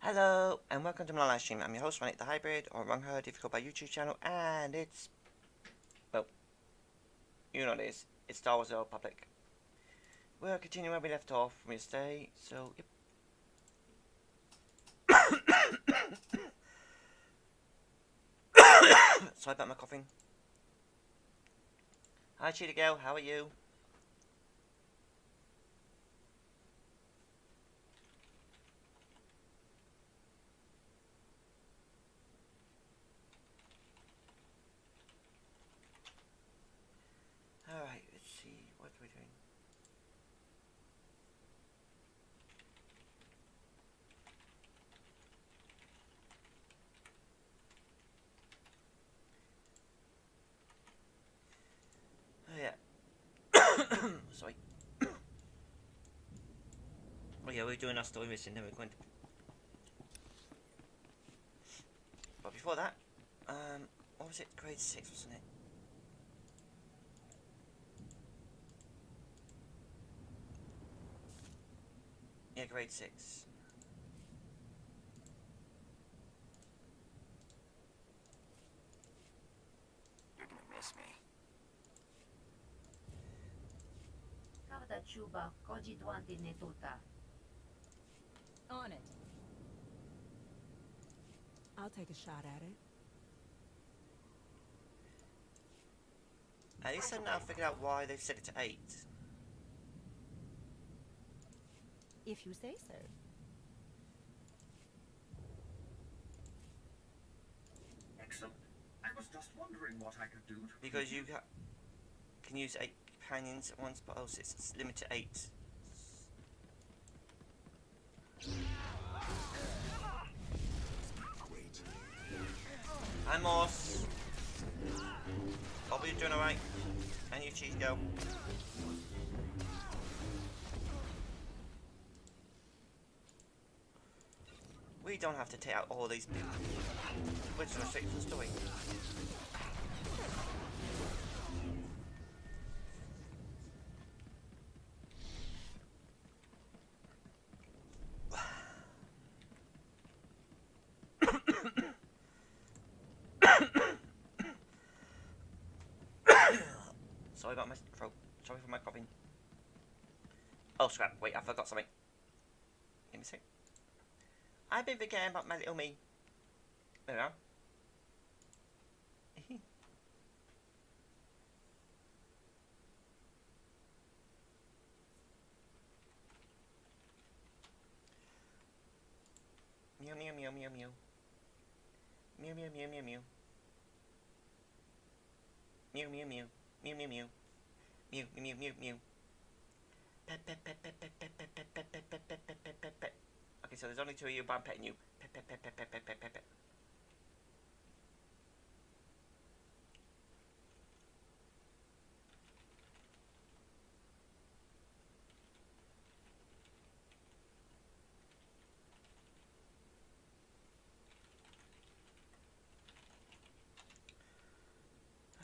Hello and welcome to my live stream. I'm your host, Manic the Hybrid, or Wrongheard if you go by YouTube channel, and it's, well, you know what it is. It's Star Wars: The Old Republic. We're continuing where we left off from yesterday, so yep. Sorry about my coughing. Hi Cheetah Girl, how are you? Alright, let's see, what are we doing? Oh yeah. Sorry. Oh yeah, we're doing our story mission, then we're going to... But before that, what was it? Grade 6, wasn't it? Yeah, grade 6. You're gonna miss me. Kavda Chuba, Koji Dwanti Netuta. On it. I'll take a shot at it. At least I've now figured out why they've set it to 8. If you say so. Excellent. I was just wondering what I could do to... Because you can use 8 companions at once, but also it's limited to 8. Great. Hi Morse. Hope you're doing alright. And you cheese go. We don't have to take out all these people. We're just going straight to the story. Sorry about my throat. Sorry for my coughing. Oh scrap, wait, I forgot something. Give me a sec. I've been forgetting about my little me. There we are. Meow meow meow meow meow. Meow meow meow meow meow. Meow meow meow. Meow meow meow. Mew mew mew mew. Pet pet pet pet pet pet pet pet pet pet pet pet pet pet pet. Okay, so there's only 2 of you, but I'm petting you. Pet pet pet pet pet pet pet pet pet.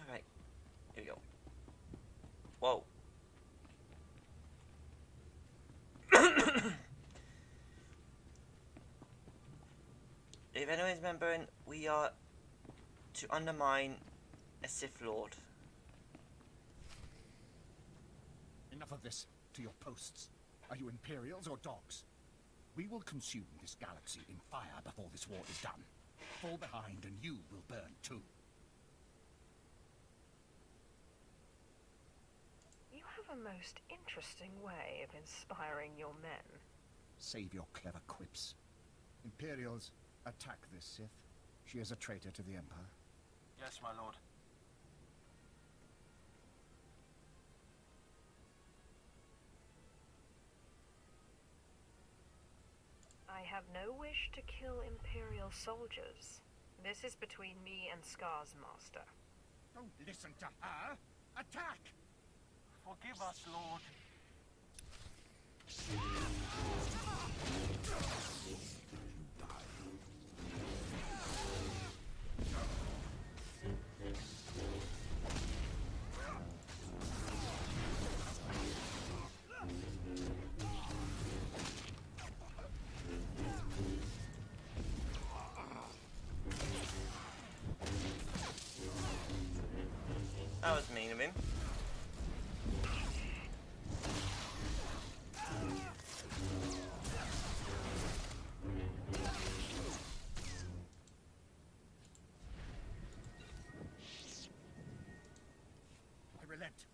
Alright, here we go. Whoa. If anyone's remembering, we are to undermine a Sith Lord. Enough of this. To your posts. Are you Imperials or dogs? We will consume this galaxy in fire before this war is done. Fall behind and you will burn too. You have a most interesting way of inspiring your men. Save your clever quips. Imperials, attack this Sith. She is a traitor to the Empire. Yes, my lord. I have no wish to kill Imperial soldiers. This is between me and Scar's master. Don't listen to her! Attack! Forgive us, Lord. That was mean of him.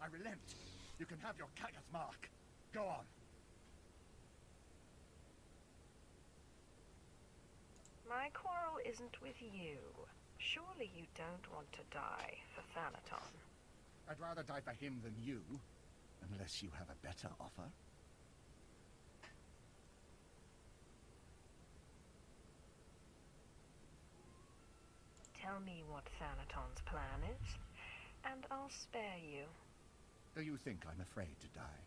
I relent. You can have your Kagath mark. Go on. My quarrel isn't with you. Surely you don't want to die for Thanaton. I'd rather die for him than you, unless you have a better offer. Tell me what Thanaton's plan is, and I'll spare you. Do you think I'm afraid to die?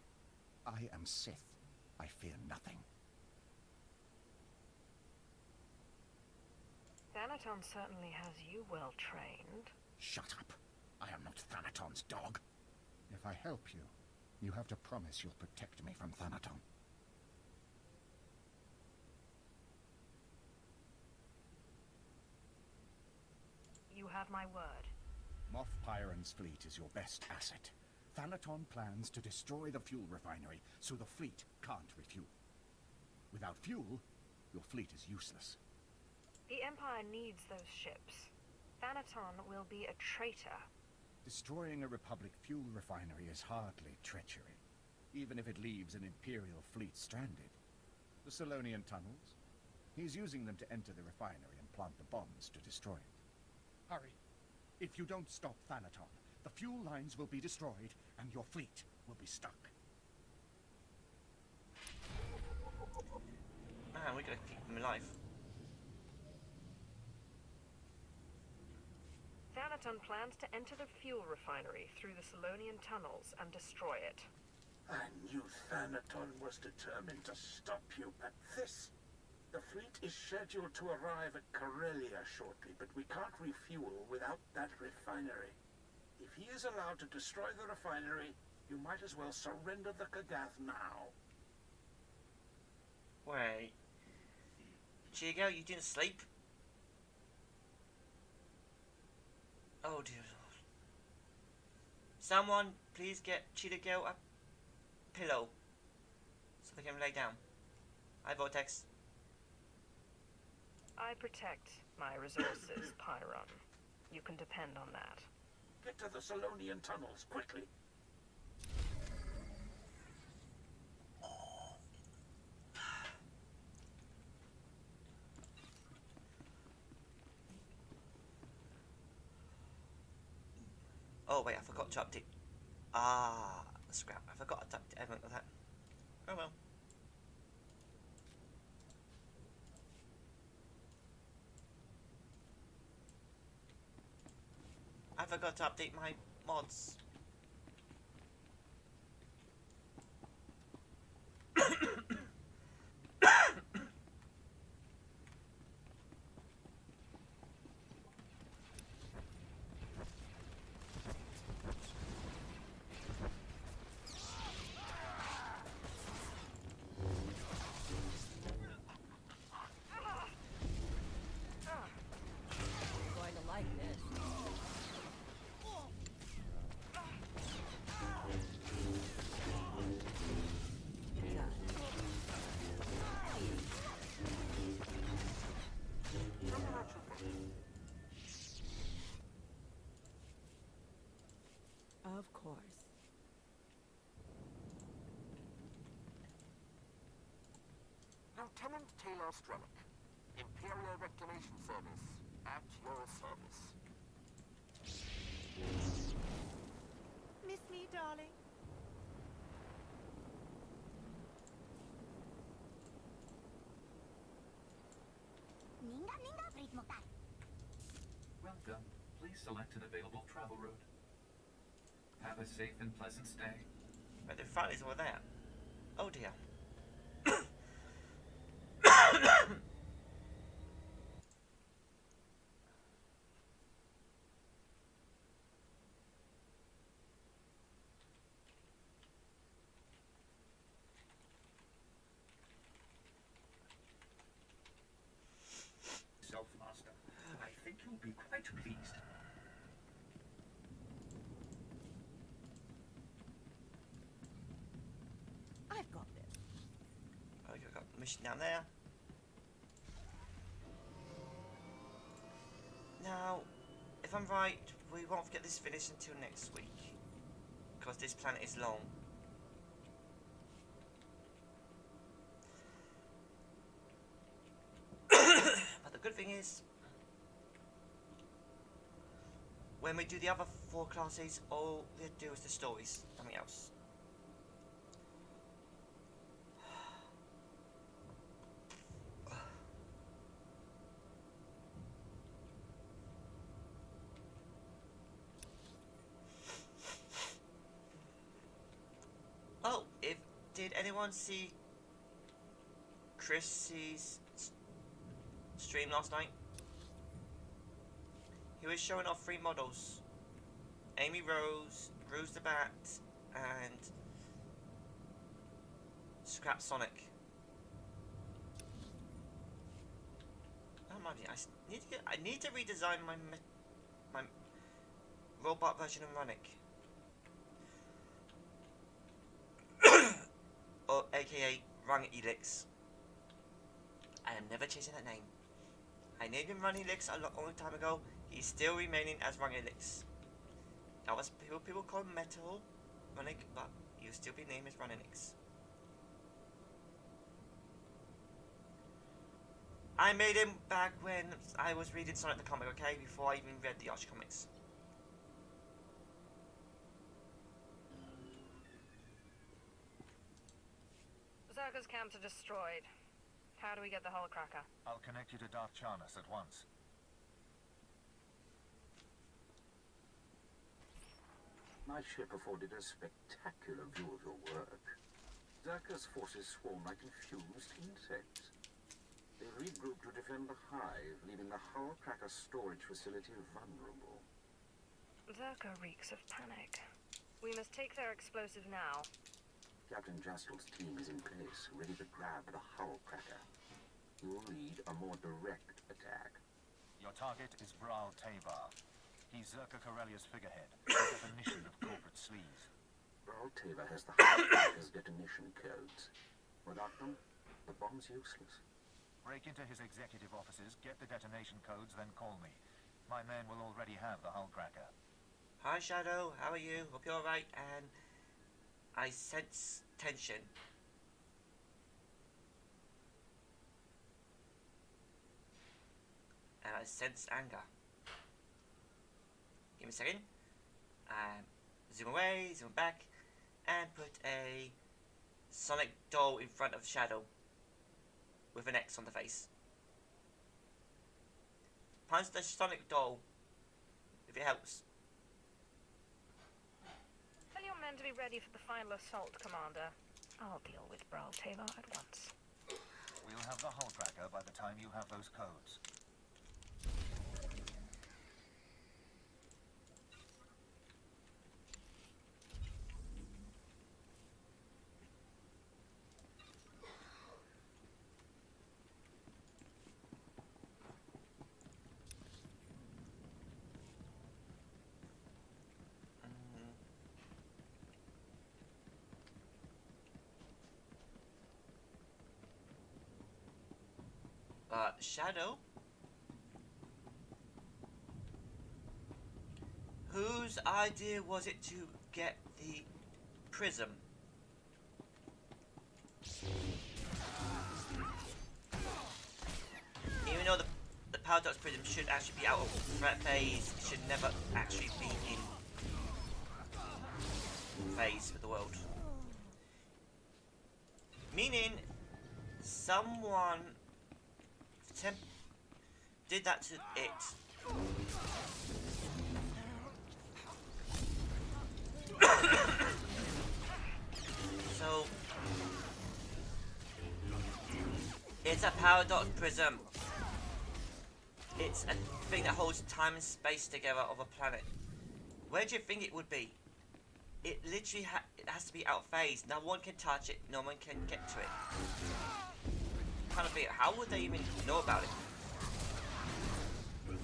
I am Sith. I fear nothing. Thanaton certainly has you well trained. Shut up. I am not Thanaton's dog. If I help you, you have to promise you'll protect me from Thanaton. You have my word. Moff Pyron's fleet is your best asset. Thanaton plans to destroy the fuel refinery, so the fleet can't refuel. Without fuel, your fleet is useless. The Empire needs those ships. Thanaton will be a traitor. Destroying a Republic fuel refinery is hardly treachery, even if it leaves an Imperial fleet stranded. The Solonian tunnels? He's using them to enter the refinery and plant the bombs to destroy it. Hurry. If you don't stop Thanaton, the fuel lines will be destroyed and your fleet will be stuck. Man, we gotta keep him alive. Thanaton plans to enter the fuel refinery through the Solonian tunnels and destroy it. I knew Thanaton was determined to stop you, but this... The fleet is scheduled to arrive at Corellia shortly, but we can't refuel without that refinery. If he is allowed to destroy the refinery, you might as well surrender the Kagath now. Wait. Chigo, you didn't sleep? Oh dear lord. Someone please get Chigo a pillow so they can lay down. Hi Vortex. I protect my resources, Pyron. You can depend on that. Get to the Solonian tunnels, quickly. Oh wait, I forgot to update. Ah, scrap. I forgot to update everything like that. Oh well. I forgot to update my mods. You're going to like this. Of course. Lieutenant Taylor Strelick, Imperial Reclamation Service, at your service. Miss me, darling? Welcome. Please select an available travel route. Have a safe and pleasant stay. But the fight is over there. Oh dear. Self-master, I think you'll be quite pleased. mission down there. Now, if I'm right, we won't get this finished until next week, because this planet is long. But the good thing is, when we do the other 4 classes, all we have to do is the stories, nothing else. Oh, did anyone see Chrissy's stream last night? He was showing off 3 models: Amy Rose, Bruce the Bat, and Scrap Sonic. Oh my God, I need to redesign my robot version of Runic. Or aka Rung Elix. I am never changing that name. I named him Run Elix a long time ago. He's still remaining as Rung Elix. Now, people call him Metal Runic, but he'll still be named as Run Elix. I made him back when I was reading Sonic the Comic, okay? Before I even read the Archie comics. Zerka's camps are destroyed. How do we get the Hullcracker? I'll connect you to Dark Charnus at once. My ship afforded a spectacular view of your work. Zerka's forces swarm like confused insects. They regrouped to defend the hive, leaving the Hullcracker storage facility vulnerable. Zerka reeks of panic. We must take their explosive now. Captain Jastel's team is in place, ready to grab the Hullcracker. You will lead a more direct attack. Your target is Bral Tavar. He's Zerka Corellia's figurehead, the definition of corporate sleaze. Bral Tavar has the Hullcracker's detonation codes. Without them, the bomb's useless. Break into his executive offices, get the detonation codes, then call me. My men will already have the Hullcracker. Hi Shadow, how are you? Hope you're alright, and I sense tension. And I sense anger. Give me a second. Zoom away, zoom back, and put a Sonic doll in front of Shadow with an X on the face. Punch the Sonic doll if it helps. Tell your men to be ready for the final assault, Commander. I'll deal with Bral Tavar at once. We'll have the Hullcracker by the time you have those codes. Shadow? Whose idea was it to get the prism? Even though the Paradox Prism should actually be out of threat phase, it should never actually be in phase with the world. Meaning, someone did that to it. So it's a Paradox Prism. It's a thing that holds time and space together of a planet. Where do you think it would be? It literally it has to be out of phase. No one can touch it. No one can get to it. Kind of thing. How would they even know about it?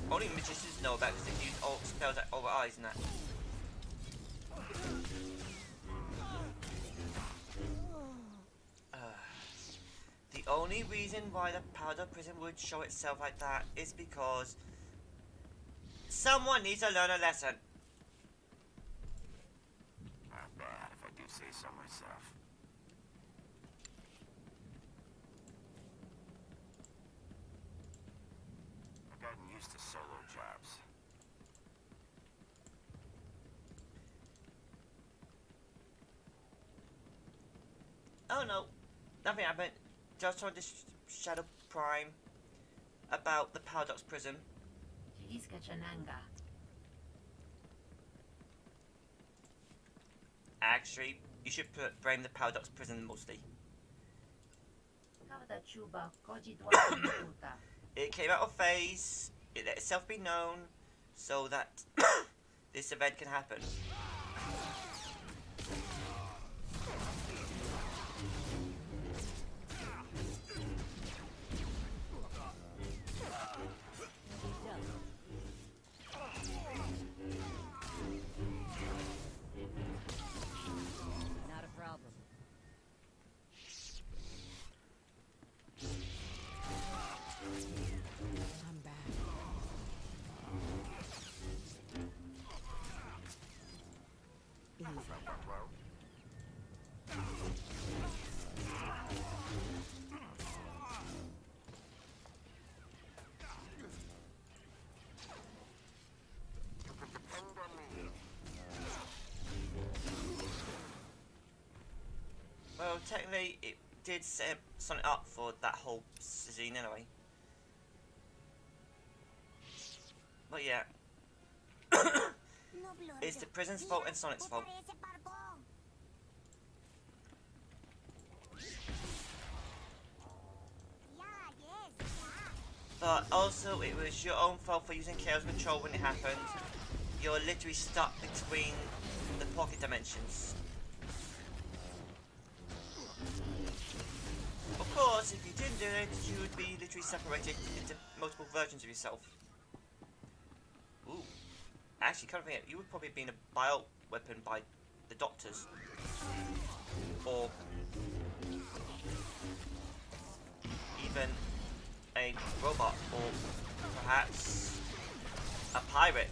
Only magicians know about it because they use all spells like over eyes and that. The only reason why the Paradox prison would show itself like that is because someone needs to learn a lesson. Not bad, if I do say so myself. I've gotten used to solo jobs. Oh no, nothing happened. Just on this Shadow Prime about the Paradox prison. Chiriska Chananga. Actually, you should blame the Paradox prison mostly. Kavada Chuba Koji Dwati Netuta. It came out of phase, it let itself be known, so that this event can happen. Not a problem. I'm back. You can depend on me. Well, technically, it did set something up for that whole scene anyway. But yeah, it's the prison's fault and Sonic's fault. But also, it was your own fault for using Chaos Control when it happened. You're literally stuck between the pocket dimensions. Of course, if you didn't do it, you would be literally separated into multiple versions of yourself. Ooh. Actually, kind of think you would probably have been a bio weapon by the doctors. Or even a robot, or perhaps a pirate.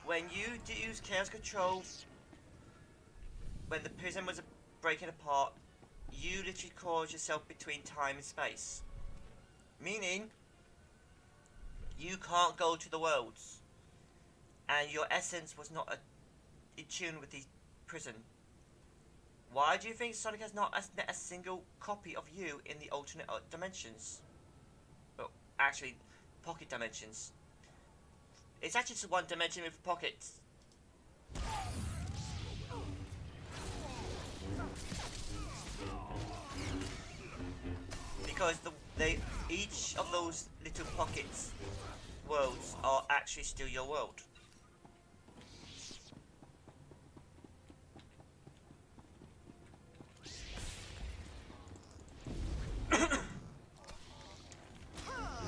When you use Chaos Control, when the prison was breaking apart, you literally caused yourself between time and space. Meaning, you can't go to the worlds. And your essence was not in tune with the prison. Why do you think Sonic has not met a single copy of you in the alternate dimensions? Well, actually, pocket dimensions. It's actually just one dimension with pockets. Because each of those little pockets worlds are actually still your world.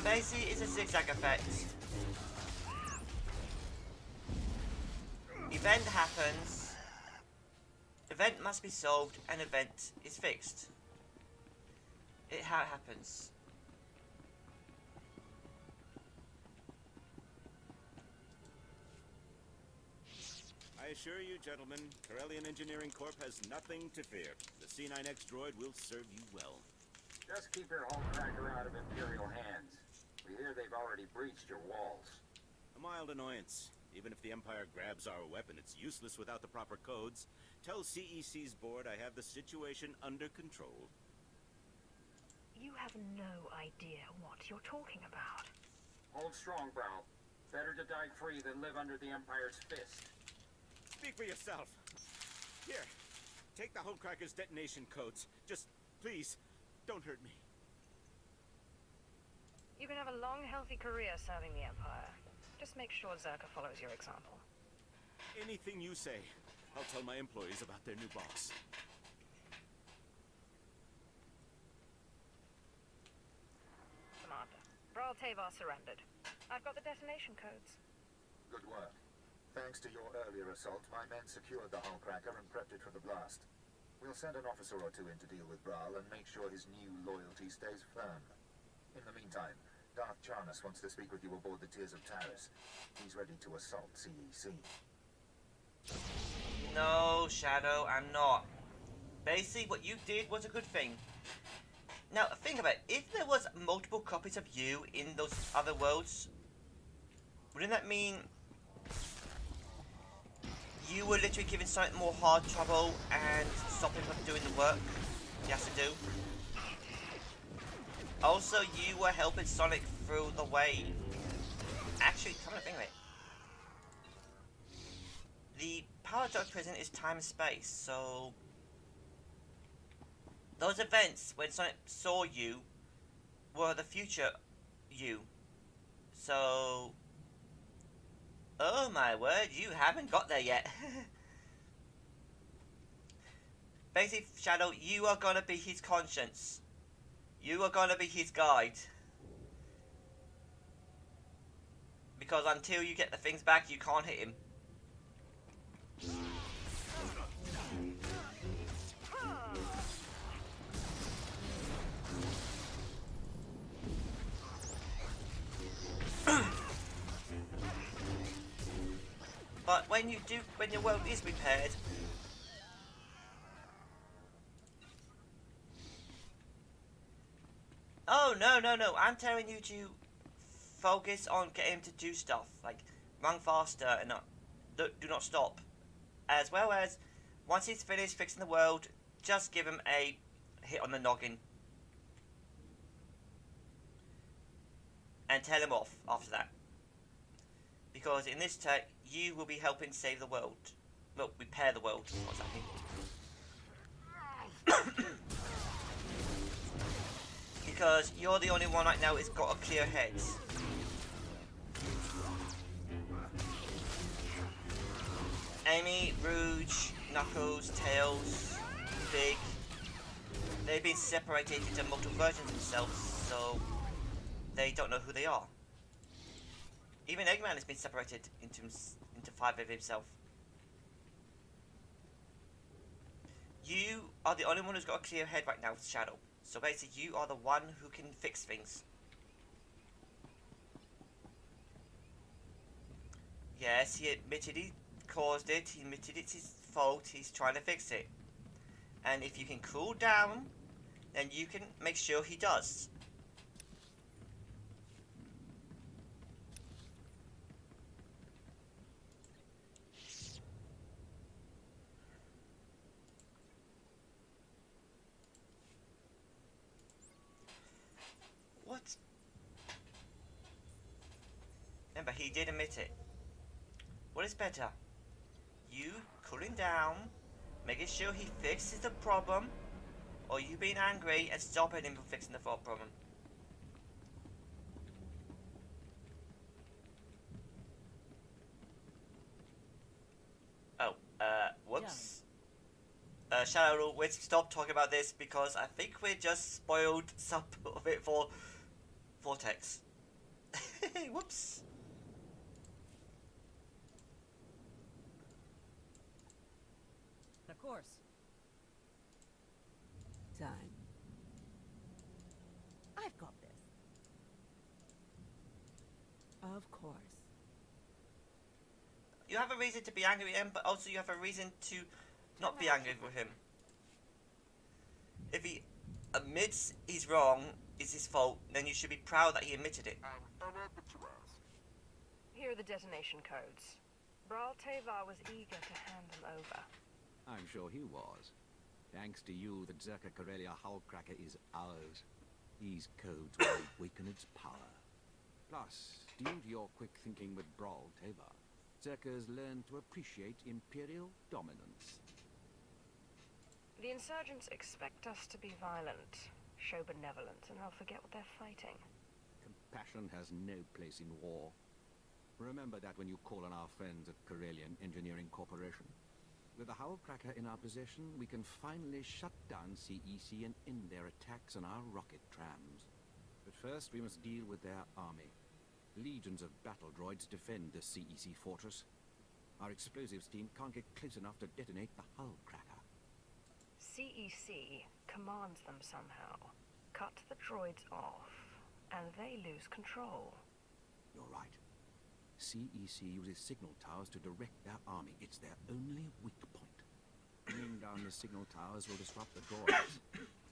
Basically, it's a zigzag effect. Event happens, event must be solved, and event is fixed. How it happens. I assure you, gentlemen, Corellian Engineering Corp has nothing to fear. The C9X droid will serve you well. Just keep your home cracker out of Imperial hands. We hear they've already breached your walls. A mild annoyance. Even if the Empire grabs our weapon, it's useless without the proper codes. Tell CEC's board I have the situation under control. You have no idea what you're talking about. Hold strong, Brow. Better to die free than live under the Empire's fist. Speak for yourself. Here, take the Homecracker's detonation codes. Just, please, don't hurt me. You can have a long, healthy career serving the Empire. Just make sure Zerka follows your example. Anything you say. I'll tell my employees about their new boss. Commander, Bral Tavar surrendered. I've got the detonation codes. Good work. Thanks to your earlier assault, my men secured the hull cracker and prepped it for the blast. We'll send an officer or two in to deal with Brawl and make sure his new loyalty stays firm. In the meantime, Darth Charnas wants to speak with you aboard the Tears of Taris. He's ready to assault CEC. No, Shadow, I'm not. Basically, what you did was a good thing. Now, think about it. If there was multiple copies of you in those other worlds, wouldn't that mean you were literally giving Sonic more hard trouble and stopping him from doing the work he has to do? Also, you were helping Sonic through the way. Actually, come on, think of it. The Paradox Prison is time and space, so those events when Sonic saw you were the future you. So, oh my word, you haven't got there yet. Basically, Shadow, you are gonna be his conscience. You are gonna be his guide. Because until you get the things back, you can't hit him. But when your world is repaired, oh no, I'm telling you to focus on getting him to do stuff, like run faster and do not stop. As well as, once he's finished fixing the world, just give him a hit on the noggin. And tell him off after that. Because in this tech, you will be helping save the world. Well, repair the world. What's that mean? Because you're the only one right now that's got a clear head. Amy, Rouge, Knuckles, Tails, Big, they've been separated into multiple versions of themselves, so they don't know who they are. Even Eggman has been separated into 5 of himself. You are the only one who's got a clear head right now with Shadow. So basically, you are the one who can fix things. Yes, he admitted he caused it. He admitted it's his fault. He's trying to fix it. And if you can cool down, then you can make sure he does. What? Remember, he did admit it. What is better? You cooling down, making sure he fixes the problem, or you being angry and stopping him from fixing the problem? Oh, whoops. Shadow, let's stop talking about this because I think we just spoiled some of it for Vortex. Whoops. Of course. Time. I've got this. Of course. You have a reason to be angry with him, but also you have a reason to not be angry with him. If he admits he's wrong, it's his fault, then you should be proud that he admitted it. Here are the detonation codes. Brawl Tevar was eager to hand them over. I'm sure he was. Thanks to you, the Zerka Corellia Hullcracker is ours. These codes will weaken its power. Plus, due to your quick thinking with Brawl Tevar, Zerka's learned to appreciate Imperial dominance. The insurgents expect us to be violent, show benevolence, and they'll forget what they're fighting. Compassion has no place in war. Remember that when you call on our friends at Corellian Engineering Corporation. With the Hullcracker in our possession, we can finally shut down CEC and end their attacks on our rocket trams. But first, we must deal with their army. Legions of battle droids defend the CEC fortress. Our explosives team can't get close enough to detonate the hull cracker. CEC commands them somehow. Cut the droids off, and they lose control. You're right. CEC uses signal towers to direct their army. It's their only weak point. Bringing down the signal towers will disrupt the droids.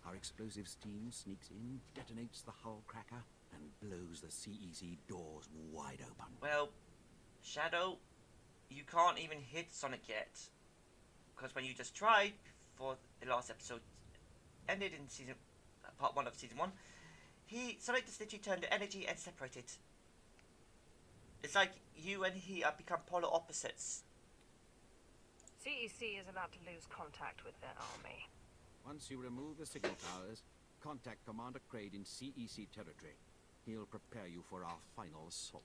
Our explosives team sneaks in, detonates the hull cracker, and blows the CEC doors wide open. Well, Shadow, you can't even hit Sonic yet. Because when you just tried, before the last episode ended in part 1 of season 1, Sonic just literally turned to energy and separated. It's like you and he have become polar opposites. CEC is about to lose contact with their army. Once you remove the signal towers, contact Commander Kraid in CEC territory. He'll prepare you for our final assault.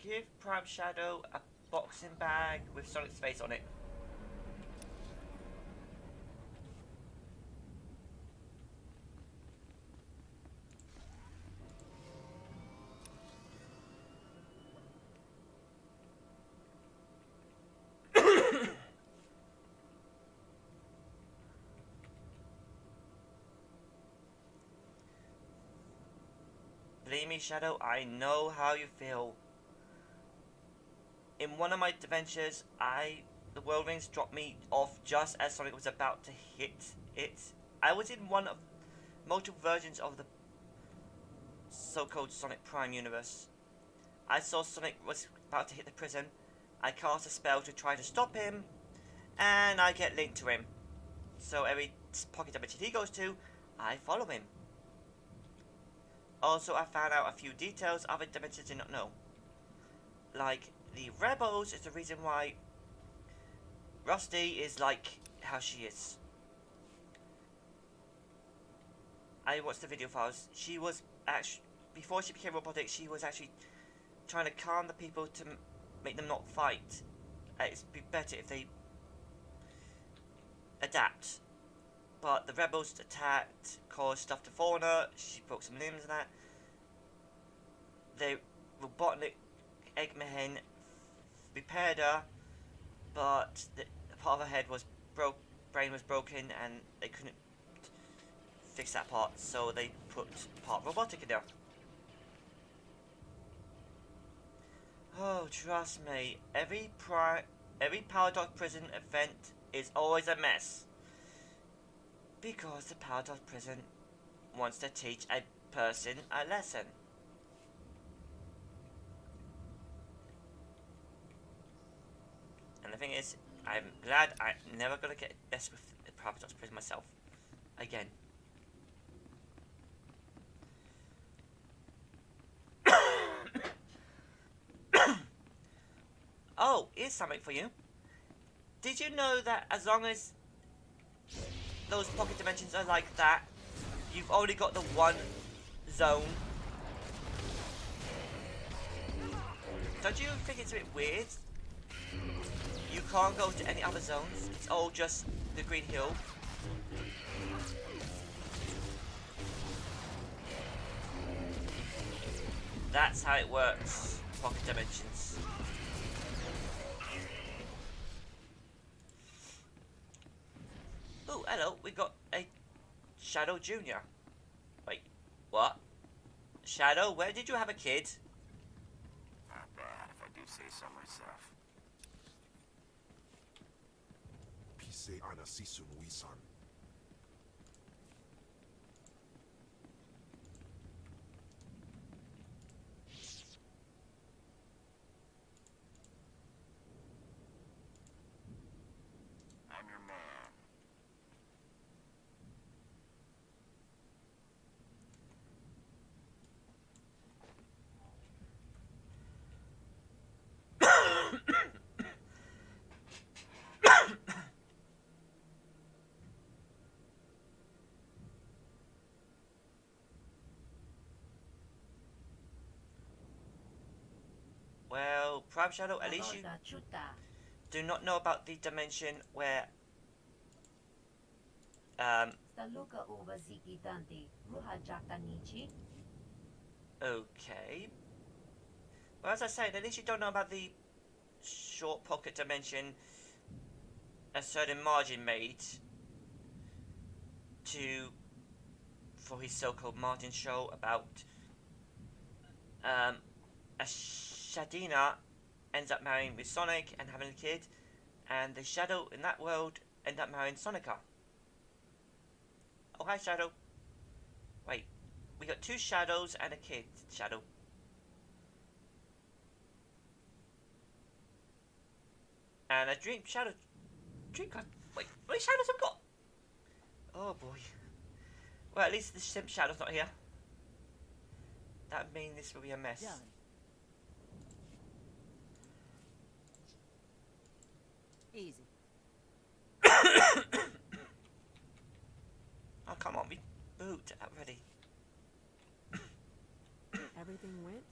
Give Prime Shadow a boxing bag with Sonic's face on it. Believe me, Shadow, I know how you feel. In one of my adventures, the World Rings dropped me off just as Sonic was about to hit it. I was in one of multiple versions of the so-called Sonic Prime universe. I saw Sonic was about to hit the prison. I cast a spell to try to stop him, and I get linked to him. So every pocket dimension he goes to, I follow him. Also, I found out a few details other dimensions did not know. Like, the Rebels is the reason why Rusty is like how she is. I watched the video files. She was actually, before she became robotic, she was actually trying to calm the people to make them not fight. It'd be better if they adapt. But the Rebels attacked, caused stuff to fall on her. She broke some limbs and that. The robotic Eggman repaired her, but the part of her head was brain was broken, and they couldn't fix that part, so they put part robotic in there. Oh, trust me, every Paradox Prison event is always a mess, because the Paradox Prison wants to teach a person a lesson. And the thing is, I'm glad I'm never gonna get messed with the Paradox Prison myself again. Oh, here's something for you. Did you know that as long as those pocket dimensions are like that, you've only got the one zone? Don't you think it's a bit weird? You can't go to any other zones. It's all just the Green Hill. That's how it works, pocket dimensions. Oh, hello, we got a Shadow Jr. Wait, what? Shadow, where did you have a kid? Not bad, if I do say so myself. Pise ana sisun wisan. I'm your man. Prime Shadow, at least you Roda chuta. do not know about the dimension where Staluka uva ziki danti. Ruha jaka nichi. okay. Well, as I said, at least you don't know about the short pocket dimension a certain margin made for his so-called Martin show about a Shadina ends up marrying with Sonic and having a kid, and the Shadow in that world end up marrying Sonica. Oh, hi, Shadow. Wait, we got 2 Shadows and a kid, Shadow. And a Dream Shadow. Wait, how many Shadows have we got? Oh boy. Well, at least the Simp Shadow's not here. That means this will be a mess. Done. Easy. Oh, come on, we boot already. Everything went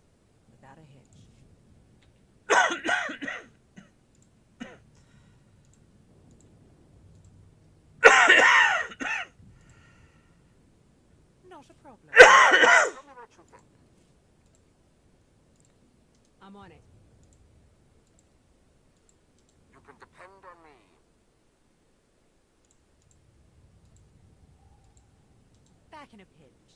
without a hitch. Not a problem. Tell me what you think. I'm on it. You can depend on me. Back in a pinch.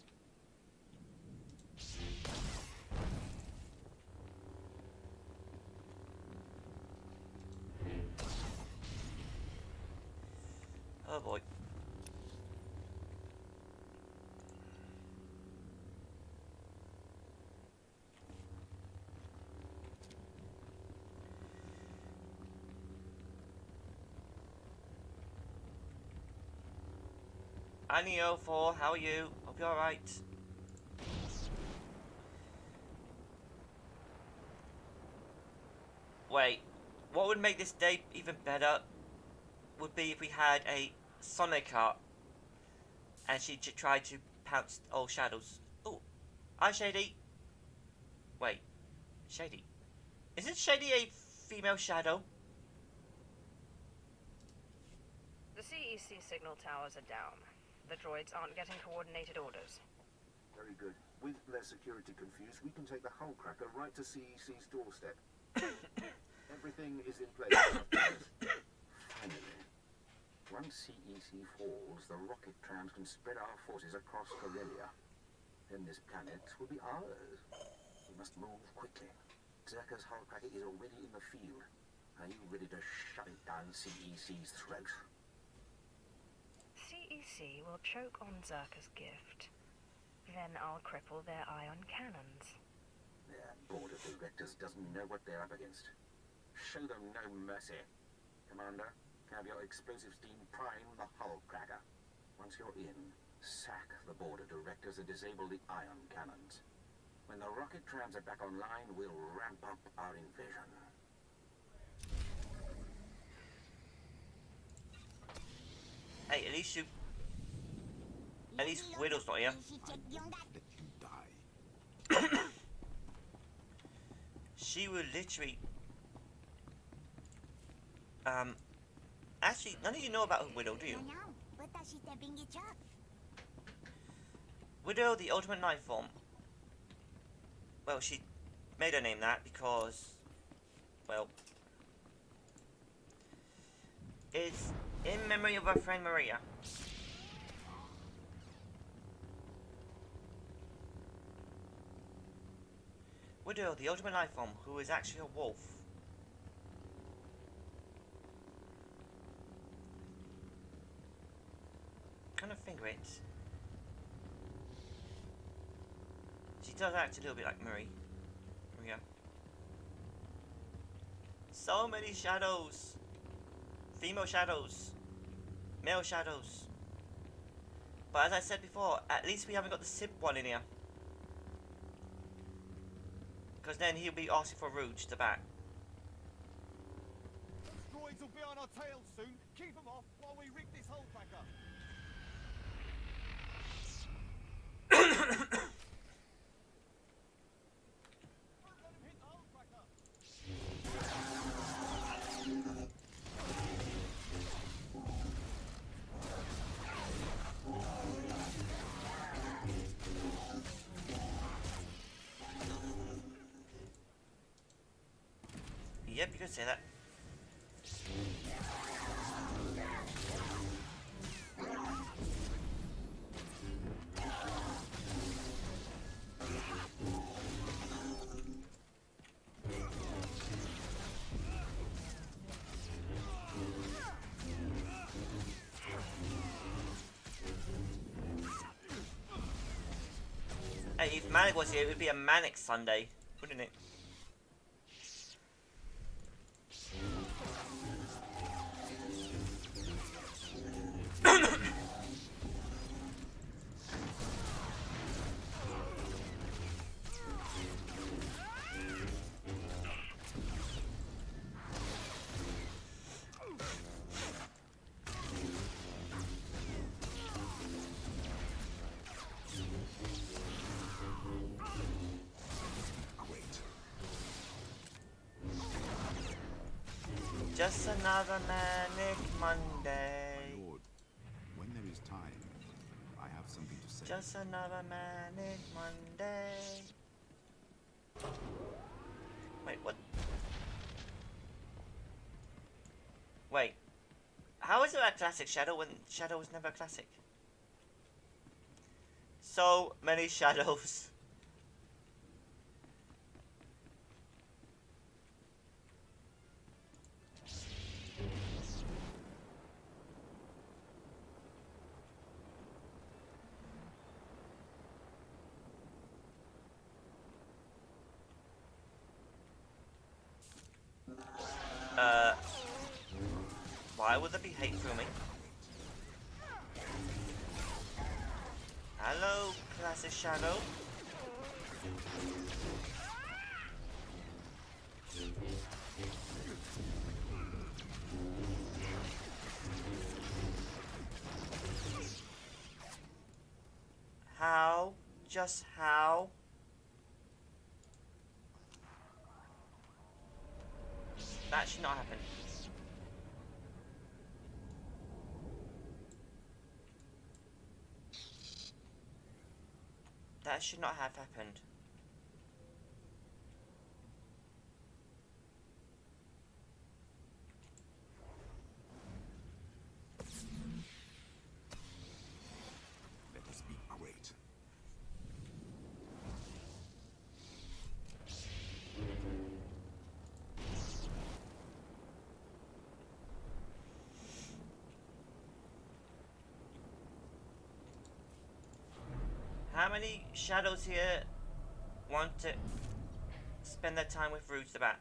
Oh boy. Hi Neo4, how are you? Hope you're alright. Wait, what would make this day even better would be if we had a Sonica and she tried to pounce old Shadows. Oh, hi Shady. Wait, Shady. Isn't Shady a female Shadow? The CEC signal towers are down. The droids aren't getting coordinated orders. Very good. With their security confused, we can take the hull cracker right to CEC's doorstep. Everything is in place. Finally. Once CEC falls, the rocket trams can spread our forces across Corellia. Then this planet will be ours. We must move quickly. Zerka's hull cracker is already in the field. Are you ready to shove it down CEC's throat? CEC will choke on Zerka's gift. Then I'll cripple their ion cannons. Their board of directors doesn't know what they're up against. Show them no mercy. Commander, have your explosives team prime the hull cracker. Once you're in, sack the board of directors and disable the ion cannons. When the rocket trams are back online, we'll ramp up our invasion. Hey, at least Widow's not here. Let you die. She will literally actually, none of you know about Widow, do you? Widow, the ultimate knife form. Well, she made her name that because, well, it's in memory of her friend Maria. Widow, the ultimate life form, who is actually a wolf. Kind of finger it. She does act a little bit like Maria. So many shadows. Female shadows. Male shadows. But as I said before, at least we haven't got the Simp one in here. Because then he'll be asking for Rouge to back. Those droids will be on our tails soon. Keep them off while we rig this hull cracker. Don't let him hit the hull cracker. say that. Hey, if Manic was here, it would be a Manic Sunday, wouldn't it? Just another manic Monday. My lord, when there is time, I have something to say. Just another manic Monday. Wait, what? Wait. How is it a classic Shadow when Shadow was never a classic? So many shadows. Why would there be hate through me? Hello, classic Shadow. How? Just how? That should not happen. That should not have happened. Let us be great. How many shadows here want to spend their time with Rouge the Bat?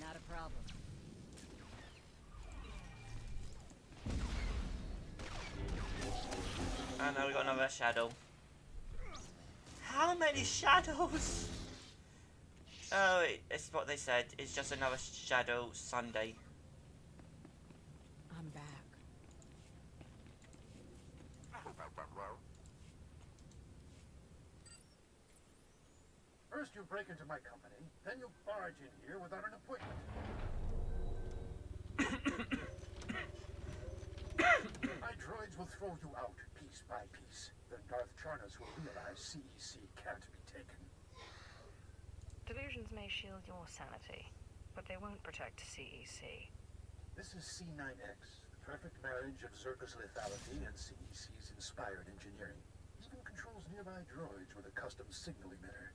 Not a problem. And now we got another shadow. How many shadows? Oh, it's what they said. It's just another Shadow Sunday. I'm back. First you break into my company, then you barge in here without an appointment. My droids will throw you out piece by piece. Then Darth Charnas will realize CEC can't be taken. Delusions may shield your sanity, but they won't protect CEC. This is C9X, the perfect marriage of Zerka's lethality and CEC's inspired engineering. Even controls nearby droids with a custom signal emitter.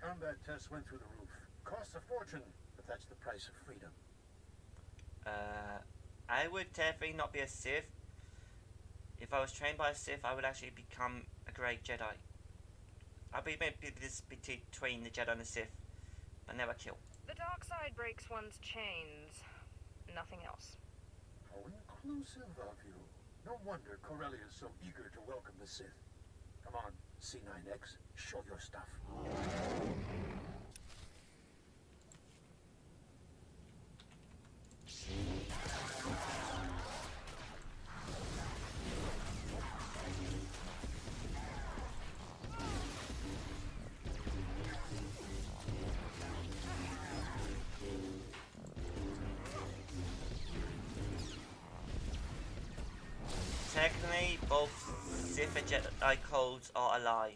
Combat tests went through the roof. Costs a fortune, but that's the price of freedom. I would definitely not be a Sith. If I was trained by a Sith, I would actually become a great Jedi. I'd be maybe this between the Jedi and the Sith, but never kill. The dark side breaks one's chains. Nothing else. How inclusive of you. No wonder Corellia is so eager to welcome the Sith. Come on, C9X, show your stuff. both Sith and Jedi codes are a lie.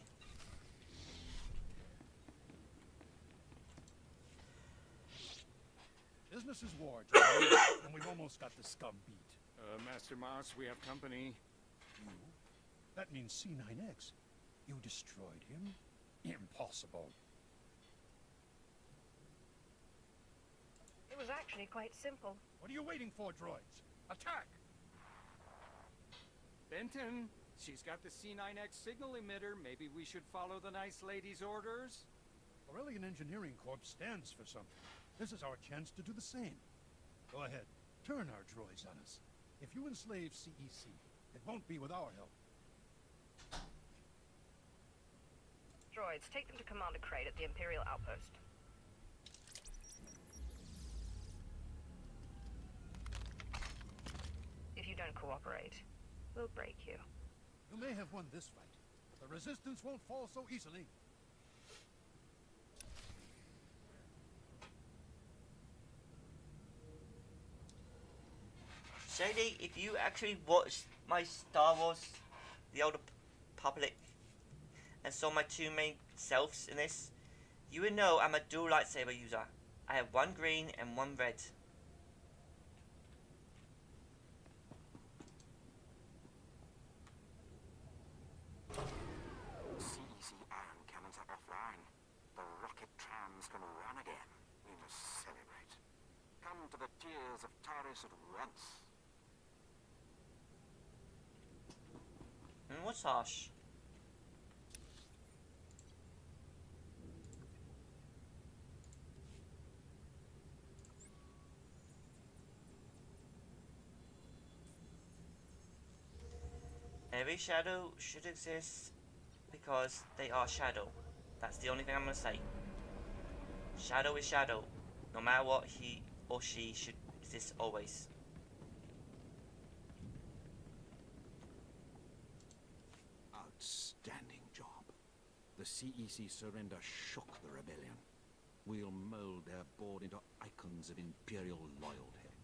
Business is war, General, and we've almost got the scum beat. Master Moss, we have company. You? That means C9X. You destroyed him? Impossible. It was actually quite simple. What are you waiting for, droids? Attack! Benton, she's got the C9X signal emitter. Maybe we should follow the nice lady's orders? Corellian Engineering Corps stands for something. This is our chance to do the same. Go ahead. Turn our droids on us. If you enslave CEC, it won't be with our help. Droids, take them to Commander Crate at the Imperial Outpost. If you don't cooperate, we'll break you. You may have won this fight, but the Resistance won't fall so easily. Shady, if you actually watched my Star Wars The Old Republic and saw my two main selves in this, you would know I'm a dual lightsaber user. I have one green and one red. CEC iron cannons are offline. The rocket trams can run again. We must celebrate. Come to the tears of Taris at once. What's harsh? Every shadow should exist because they are shadow. That's the only thing I'm gonna say. Shadow is shadow. No matter what, he or she should exist always. Outstanding job. The CEC surrender shook the rebellion. We'll mold their board into icons of Imperial loyalty.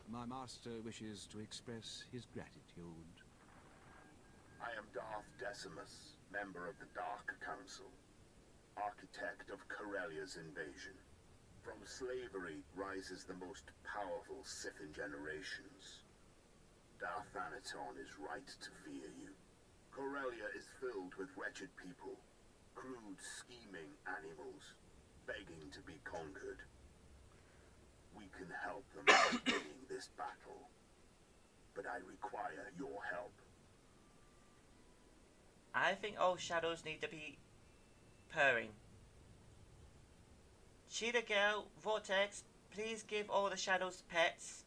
My master wishes to express his gratitude. I am Darth Decimus, member of the Dark Council, architect of Corellia's invasion. From slavery rises the most powerful Sith in generations. Darth Thanaton is right to fear you. Corellia is filled with wretched people, crude, scheming animals, begging to be conquered. We can help them by winning this battle, but I require your help. I think all shadows need to be purring. Cheetah Girl, Vortex, please give all the shadows pets,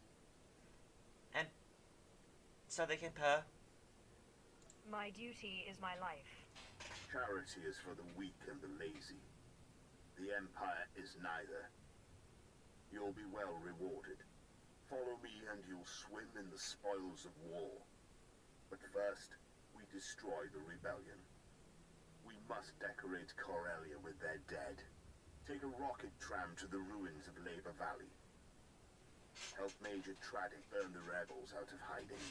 and so they can purr. My duty is my life. Charity is for the weak and the lazy. The Empire is neither. You'll be well rewarded. Follow me and you'll swim in the spoils of war. But first, we destroy the rebellion. We must decorate Corellia with their dead. Take a rocket tram to the ruins of Labor Valley. Help Major Tradic burn the rebels out of hiding.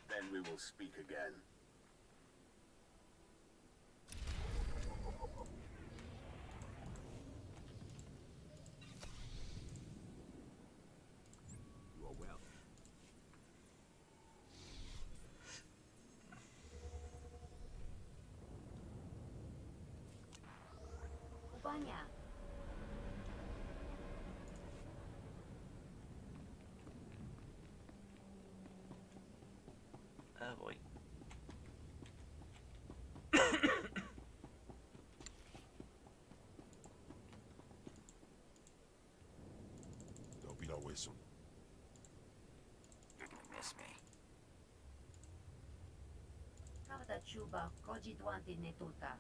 Then we will speak again. You are well. Upanya. Oh boy. They'll be our way soon. You're gonna miss me. Kavata chuba koji duanti netuta.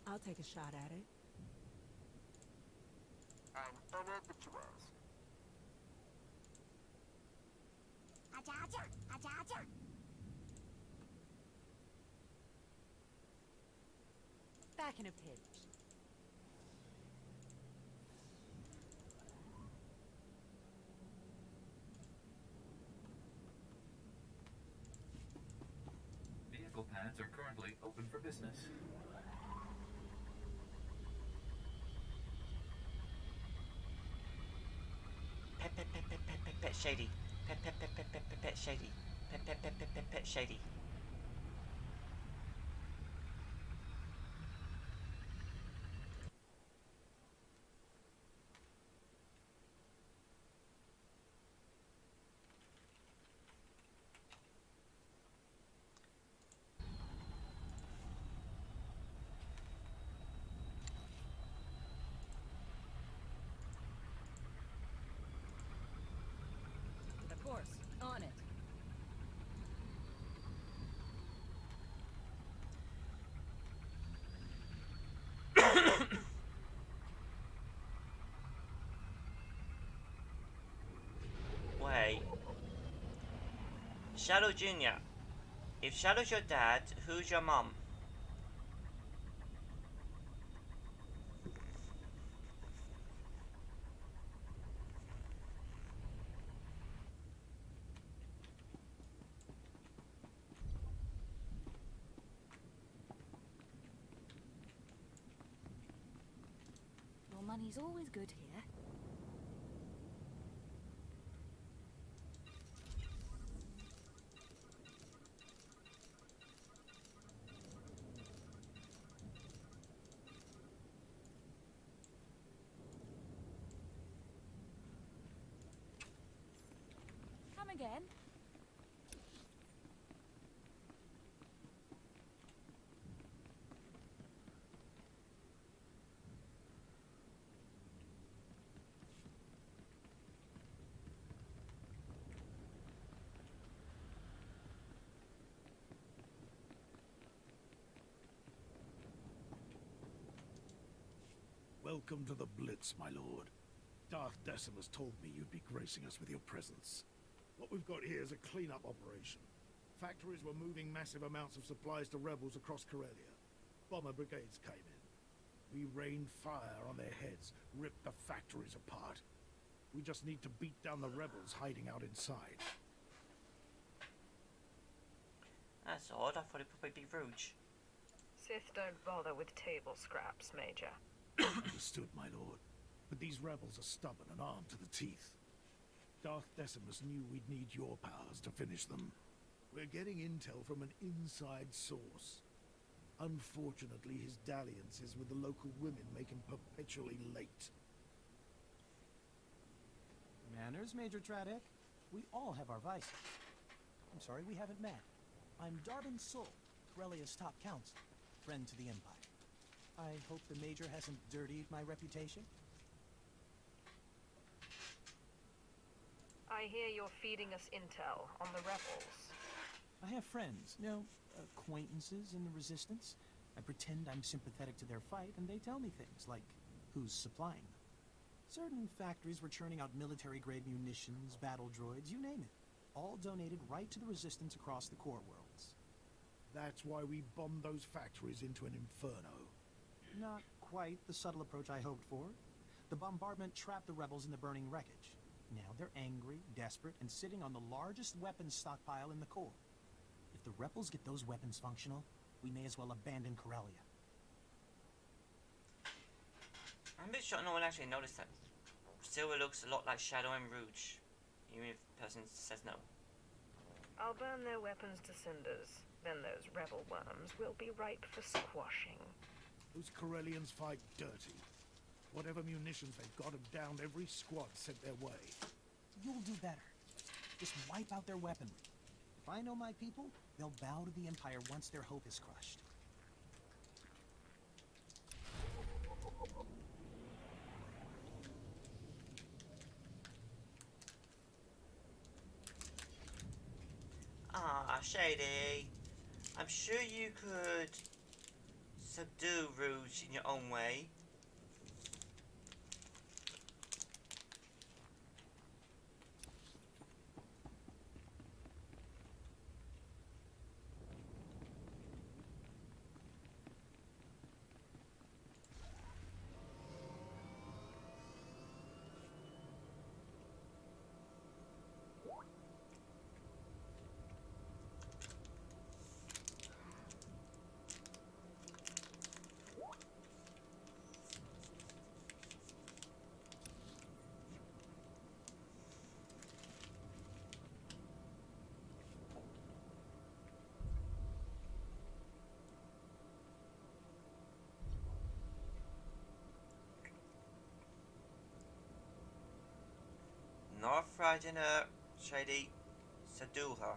I'll take a shot at it. I'm honored that you asked. Aja aja, aja aja. Back in a pinch. medical pads are currently open for business. Pet shady. Pet shady. Pet shady. Of course. On it. Wait. Shadow Jr. If Shadow's your dad, who's your mom? Your money's always good here. Come again? Welcome to the Blitz, my lord. Darth Decimus told me you'd be gracing us with your presence. What we've got here is a cleanup operation. Factories were moving massive amounts of supplies to rebels across Corellia. Bomber brigades came in. We rained fire on their heads, ripped the factories apart. We just need to beat down the rebels hiding out inside. That's odd. I thought it'd probably be Rouge. Sith don't bother with table scraps, Major. Understood, my lord. But these rebels are stubborn and armed to the teeth. Darth Decimus knew we'd need your powers to finish them. We're getting intel from an inside source. Unfortunately, his dalliances with the local women make him perpetually late. Manners, Major Tradek. We all have our vices. I'm sorry we haven't met. I'm Darbin Sul, Corellia's top counsel, friend to the Empire. I hope the Major hasn't dirtied my reputation. I hear you're feeding us intel on the rebels. I have friends, acquaintances in the Resistance. I pretend I'm sympathetic to their fight, and they tell me things like who's supplying them. Certain factories were churning out military-grade munitions, battle droids, you name it. All donated right to the Resistance across the core worlds. That's why we bombed those factories into an inferno. Not quite the subtle approach I hoped for. The bombardment trapped the rebels in the burning wreckage. Now they're angry, desperate, and sitting on the largest weapons stockpile in the core. If the rebels get those weapons functional, we may as well abandon Corellia. I'm a bit shocked no one actually noticed that. Silver looks a lot like Shadow and Rouge, even if the person says no. I'll burn their weapons to cinders. Then those rebel worms will be ripe for squashing. Those Corellians fight dirty. Whatever munitions they've got have downed every squad sent their way. You'll do better. Just wipe out their weaponry. If I know my people, they'll bow to the Empire once their hope is crushed. Ah, Shady. I'm sure you could subdue Rouge in your own way. Not frighten her, Shady. Subdue her.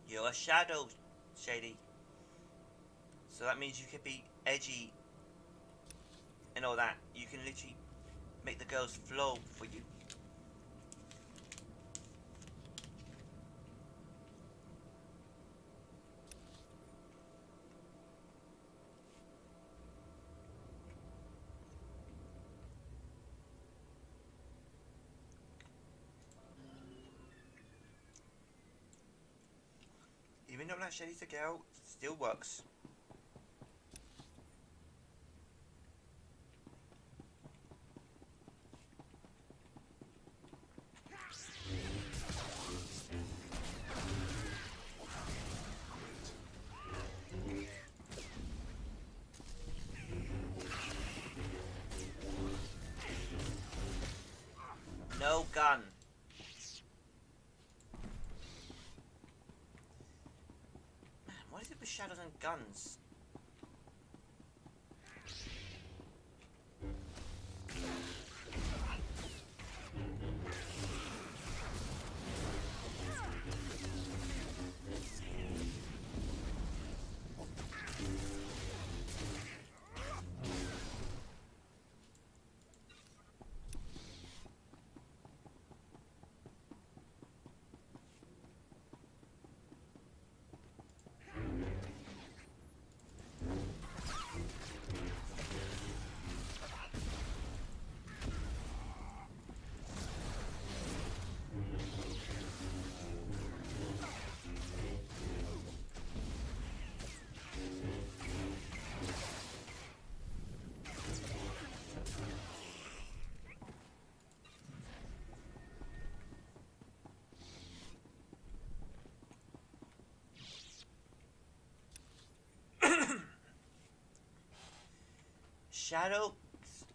You're a shadow, Shady. So that means you could be edgy and all that. You can literally make the girls flow for you. Even though that Shady's a girl, it still works. No gun. What is it with shadows and guns?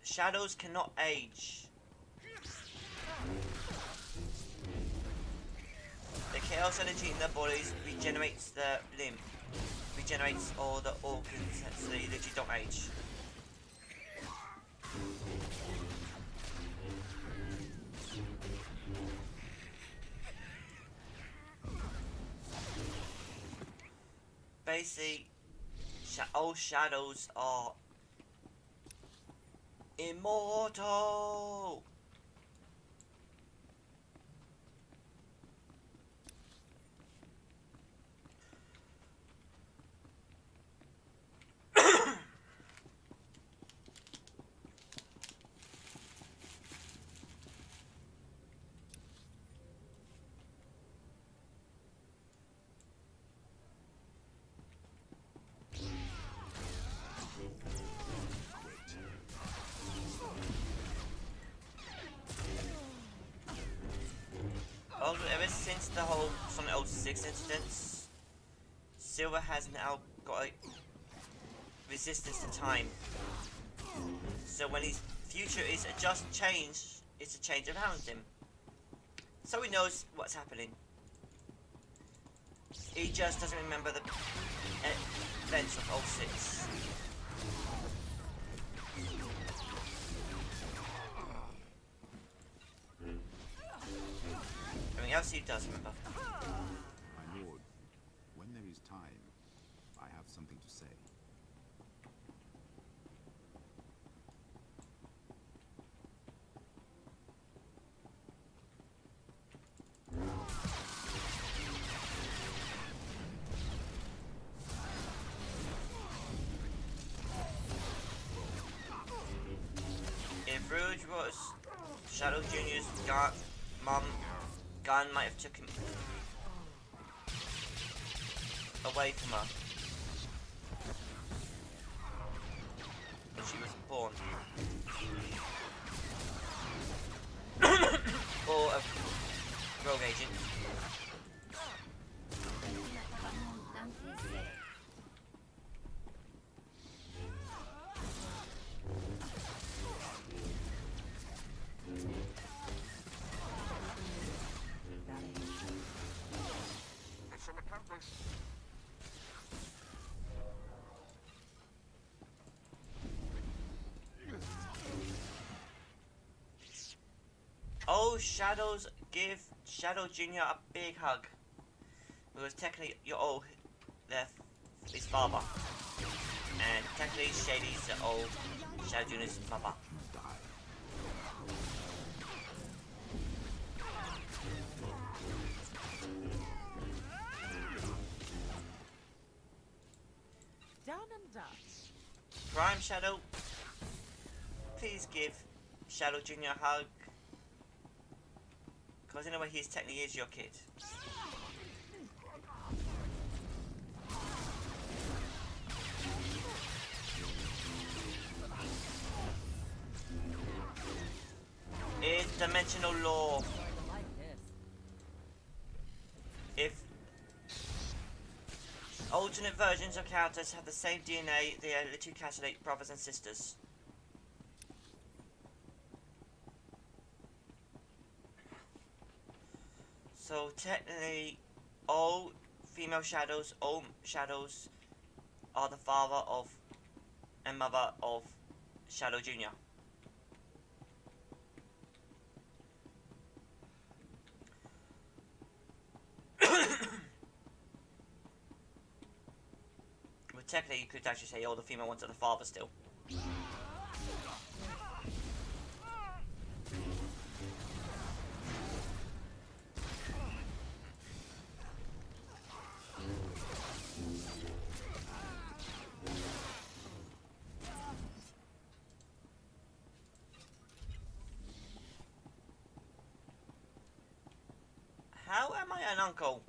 Shadows cannot age. The chaos energy in their bodies regenerates their limb, regenerates all the organs, so they literally don't age. Basically, all shadows are immortal. Also, ever since the whole Sonic 06 incidents, Silver has now got a resistance to time. So when his future is a just change, it's a change around him. So he knows what's happening. He just doesn't remember the events of 06. Everything else he does remember. My lord, when there is time, I have something to say. If Rouge was Shadow Jr.'s gun might have took him away from her when she was born. Or a rogue agent. Mission accomplished. Shadows, give Shadow Jr. a big hug. Because technically you're all his father. And technically Shady's the old Shadow Jr.'s mother. Done and done. Prime Shadow, please give Shadow Jr. a hug. Because in a way he technically is your kid. It's dimensional law. If alternate versions of characters have the same DNA, they are literally calculate brothers and sisters. So technically, all female shadows, all shadows are the father of and mother of Shadow Jr. But technically, you could actually say all the female ones are the father still. How am I an uncle?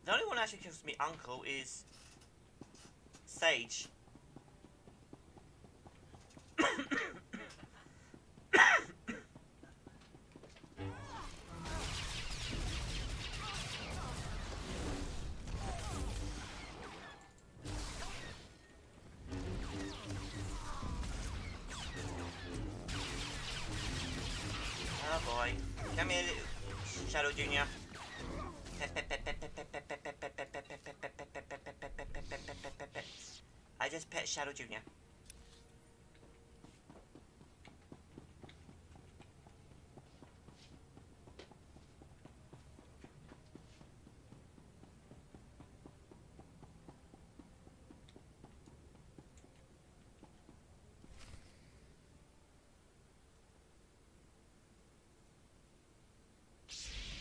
The only one that actually gives me uncle is Sage. Oh boy. Come here, Shadow Jr. I just pet Shadow Jr.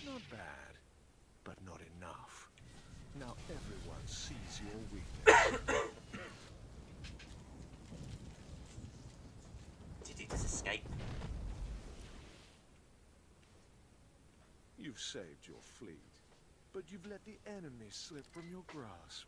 Not bad, but not enough. Now everyone sees your weakness. Did he just escape? You've saved your fleet, but you've let the enemy slip from your grasp.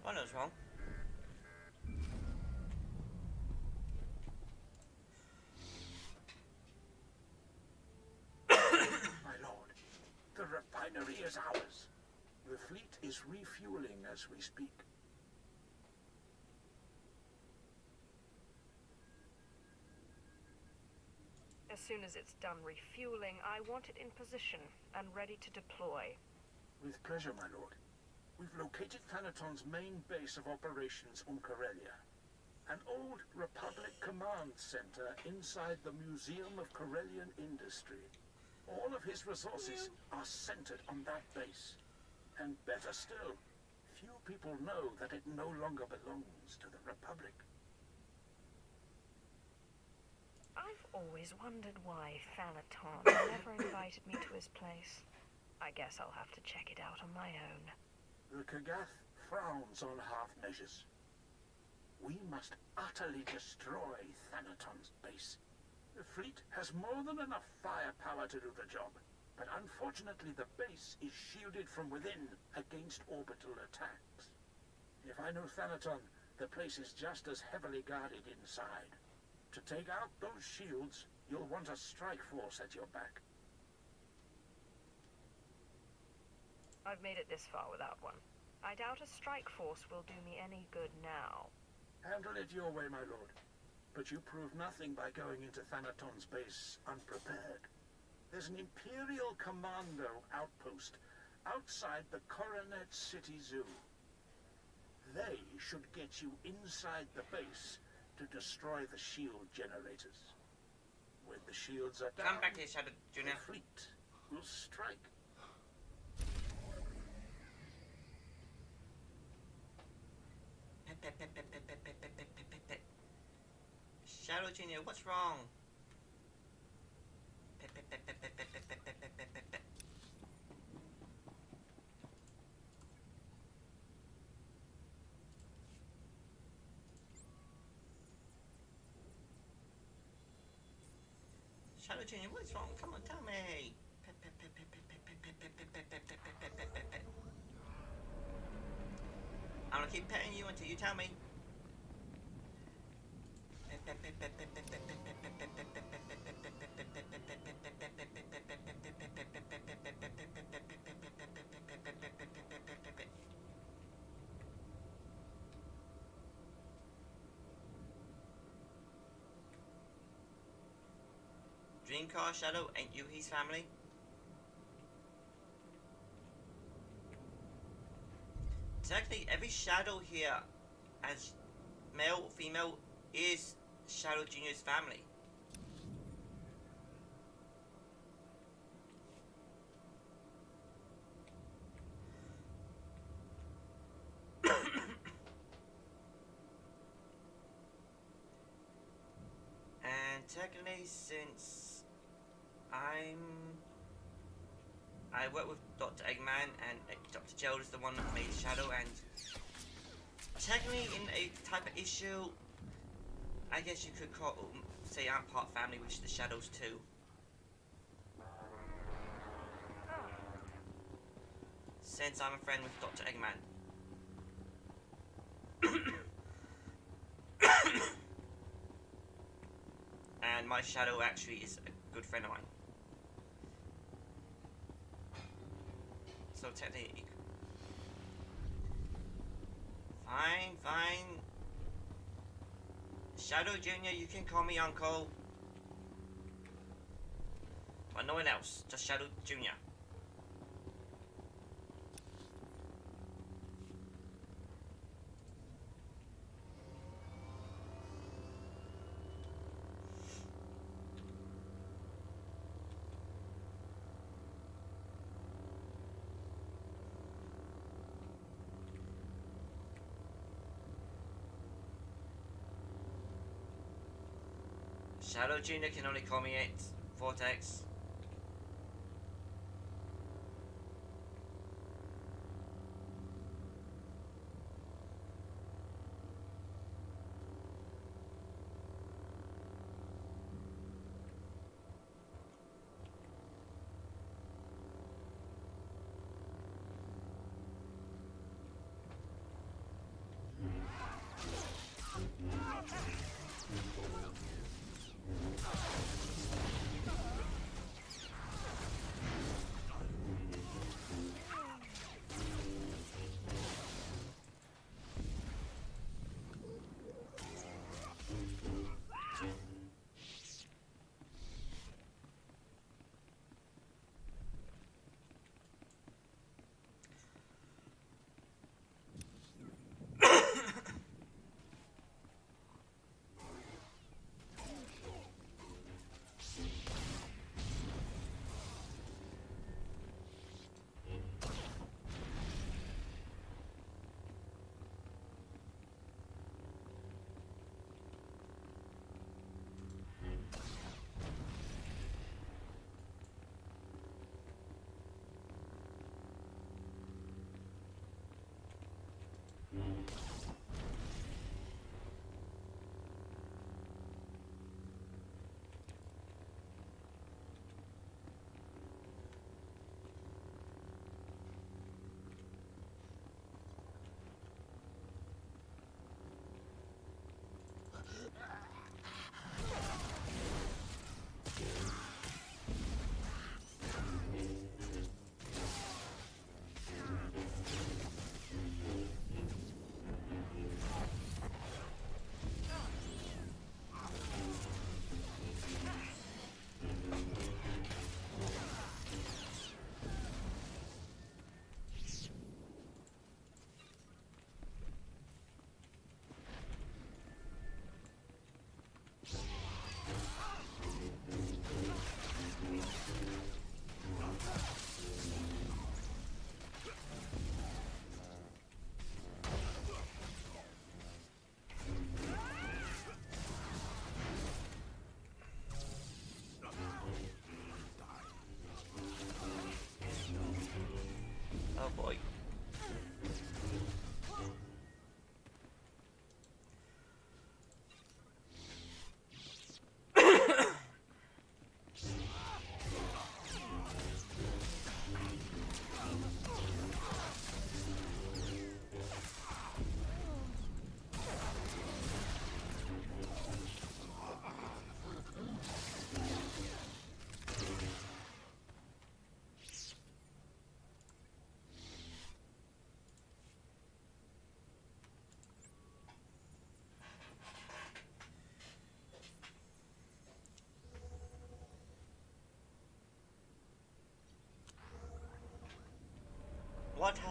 What was wrong? My lord, the refinery is ours. The fleet is refueling as we speak. As soon as it's done refueling, I want it in position and ready to deploy. With pleasure, my lord. We've located Thanaton's main base of operations on Corellia. An old Republic command center inside the Museum of Corellian Industry. All of his resources are centered on that base. And better still, few people know that it no longer belongs to the Republic. I've always wondered why Thanaton never invited me to his place. I guess I'll have to check it out on my own. The Kagath frowns on half measures. We must utterly destroy Thanaton's base. The fleet has more than enough firepower to do the job, but unfortunately the base is shielded from within against orbital attacks. If I know Thanaton, the place is just as heavily guarded inside. To take out those shields, you'll want a strike force at your back. I've made it this far without one. I doubt a strike force will do me any good now. Handle it your way, my lord. But you prove nothing by going into Thanaton's base unprepared. There's an Imperial Commando outpost outside the Coronet City Zoo. They should get you inside the base to destroy the shield generators. When the shields are down, Come back here, Shadow Junior. the fleet will strike. Shadow Junior, what's wrong? Shadow Junior, what is wrong? Come on, tell me. I'm gonna keep petting you until you tell me. Dreamcar Shadow, ain't you his family? Technically, every Shadow here, as male or female, is Shadow Junior's family. And technically, since I work with Dr. Eggman, and Dr. Gerald is the one that made Shadow, and technically in a type of issue, I guess you could say I'm part family with the Shadows too. Since I'm a friend with Dr. Eggman. And my Shadow actually is a good friend of mine. So technically, fine. Shadow Junior, you can call me Uncle. But no one else, just Shadow Junior. Shadow Junior can only call me it Vortex.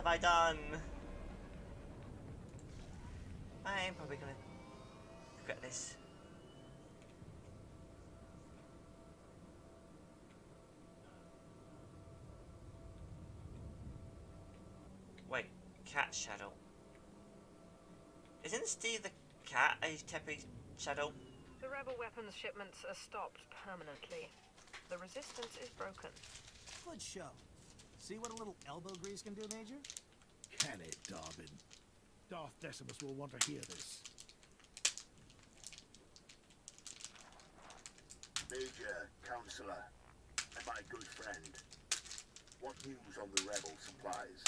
have I done? I'm probably gonna regret this. Wait, cat shadow. Isn't Steve the cat a Tepe shadow? The rebel weapons shipments are stopped permanently. The resistance is broken. Good show. See what a little elbow grease can do, Major? Can it, Darwin? Darth Decimus will want to hear this. Major, Counselor, and my good friend. What news on the rebel supplies?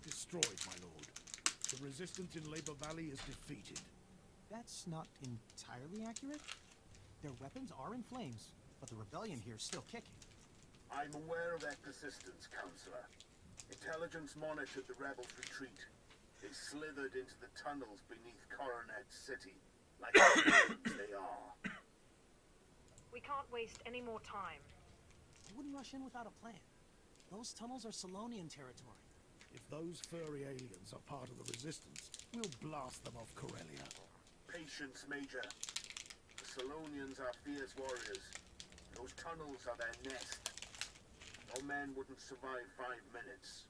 Destroyed, my lord. The resistance in Labor Valley is defeated. That's not entirely accurate. Their weapons are in flames, but the rebellion here is still kicking. I'm aware of their persistence, Counselor. Intelligence monitored the rebels' retreat. They slithered into the tunnels beneath Coronet City, like the they are. We can't waste any more time. I wouldn't rush in without a plan. Those tunnels are Solonian territory. If those furry aliens are part of the resistance, we'll blast them off Corellia. Patience, Major. The Solonians are fierce warriors. Those tunnels are their nest. No men wouldn't survive 5 minutes.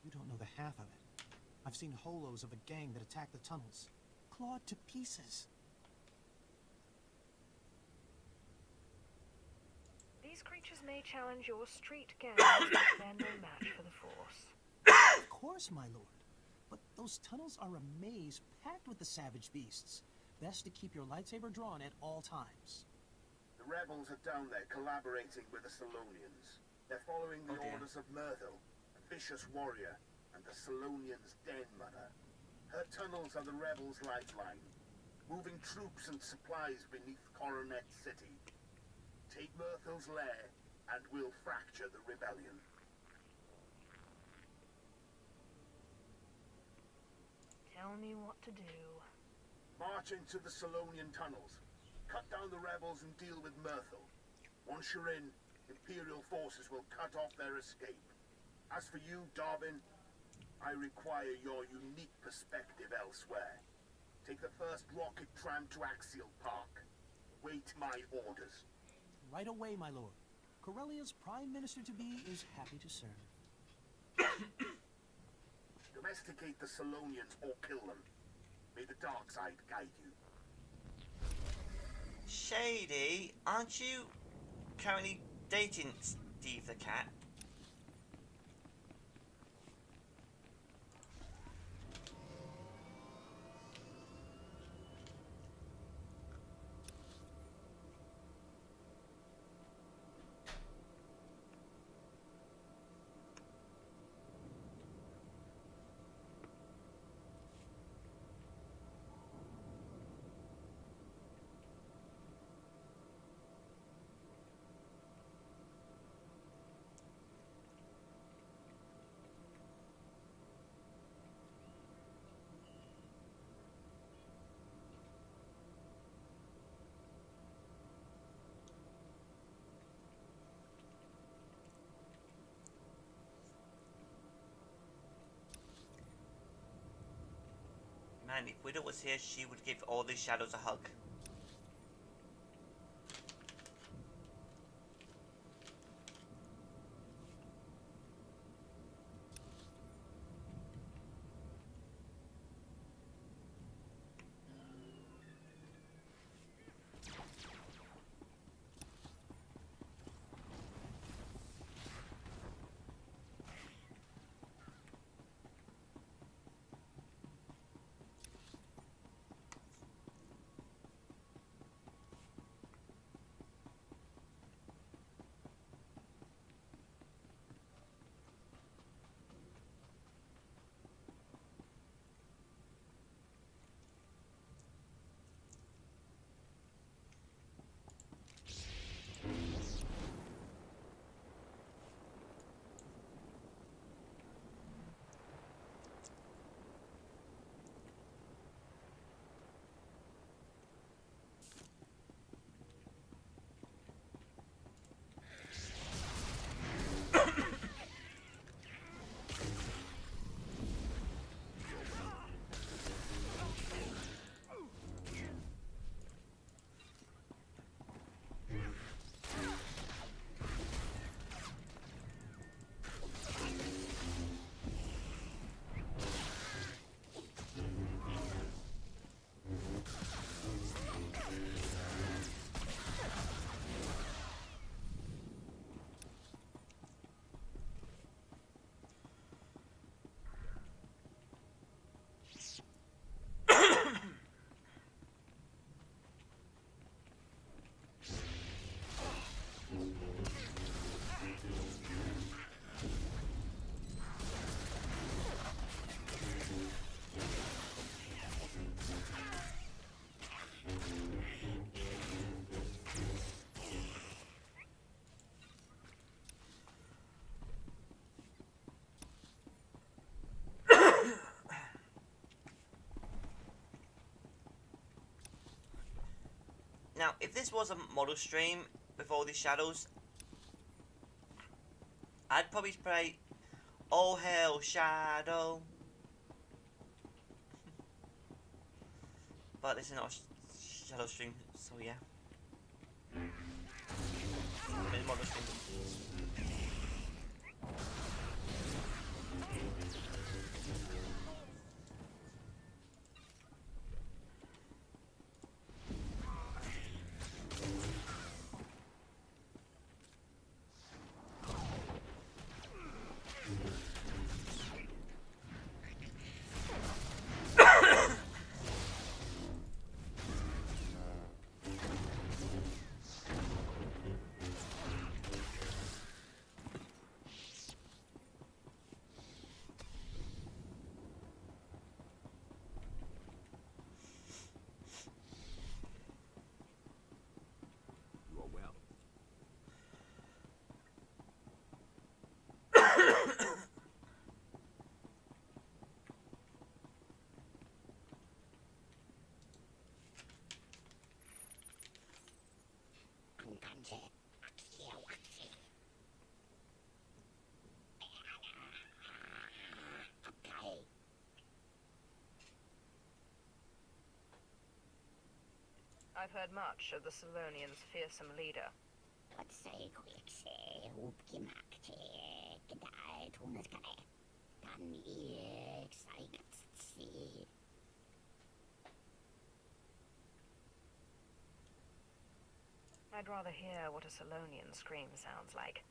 You don't know the half of it. I've seen holos of a gang that attacked the tunnels. Clawed to pieces. These creatures may challenge your street gangs, but they're no match for the Force. Of course, my lord. But those tunnels are a maze packed with the savage beasts. Best to keep your lightsaber drawn at all times. The rebels are down there collaborating with the Solonians. They're following the orders of Myrtle, a vicious warrior, and the Solonians' den mother. Her tunnels are the rebels' lifeline, moving troops and supplies beneath Coronet City. Take Myrtle's lair, and we'll fracture the rebellion. Tell me what to do. March into the Solonian tunnels. Cut down the rebels and deal with Myrtle. Once you're in, Imperial forces will cut off their escape. As for you, Darwin, I require your unique perspective elsewhere. Take the first rocket tram to Axial Park. Wait my orders. Right away, my lord. Corellia's Prime Minister-to-be is happy to serve. Domesticate the Solonians or kill them. May the dark side guide you. Shady, aren't you currently dating Steve the cat? Man, if Widow was here, she would give all these shadows a hug. Now, if this was a model stream with all these shadows, I'd probably play Oh Hell Shadow. But this is not a shadow stream, so yeah. It's a model stream. You are well. I've heard much of the Solonians' fearsome leader. I'd rather hear what a Solonian scream sounds like.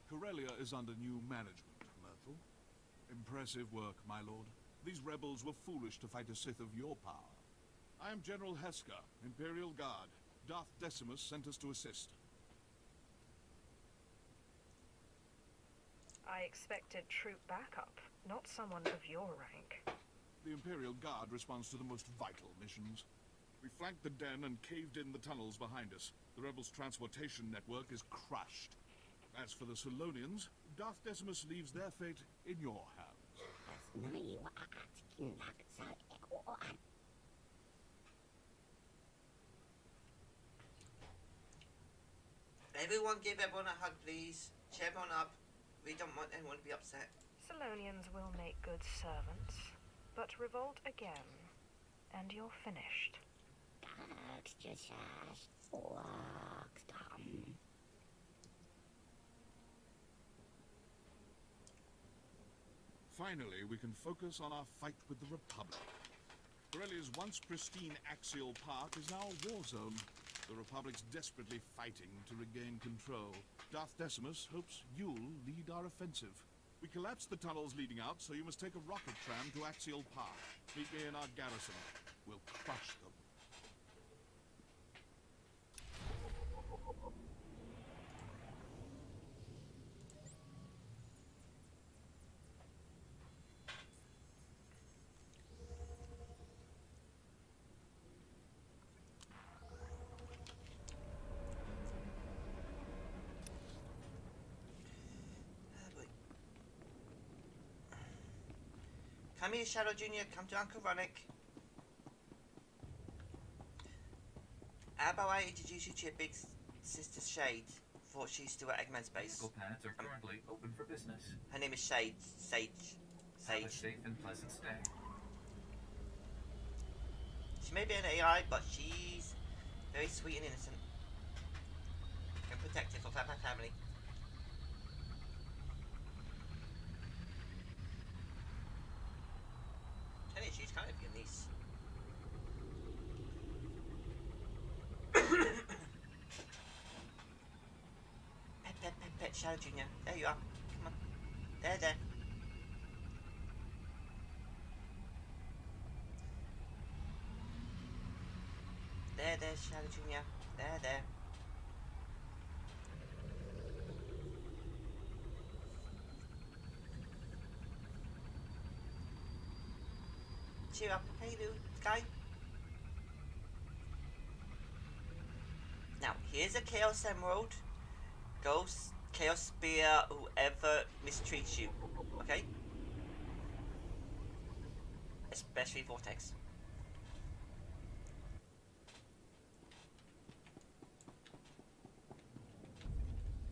Corellia is under new management, Myrtle. Impressive work, my lord. These rebels were foolish to fight a Sith of your power. I am General Heska, Imperial Guard. Darth Decimus sent us to assist. I expected troop backup, not someone of your rank. The Imperial Guard responds to the most vital missions. We flanked the den and caved in the tunnels behind us. The rebels' transportation network is crushed. As for the Solonians, Darth Decimus leaves their fate in your hands. Everyone give everyone a hug, please. Cheer everyone up. We don't want anyone to be upset. Solonians will make good servants, but revolt again, and you're finished. Finally, we can focus on our fight with the Republic. Corellia's once pristine axial park is now a war zone. The Republic's desperately fighting to regain control. Darth Decimus hopes you'll lead our offensive. We collapsed the tunnels leading out, so you must take a rocket tram to Axial Park. Meet me in our garrison. We'll crush them. Come here, Shadow Jr., come to Uncle Ronick. How about I introduce you to your big sister Shade? Thought she's still at Eggman's base. Vehicle pads are currently open for business. Her name is Shade. Sage. Have a safe and pleasant stay. She may be an AI, but she's very sweet and innocent. And protective of her family. She's kind of your niece. Shadow Jr. There you are. Come on. There. There, Shadow Jr. There. Cheer up. Hey, little guy. Now, here's a Chaos Emerald. Go Chaos Spear whoever mistreats you. Okay? Especially Vortex.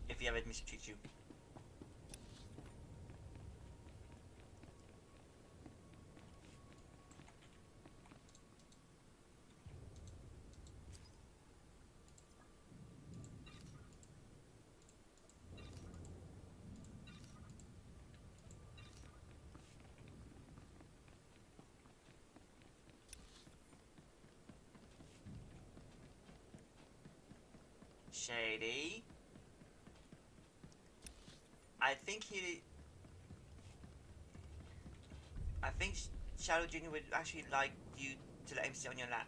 If he ever mistreats you. Shady. I think Shadow Jr. would actually like you to let him sit on your lap.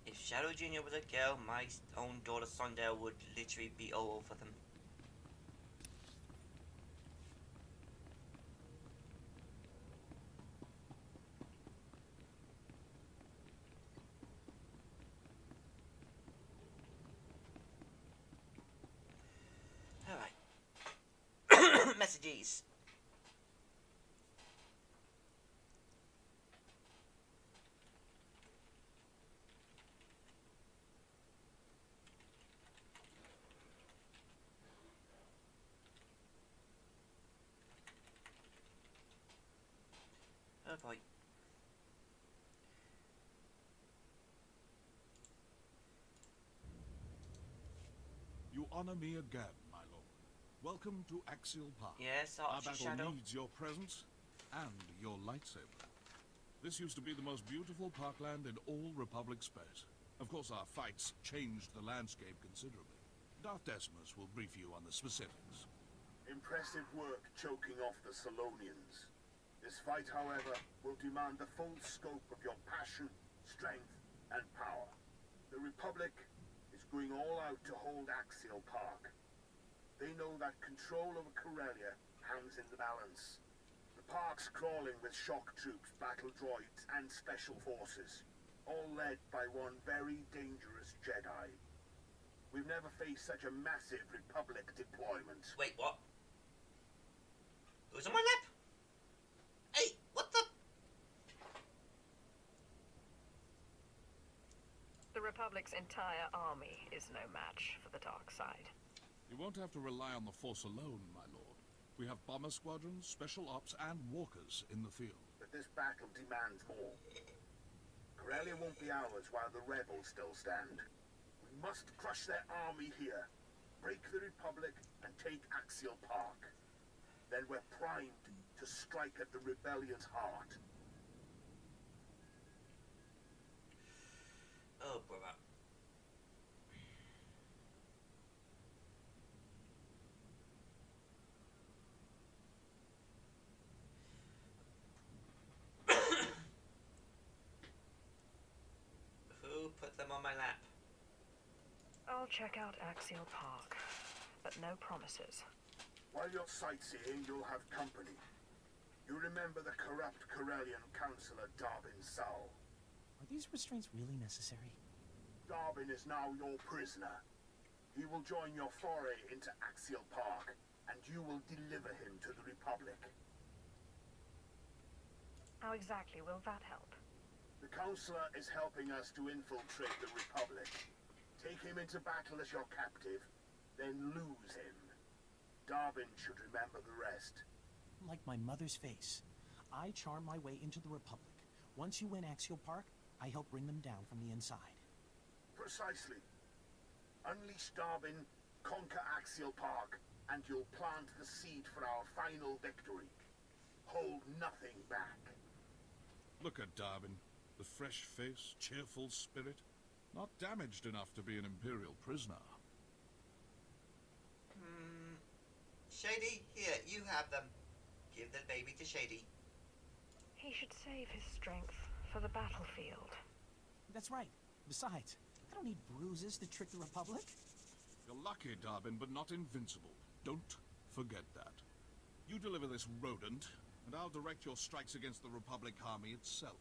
If Shadow Jr. was a girl, my own daughter Sondale would literally be all over them. Alright. Messages. Oh boy. You honor me again, my lord. Welcome to Axial Park. Yes, our Archie battle Shadow. needs your presence and your lightsaber. This used to be the most beautiful parkland in all Republic space. Of course, our fights changed the landscape considerably. Darth Decimus will brief you on the specifics. Impressive work choking off the Salonians. This fight, however, will demand the full scope of your passion, strength, and power. The Republic is going all out to hold Axial Park. They know that control over Corellia hangs in the balance. The park's crawling with shock troops, battle droids, and special forces, all led by one very dangerous Jedi. We've never faced such a massive Republic deployment. Wait, what? Who's on my lap? Hey, what the? The Republic's entire army is no match for the dark side. You won't have to rely on the Force alone, my lord. We have bomber squadrons, special ops, and walkers in the field. But this battle demands more. Corellia won't be ours while the rebels still stand. We must crush their army here, break the Republic, and take Axial Park. Then we're primed to strike at the rebellion's heart. Oh, brother. Who put them on my lap? I'll check out Axial Park, but no promises. While you're sightseeing, you'll have company. You remember the corrupt Corellian Councillor Darvin Saul. Are these restraints really necessary? Darvin is now your prisoner. He will join your foray into Axial Park, and you will deliver him to the Republic. How exactly will that help? The Councillor is helping us to infiltrate the Republic. Take him into battle as your captive, then lose him. Darvin should remember the rest. Like my mother's face. I charm my way into the Republic. Once you win Axial Park, I help bring them down from the inside. Precisely. Unleash Darwin, conquer Axial Park, and you'll plant the seed for our final victory. Hold nothing back. Look at Darwin. The fresh face, cheerful spirit. Not damaged enough to be an Imperial prisoner. Shady, here, you have them. Give the baby to Shady. He should save his strength for the battlefield. That's right. Besides, I don't need bruises to trick the Republic. You're lucky, Darwin, but not invincible. Don't forget that. You deliver this rodent, and I'll direct your strikes against the Republic army itself.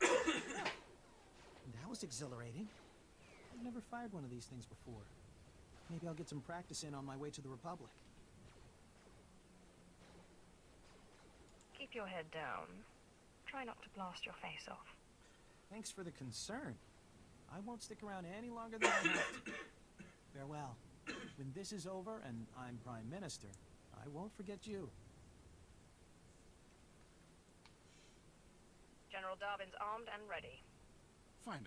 That was exhilarating. I've never fired one of these things before. Maybe I'll get some practice in on my way to the Republic. Keep your head down. Try not to blast your face off. Thanks for the concern. I won't stick around any longer than I have to. Farewell. When this is over and I'm Prime Minister, I won't forget you. General Darwin's armed and ready. Finally,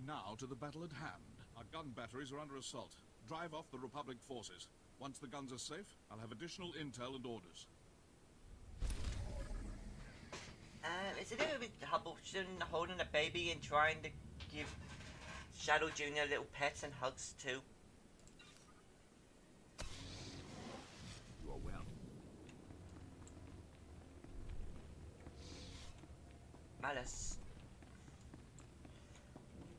now to the battle at hand. Our gun batteries are under assault. Drive off the Republic forces. Once the guns are safe, I'll have additional intel and orders. It's a little bit troublesome holding a baby and trying to give Shadow Jr. little pets and hugs too. You are well. Malice.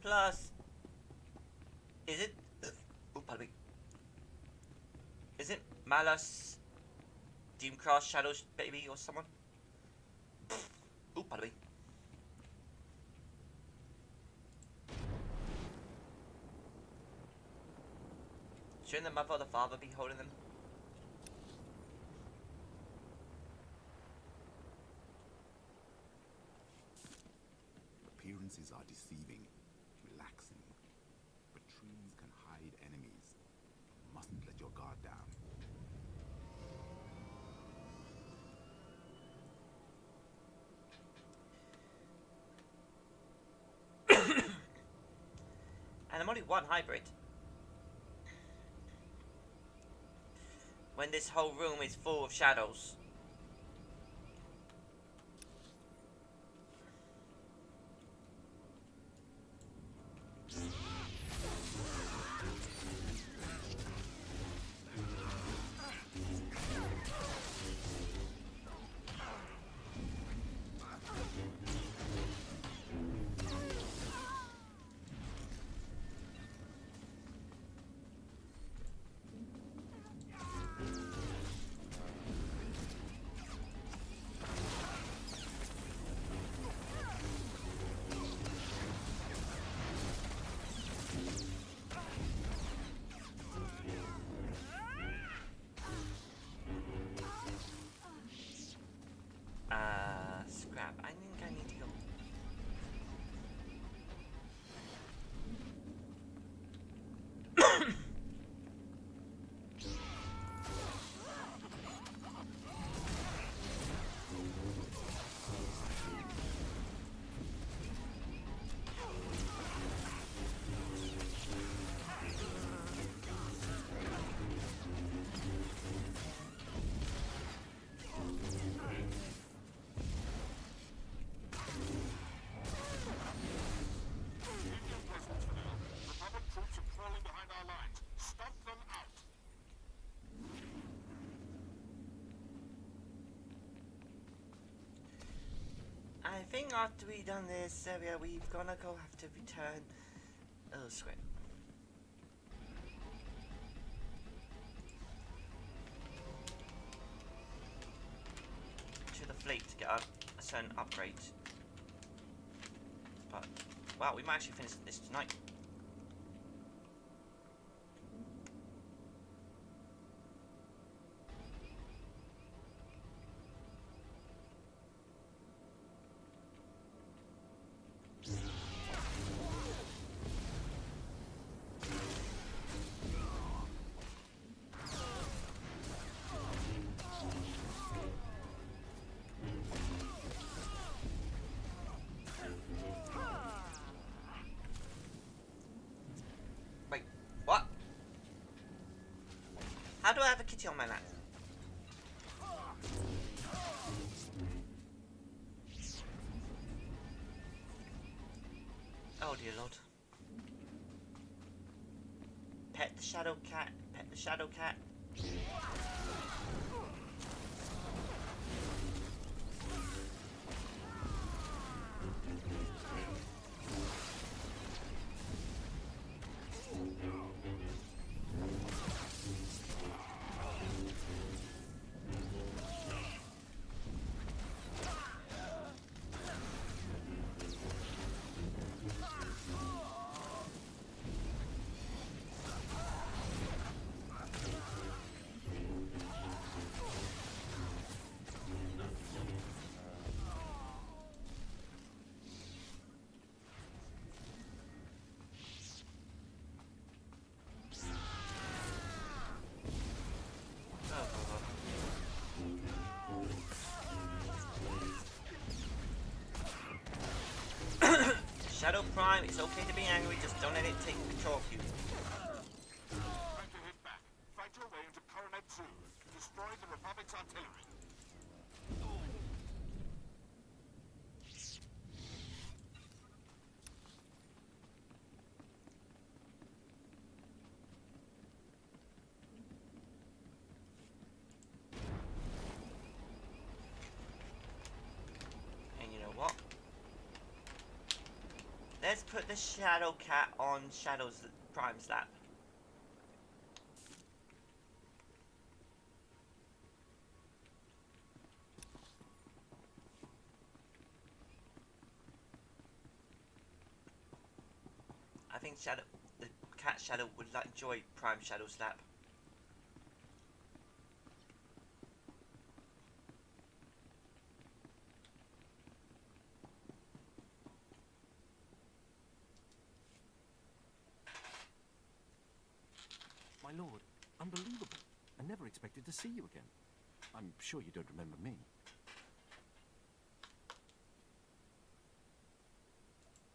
Plus, is it? Oh, pardon me. Isn't Malus Doomcross Shadow's baby or someone? Oh, pardon me. Shouldn't the mother or the father be holding them? Appearances are deceiving, relaxing. But trees can hide enemies. You mustn't let your guard down. And I'm only one hybrid. When this whole room is full of shadows. Scrap. I think I need to go. I think after we done this area, we've gonna go have to return elsewhere. To the fleet to get a certain upgrade. But, wow, we might actually finish this tonight. How do I have a kitty on my lap? Oh dear lord. Pet the shadow cat. Pet the shadow cat. Shadow Prime, it's okay to be angry, just don't let it take control of you. Time to hit back. Fight your way into Coronet 2. Destroy the Republic's artillery. And you know what? Let's put the Shadow Cat on Shadow's Prime's lap. I think the cat Shadow would enjoy Prime Shadow's lap. My lord, unbelievable. I never expected to see you again. I'm sure you don't remember me.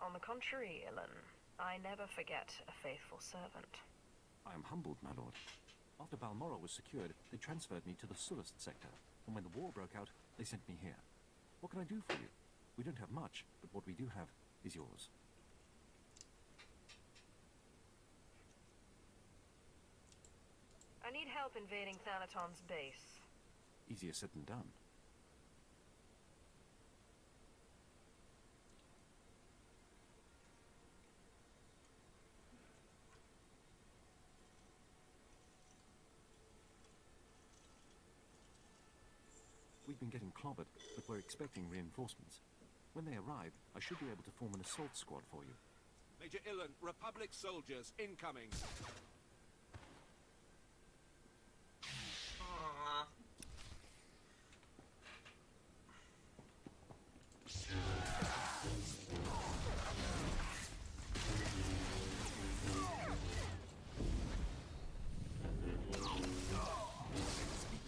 On the contrary, Ilan, I never forget a faithful servant. I am humbled, my lord. After Balmoral was secured, they transferred me to the Sullust sector, and when the war broke out, they sent me here. What can I do for you? We don't have much, but what we do have is yours. I need help invading Thanaton's base. Easier said than done. We've been getting clobbered, but we're expecting reinforcements. When they arrive, I should be able to form an assault squad for you. Major Ilan, Republic soldiers incoming.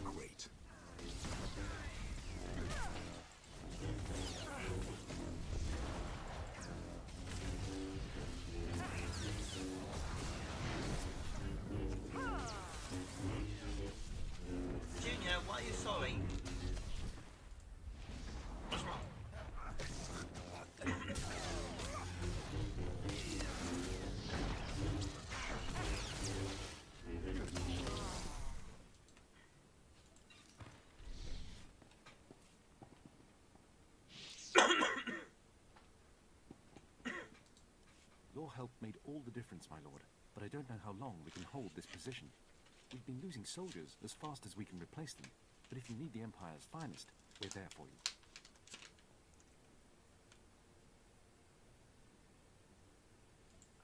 Great. Junior, why are you sorry? What's wrong? Your help made all the difference, my lord, but I don't know how long we can hold this position. We've been losing soldiers as fast as we can replace them, but if you need the Empire's finest, we're there for you.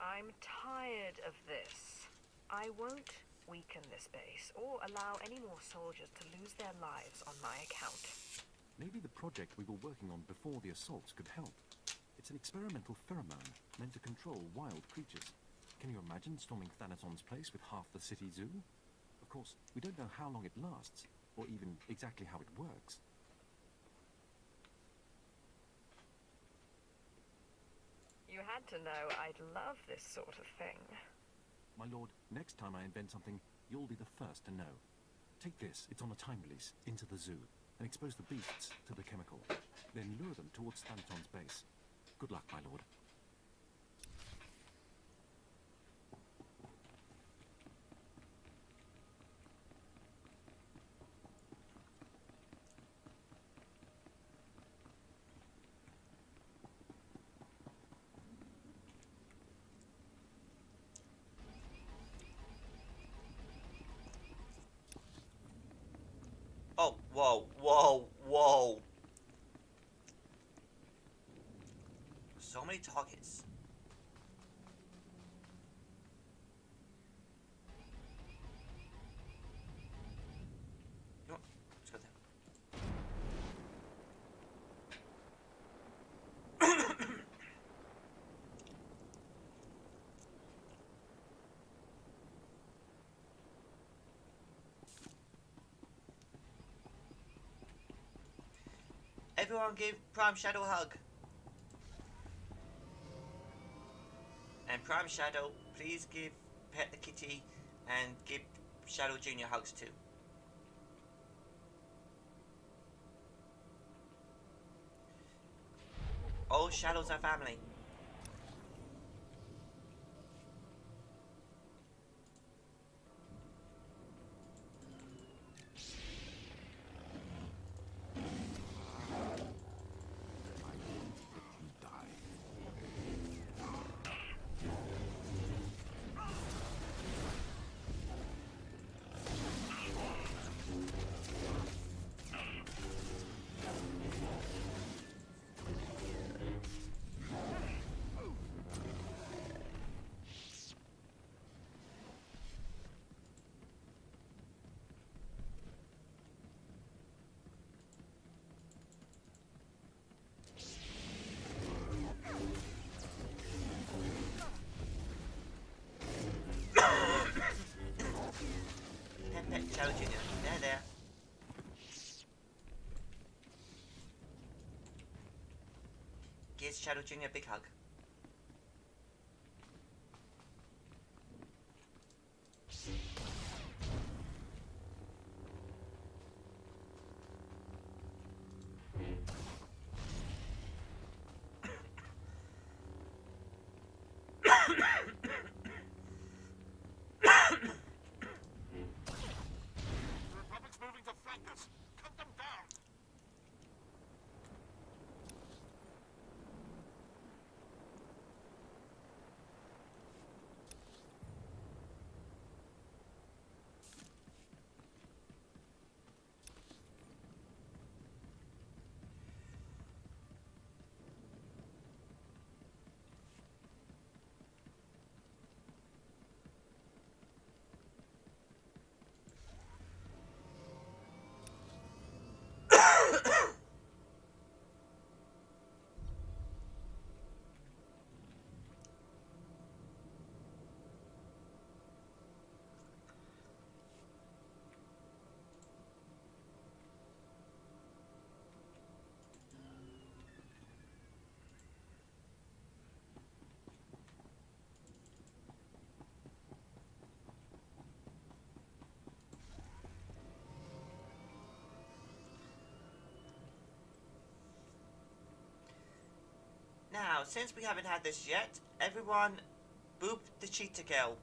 I'm tired of this. I won't weaken this base or allow any more soldiers to lose their lives on my account. Maybe the project we were working on before the assaults could help. It's an experimental pheromone meant to control wild creatures. Can you imagine storming Thanaton's place with half the city zoo? Of course, we don't know how long it lasts, or even exactly how it works. You had to know I'd love this sort of thing. My lord, next time I invent something, you'll be the first to know. Take this, it's on a time release, into the zoo, and expose the beasts to the chemical. Then lure them towards Thanaton's base. Good luck, my lord. Oh, whoa, whoa, whoa. So many targets. You know what? Let's go there. Everyone give Prime Shadow a hug. And Prime Shadow, please give Pet the Kitty and give Shadow Jr. hugs too. All shadows are family. Shadow Jr. There. Give Shadow Jr. a big hug. Now, since we haven't had this yet, everyone boop the cheetah girl.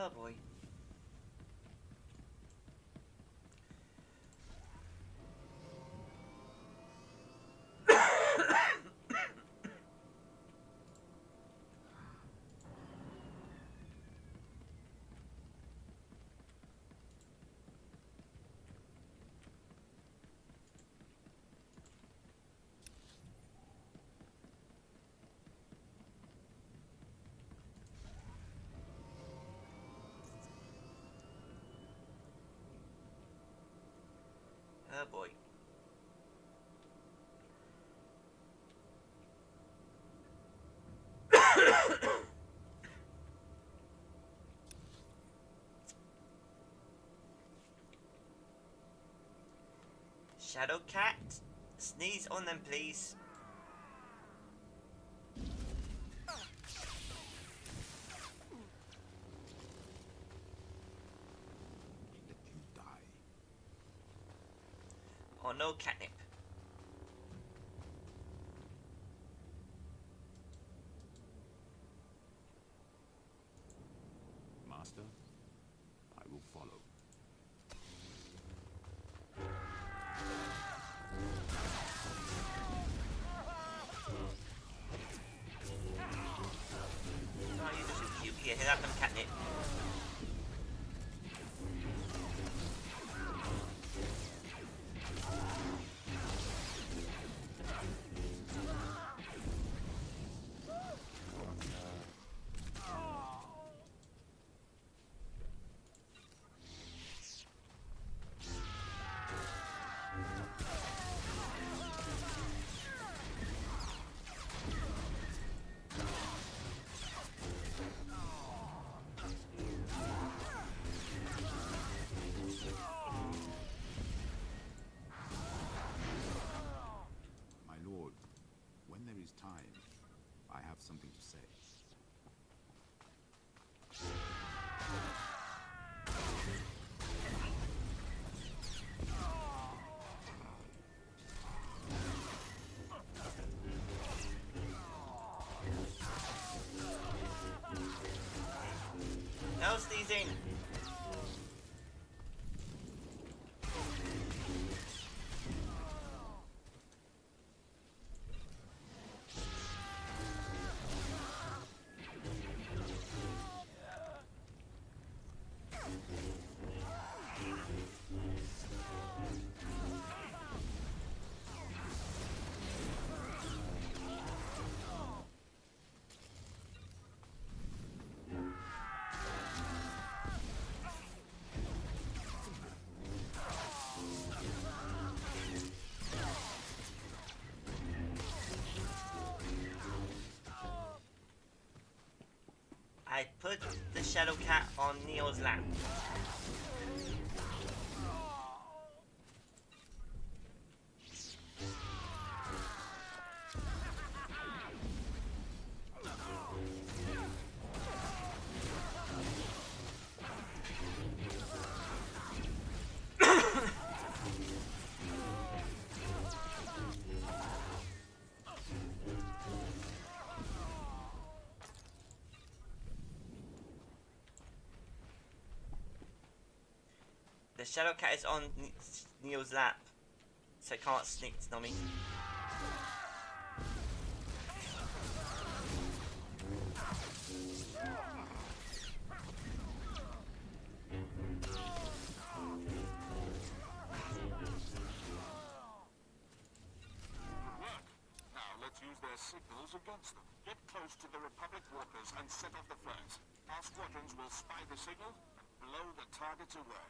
Oh boy. Oh boy. Shadowcat, sneeze on them, please. Let you die. Or no catnip. Master, I will follow. Oh, you're just so cute here. Have them catnip. My lord, when there is time, I have something to say. No sneezing. I put the Shadowcat on Neo's lap. The Shadowcat is on Neo's lap, so it can't sneak on me. Now let's use their signals against them. Get close to the Republic walkers and set off the flares. Our squadrons will spy the signal and blow the targets away.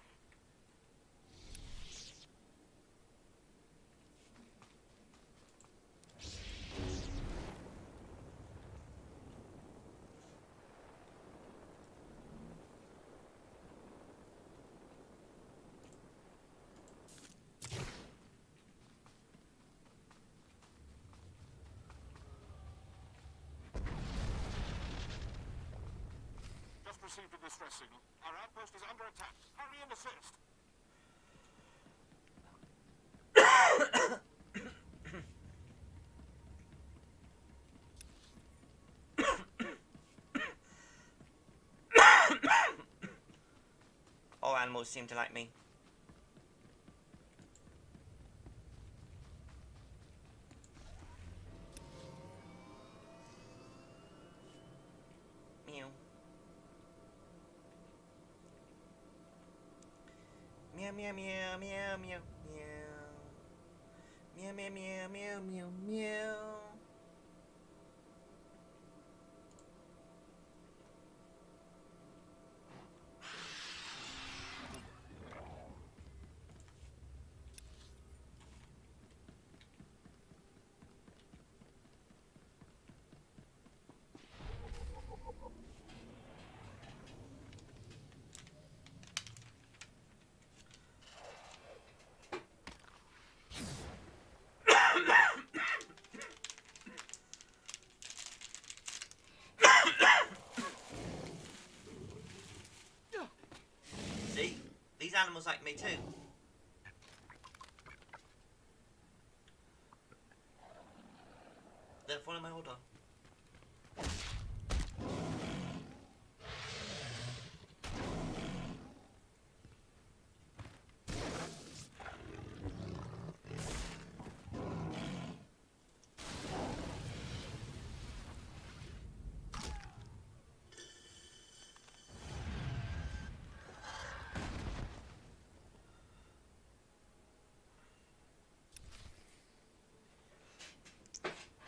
Just received a distress signal. Our outpost is under attack. Hurry and assist. animals seem to like me. Meow. Meow meow meow meow meow meow meow meow meow meow meow meow. See? These animals like me too. They're following my order.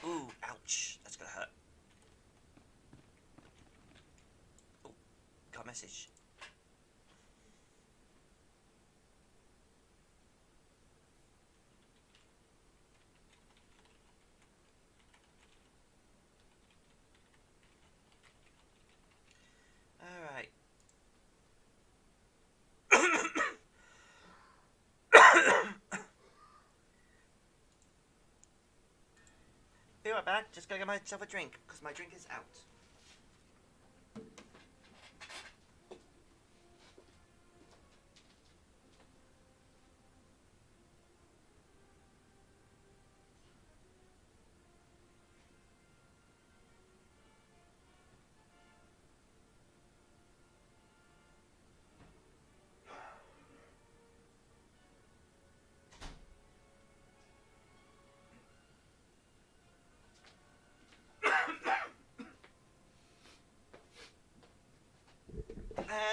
Ooh, ouch. That's gonna hurt. Ooh, got a message. Alright. Be right back, just gotta get myself a drink, because my drink is out.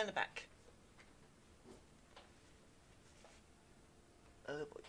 And back. Oh boy.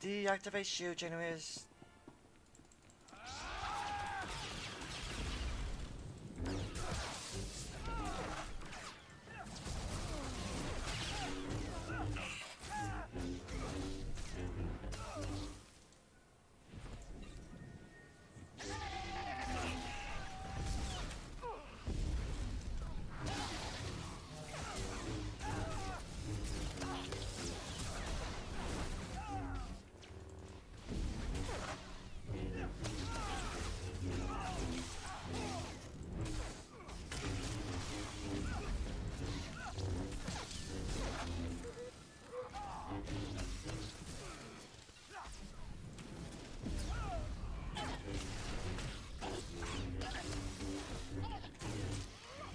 Deactivate shield generators.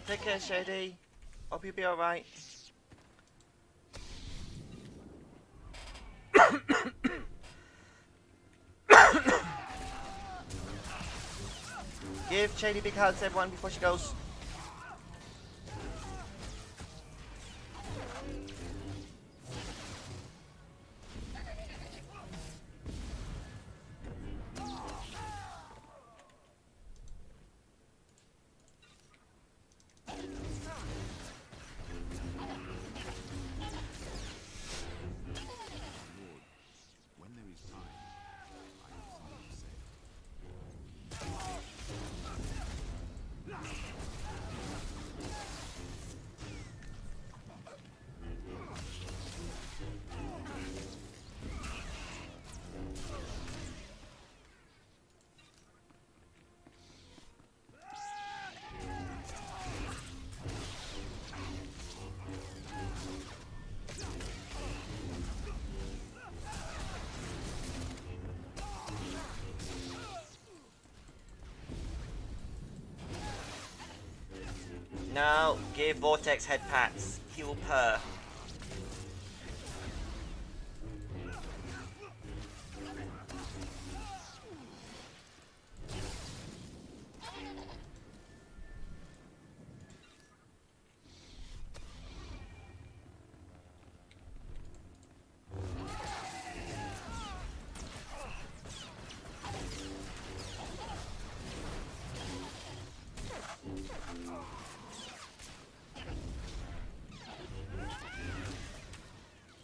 Take care, Shady. Hope you'll be alright. Give Shady big hugs, everyone, before she goes. When there is time, I have something to say. Now give Vortex head pats. He will purr.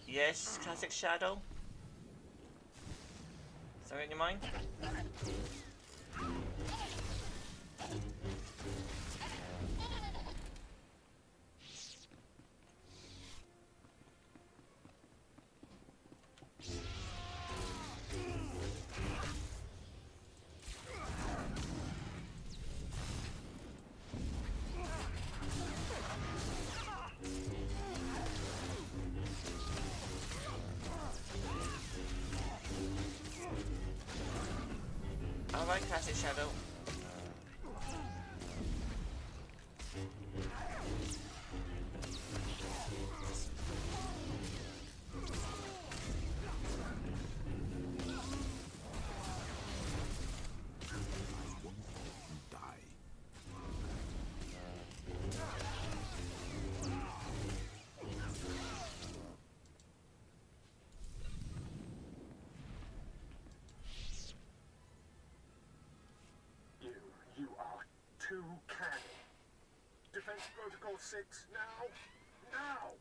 Yes, classic Shadow. Is that in your mind? Alright, classic Shadow. You are too canny. Defense Protocol 6 now. Now!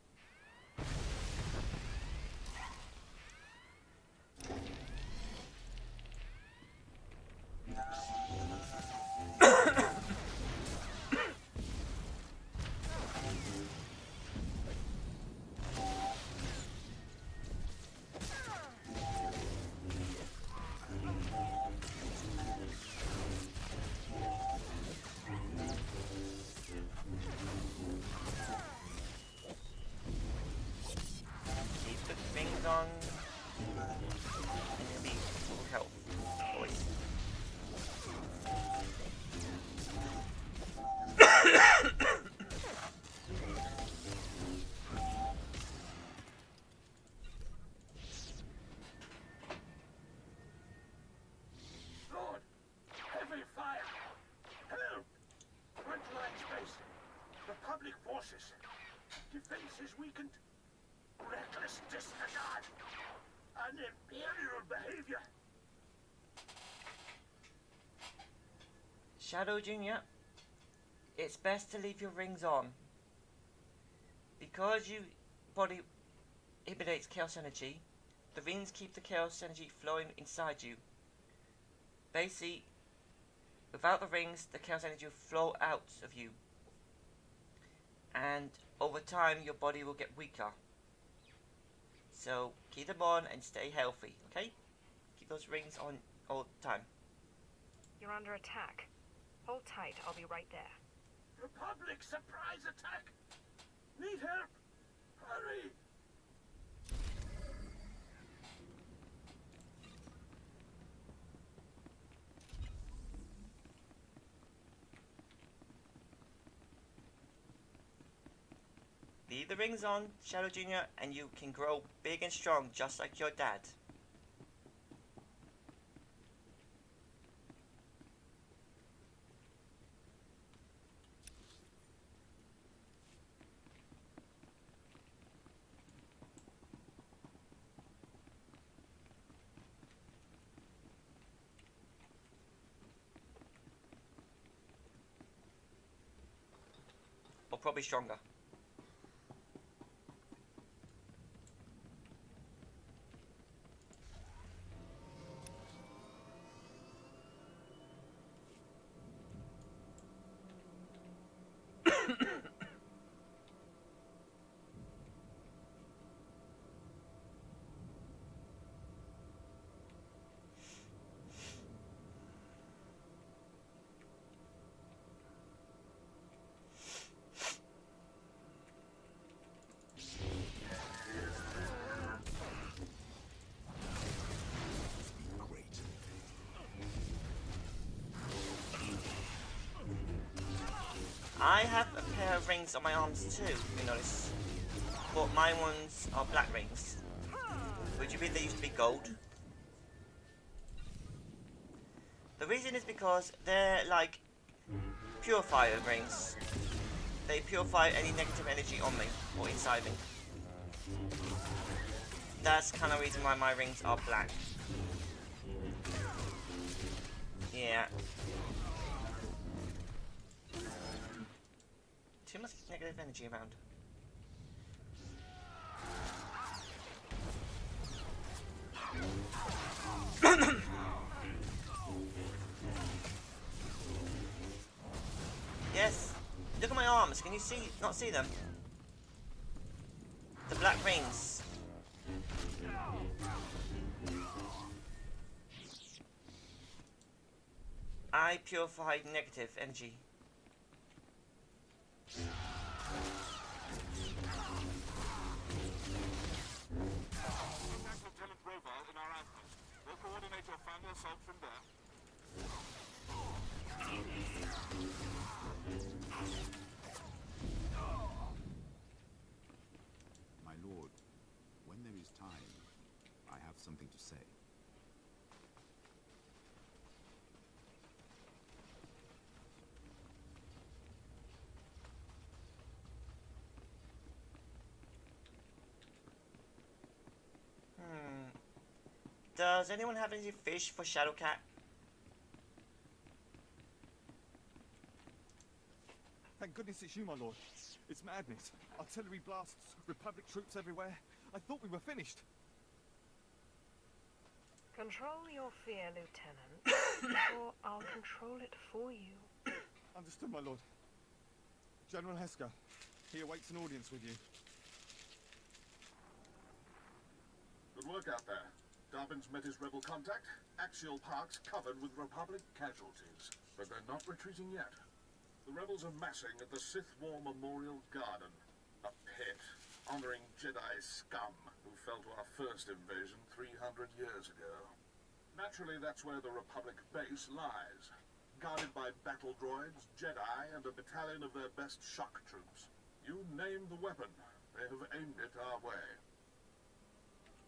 Keep the rings on. And you'll be full health, boys. Lord! Heavy fire! Help! Front lines base. Republic forces. Defense is weakened. Reckless disregard. Unimperial behavior. Shadow Jr., it's best to leave your rings on. Because your body emanates chaos energy, the rings keep the chaos energy flowing inside you. Basically, without the rings, the chaos energy will flow out of you. And over time, your body will get weaker. So, keep them on and stay healthy, okay? Keep those rings on all the time. You're under attack. Hold tight, I'll be right there. Republic surprise attack! Need help! Hurry! Leave the rings on, Shadow Jr., and you can grow big and strong just like your dad. Or probably stronger. I have a pair of rings on my arms too, you notice. But my ones are black rings. Would you believe they used to be gold? The reason is because they're like purifier rings. They purify any negative energy on me or inside me. That's kind of reason why my rings are black. Yeah. Too much negative energy around. Yes. Look at my arms. Can you not see them? The black rings. I purified negative energy. Lieutenant Roval in our outpost. We'll coordinate your final assault from there. My lord, when there is time, I have something to say. Does anyone have any fish for Shadowcat? Thank goodness it's you, my lord. It's madness. Artillery blasts, Republic troops everywhere. I thought we were finished. Control your fear, Lieutenant, or I'll control it for you. Understood, my lord. General Heska, he awaits an audience with you. Good work out there. Darvin's met his rebel contact. Axial Park's covered with Republic casualties, but they're not retreating yet. The rebels are massing at the Sith War Memorial Garden, a pit honoring Jedi scum who fell to our first invasion 300 years ago. Naturally, that's where the Republic base lies, guarded by battle droids, Jedi, and a battalion of their best shock troops. You name the weapon, they have aimed it our way.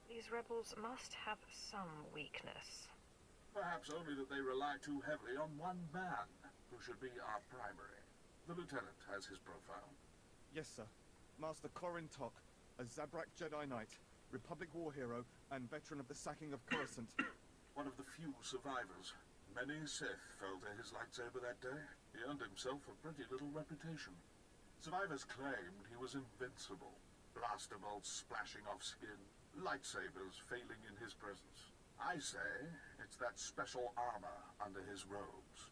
These rebels must have some weakness. Perhaps only that they rely too heavily on one man, who should be our primary. The lieutenant has his profile. Yes, sir. Master Corin Tok, a Zabrak Jedi Knight, Republic war hero, and veteran of the sacking of Coruscant. One of the few survivors. Many Sith fell to his lightsaber that day. He earned himself a pretty little reputation. Survivors claimed he was invincible. Blaster bolts splashing off skin, lightsabers failing in his presence. I say it's that special armor under his robes.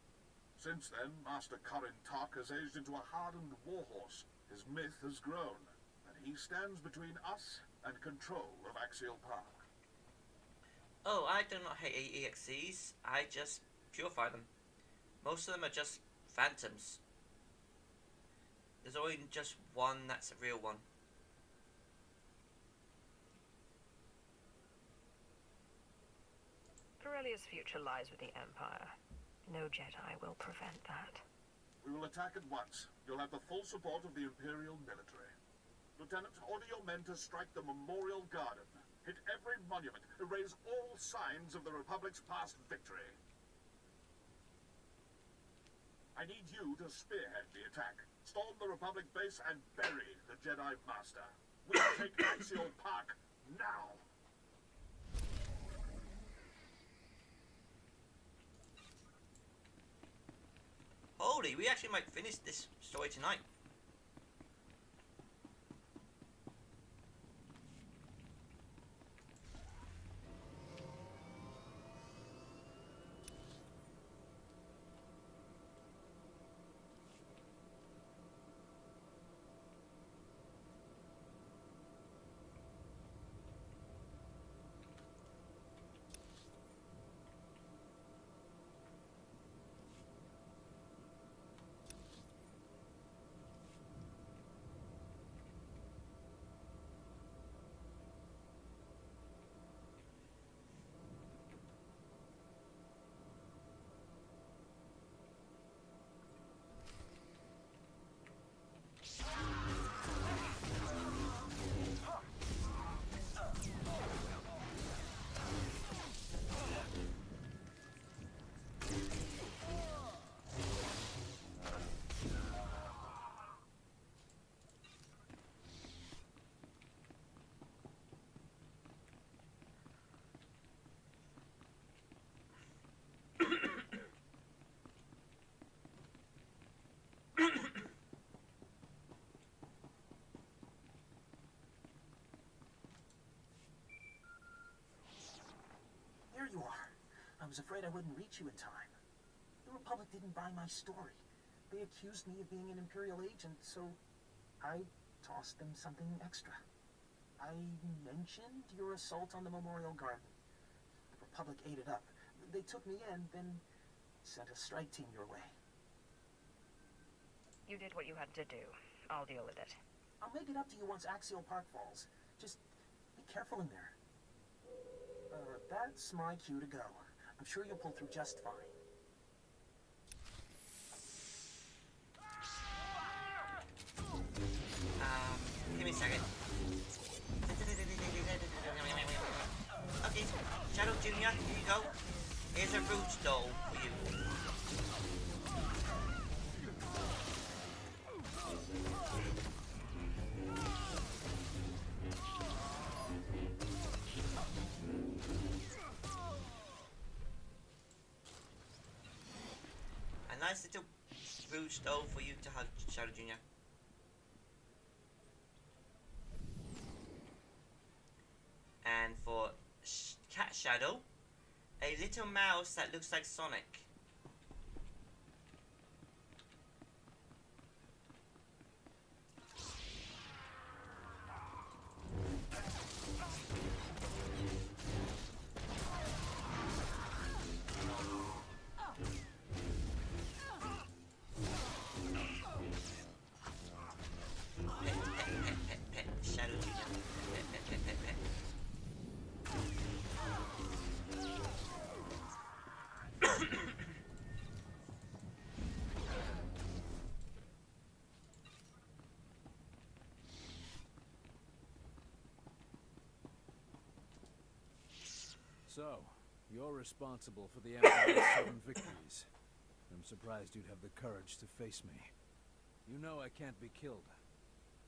Since then, Master Corin Tok has aged into a hardened warhorse. His myth has grown, and he stands between us and control of Axial Park. Oh, I do not hate EXCs. I just purify them. Most of them are just phantoms. There's only just one that's a real one. Corellia's future lies with the Empire. No Jedi will prevent that. We will attack at once. You'll have the full support of the Imperial military. Lieutenant, order your men to strike the Memorial Garden. Hit every monument. Erase all signs of the Republic's past victory. I need you to spearhead the attack. Storm the Republic base and bury the Jedi Master. We'll take Axial Park now. Holy, we actually might finish this story tonight. I was afraid I wouldn't reach you in time. The Republic didn't buy my story. They accused me of being an Imperial agent, so I tossed them something extra. I mentioned your assault on the Memorial Garden. The Republic ate it up. They took me in, then sent a strike team your way. You did what you had to do. I'll deal with it. I'll make it up to you once Axial Park falls. Just be careful in there. That's my cue to go. I'm sure you'll pull through just fine. Give me a second. Okay, Shadow Jr., here you go. Here's a Rouge doll for you. A nice little Rouge doll for you to hug, Shadow Jr. And for Cat Shadow, a little mouse that looks like Sonic. Shadow Jr. So, you're responsible for the Empire's 7 victories. I'm surprised you'd have the courage to face me. You know I can't be killed.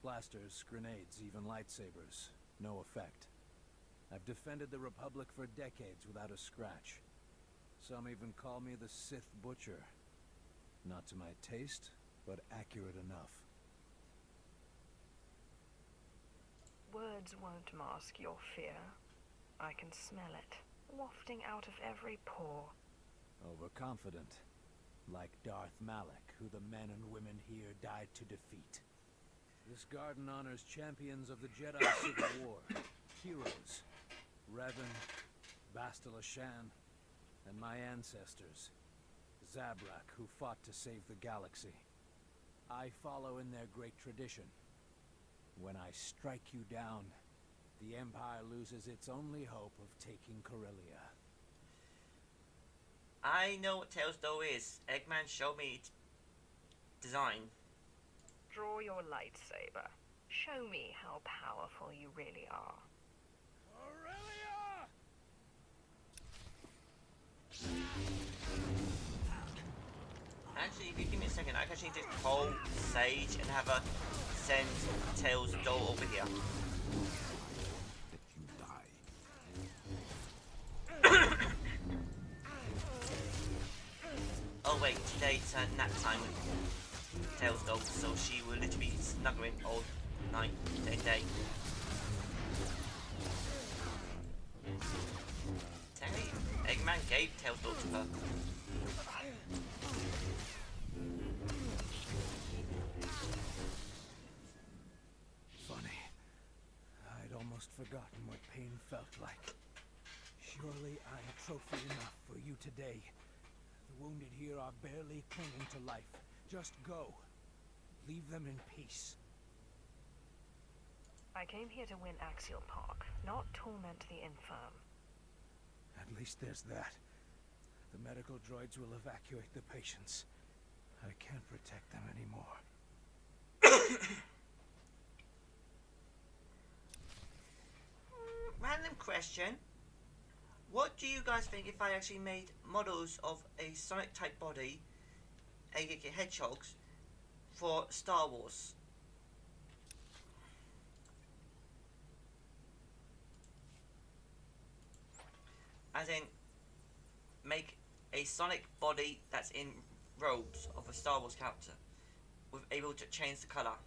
Blasters, grenades, even lightsabers. No effect. I've defended the Republic for decades without a scratch. Some even call me the Sith Butcher. Not to my taste, but accurate enough. Words won't mask your fear. I can smell it, wafting out of every pore. Overconfident. Like Darth Malak, who the men and women here died to defeat. This garden honors champions of the Jedi Civil War. Heroes. Revan, Bastila Shan, and my ancestors. Zabrak, who fought to save the galaxy. I follow in their great tradition. When I strike you down, the Empire loses its only hope of taking Corellia. I know what Tails Doll is. Eggman showed me its design. Draw your lightsaber. Show me how powerful you really are. Actually, if you give me a second, I can actually just call Sage and have her send Tails Doll over here. Oh wait, today's nap time with Tails Doll, so she will literally be snuggling all night, day. Technically, Eggman gave Tails Doll to her. Funny. I'd almost forgotten what pain felt like. Surely I'm trophy enough for you today. The wounded here are barely clinging to life. Just go. Leave them in peace. I came here to win Axial Park, not torment the infirm. At least there's that. The medical droids will evacuate the patients. I can't protect them anymore. Random question. What do you guys think if I actually made models of a Sonic type body, aka hedgehogs, for Star Wars? As in, make a Sonic body that's in robes of a Star Wars character, with able to change the color.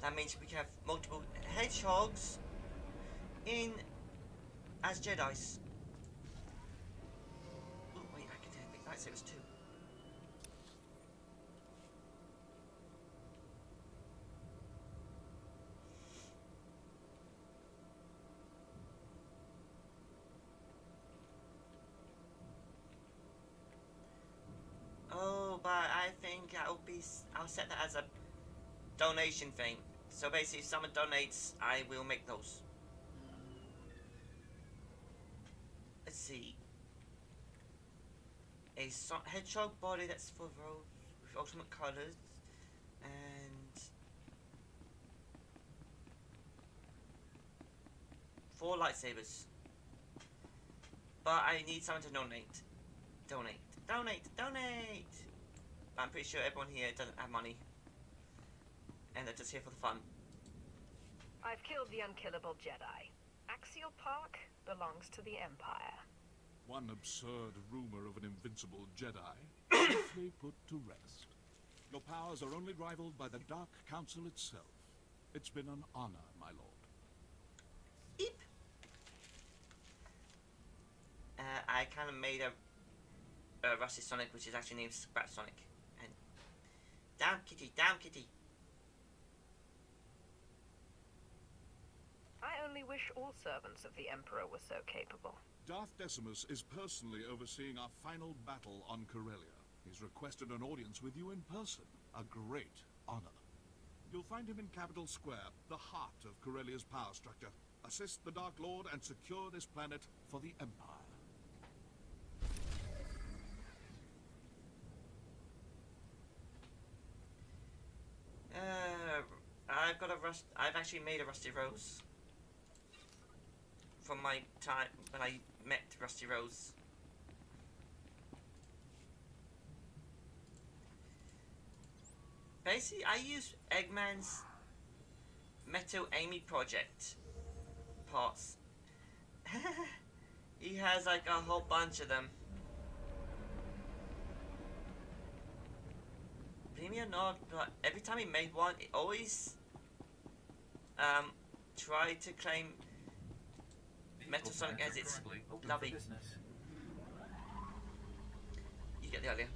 That means we can have multiple hedgehogs in as Jedis. lightsabers too. Oh, but I think I'll set that as a donation thing. So basically, if someone donates, I will make those. Let's see. A hedgehog body that's for rose with ultimate colors, and 4 lightsabers. But I need someone to donate. Donate. But I'm pretty sure everyone here doesn't have money, and they're just here for the fun. I've killed the unkillable Jedi. Axial Park belongs to the Empire. One absurd rumor of an invincible Jedi safely put to rest. Your powers are only rivaled by the Dark Council itself. It's been an honor, my lord. Eep. I kind of made a Rusty Sonic, which is actually named Scrap Sonic. And down kitty, down kitty. I only wish all servants of the Emperor were so capable. Darth Decimus is personally overseeing our final battle on Corellia. He's requested an audience with you in person. A great honor. You'll find him in Capitol Square, the heart of Corellia's power structure. Assist the Dark Lord and secure this planet for the Empire. I've actually made a Rusty Rose from my time when I met Rusty Rose. Basically, I use Eggman's Metal Amy project parts. He has like a whole bunch of them. Believe me or not, but every time he made one, it always tried to claim Metal Sonic as its lovey. You get the idea.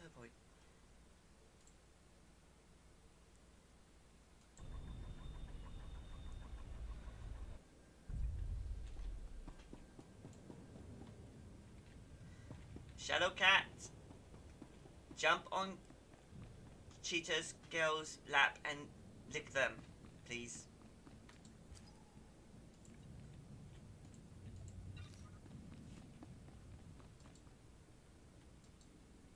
Oh boy. Shadowcat, jump on Cheetah's girl's lap and lick them, please.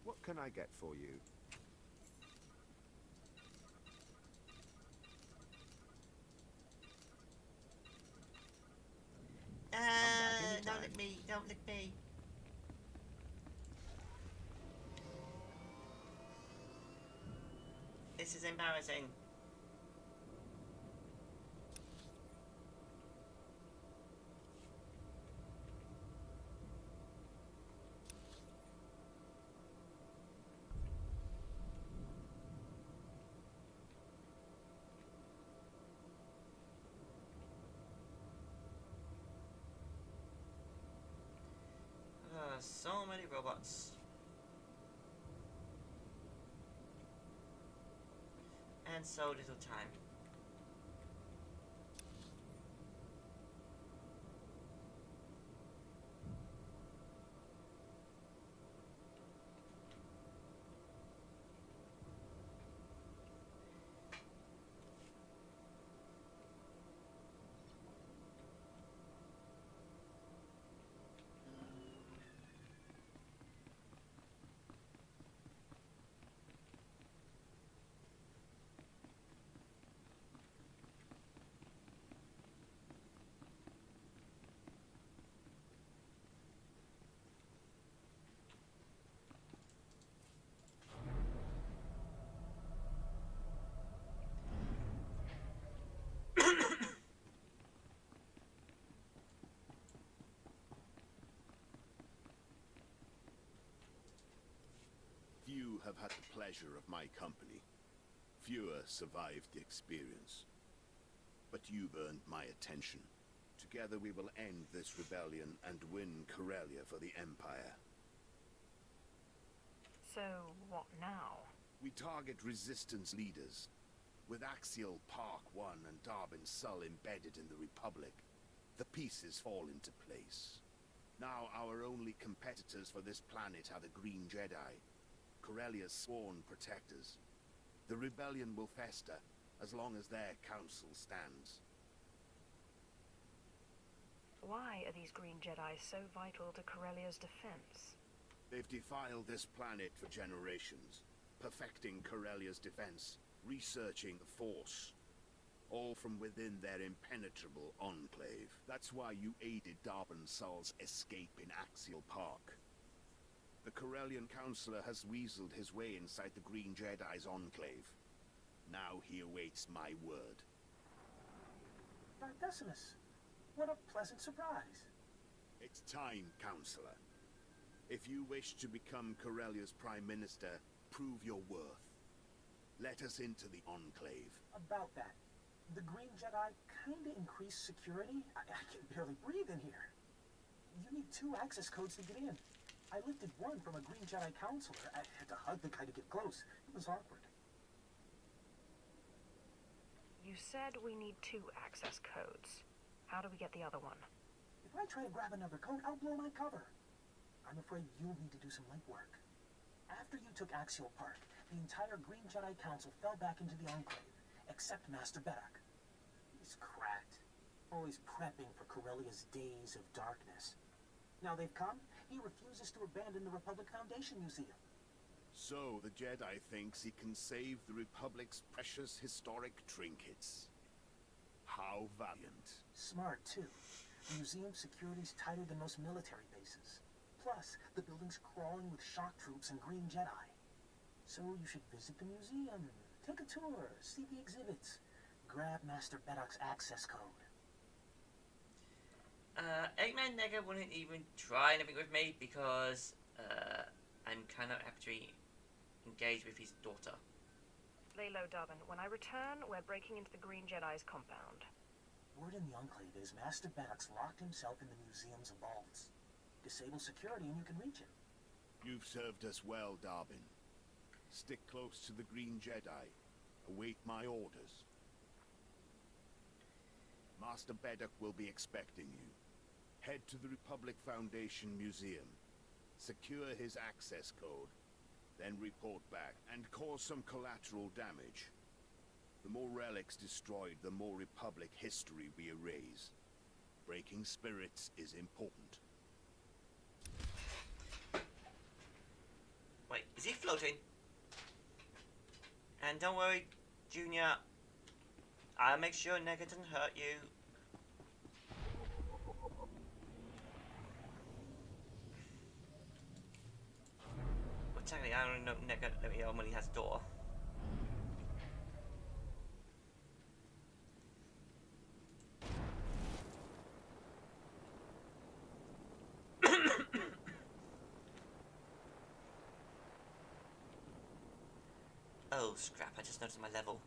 What can I get for you? Don't lick me, don't lick me. This is embarrassing. So many robots. And so little time. had the pleasure of my company. Fewer survived the experience. But you've earned my attention. Together we will end this rebellion and win Corellia for the Empire. So, what now? We target resistance leaders. With Axial Park 1 and Darbin Sul embedded in the Republic, the pieces fall into place. Now our only competitors for this planet are the Green Jedi, Corellia's sworn protectors. The rebellion will fester as long as their council stands. Why are these Green Jedi so vital to Corellia's defense? They've defiled this planet for generations, perfecting Corellia's defense, researching the Force, all from within their impenetrable enclave. That's why you aided Darbin Sul's escape in Axial Park. The Corellian Councillor has weaseled his way inside the Green Jedi's enclave. Now he awaits my word. Darth Decimus, what a pleasant surprise. It's time, Councillor. If you wish to become Corellia's Prime Minister, prove your worth. Let us into the enclave. About that, the Green Jedi kinda increased security. I can barely breathe in here. You need 2 access codes to get in. I lifted one from a Green Jedi counselor. I had to hug the guy to get close. It was awkward. You said we need 2 access codes. How do we get the other one? If I try to grab another code, I'll blow my cover. I'm afraid you'll need to do some legwork. After you took Axial Park, the entire Green Jedi Council fell back into the Enclave, except Master Beddock. He's cracked, always prepping for Corellia's days of darkness. Now they've come, he refuses to abandon the Republic Foundation Museum. So the Jedi thinks he can save the Republic's precious historic trinkets. How valiant. Smart, too. The museum's security's tighter than most military bases. Plus, the building's crawling with shock troops and Green Jedi. So you should visit the museum, take a tour, see the exhibits, grab Master Beddock's access code. Eggman Nega wouldn't even try anything with me because I'm kind of actually engaged with his daughter. Lay low, Darbin. When I return, we're breaking into the Green Jedi's compound. Word in the Enclave is Master Beddock's locked himself in the museum's vaults. Disable security and you can reach him. You've served us well, Darbin. Stick close to the Green Jedi. Await my orders. Master Beddock will be expecting you. Head to the Republic Foundation Museum. Secure his access code. Then report back and cause some collateral damage. The more relics destroyed, the more Republic history we erase. Breaking spirits is important. Wait, is he floating? And don't worry, Junior. I'll make sure Nega doesn't hurt you. Well, technically, I don't know Nega only has a door. Oh, scrap, I just noticed my level.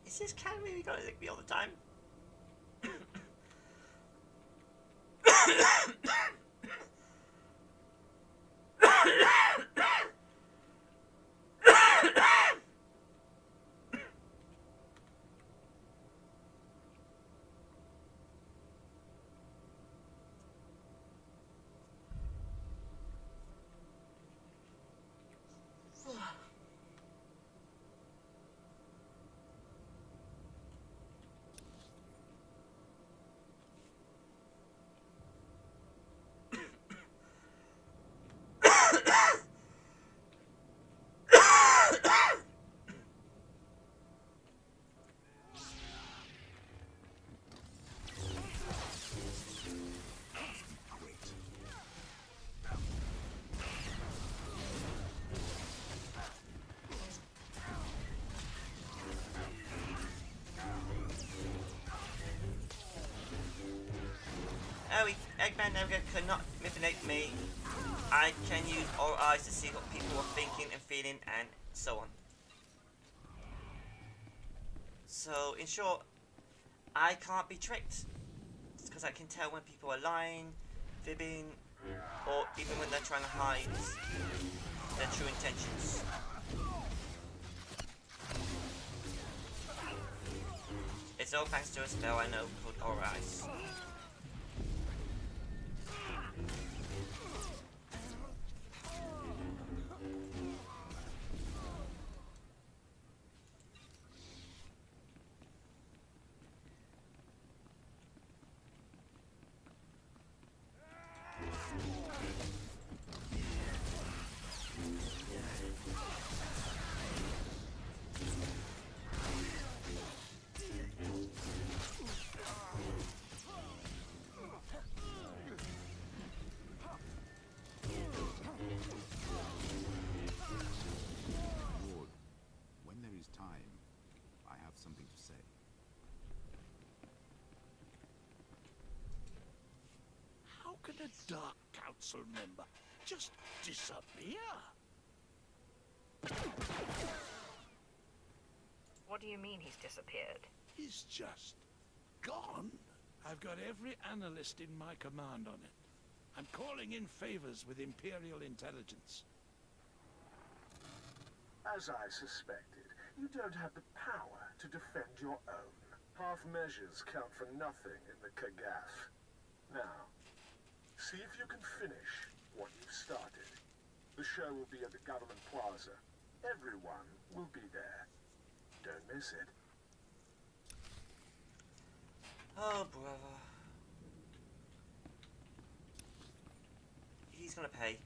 Is this cat really gonna lick me all the time? Navigator cannot manipulate me. I can use our eyes to see what people are thinking and feeling and so on. So, in short, I can't be tricked. It's because I can tell when people are lying, fibbing, or even when they're trying to hide their true intentions. It's all thanks to a spell I know called Aura Eyes. Lord, when there is time, I have something to say. How can a Dark Council member just disappear? What do you mean he's disappeared? He's just gone. I've got every analyst in my command on it. I'm calling in favors with Imperial intelligence. As I suspected, you don't have the power to defend your own. Half measures count for nothing in the Kagaf. Now, see if you can finish what you've started. The show will be at the Government Plaza. Everyone will be there. Don't miss it. Oh, brother. He's gonna pay.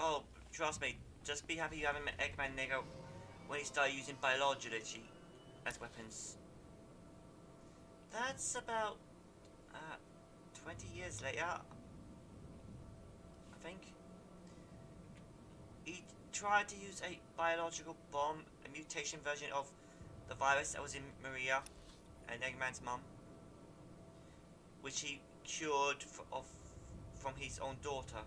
Oh, trust me, just be happy you haven't met Eggman Nigga when he started using biology as weapons. That's about 20 years later, I think. He tried to use a biological bomb, a mutation version of the virus that was in Maria and Eggman's mum, which he cured from his own daughter.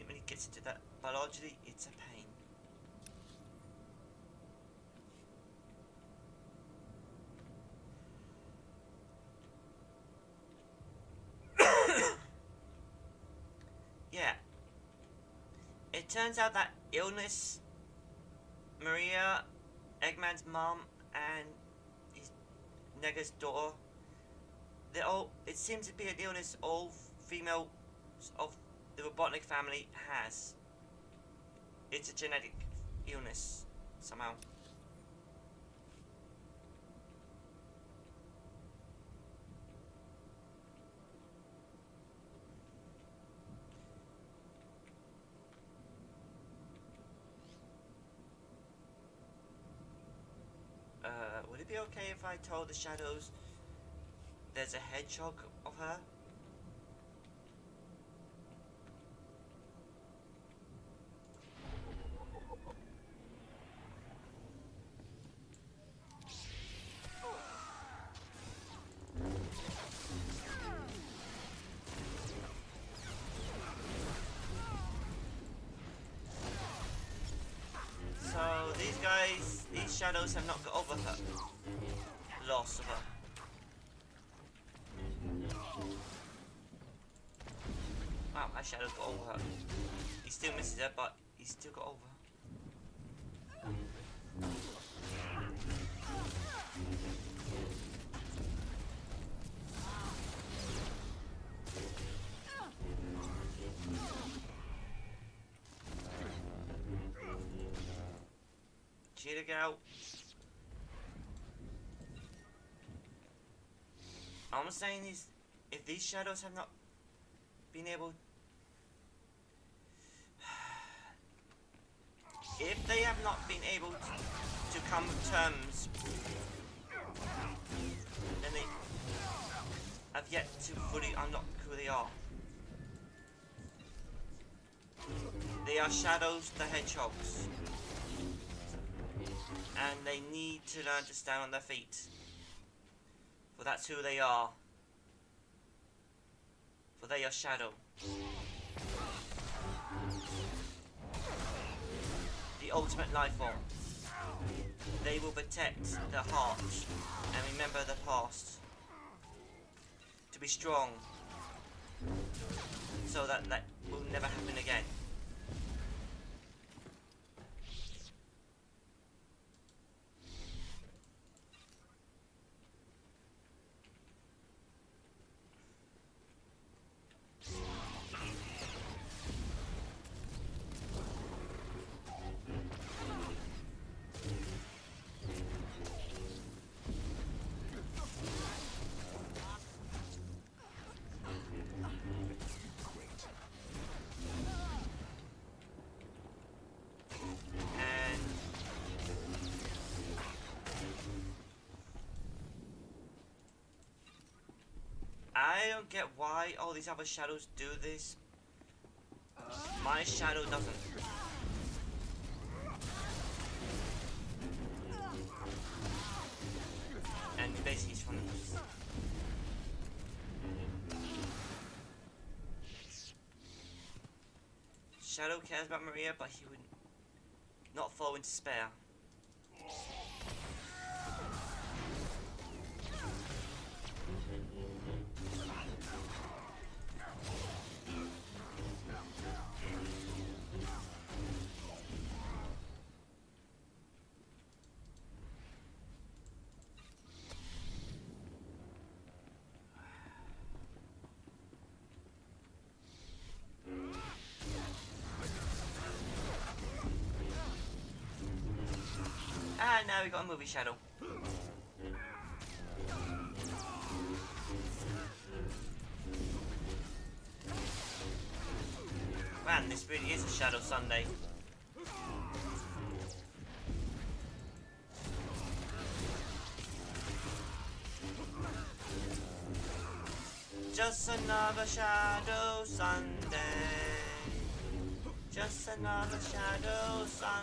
When he gets into that biology, it's a pain. Yeah. It turns out that illness, Maria, Eggman's mom, and his Nega's daughter, it seems to be an illness all female of the Robotnik family has. It's a genetic illness, somehow. Would it be okay if I told the shadows there's a hedgehog of her? These shadows have not got over her loss of her. Wow, that shadow's got over her. He still misses her, but he's still got over her. Cheetah girl. All I'm saying is, if these shadows have not been able... If they have not been able to come to terms, then they have yet to fully unlock who they are. They are Shadows the Hedgehogs. And they need to learn to stand on their feet. For that's who they are. For they are Shadow. The ultimate life form. They will protect the heart and remember the past. To be strong. So that will never happen again. I don't get why all these other shadows do this. My shadow doesn't. And basically it's from Shadow cares about Maria, but he would not fall into despair. And now we got a movie shadow. Man, this really is a Shadow Sunday. Just another Shadow Sunday. Just another Shadow Sunday.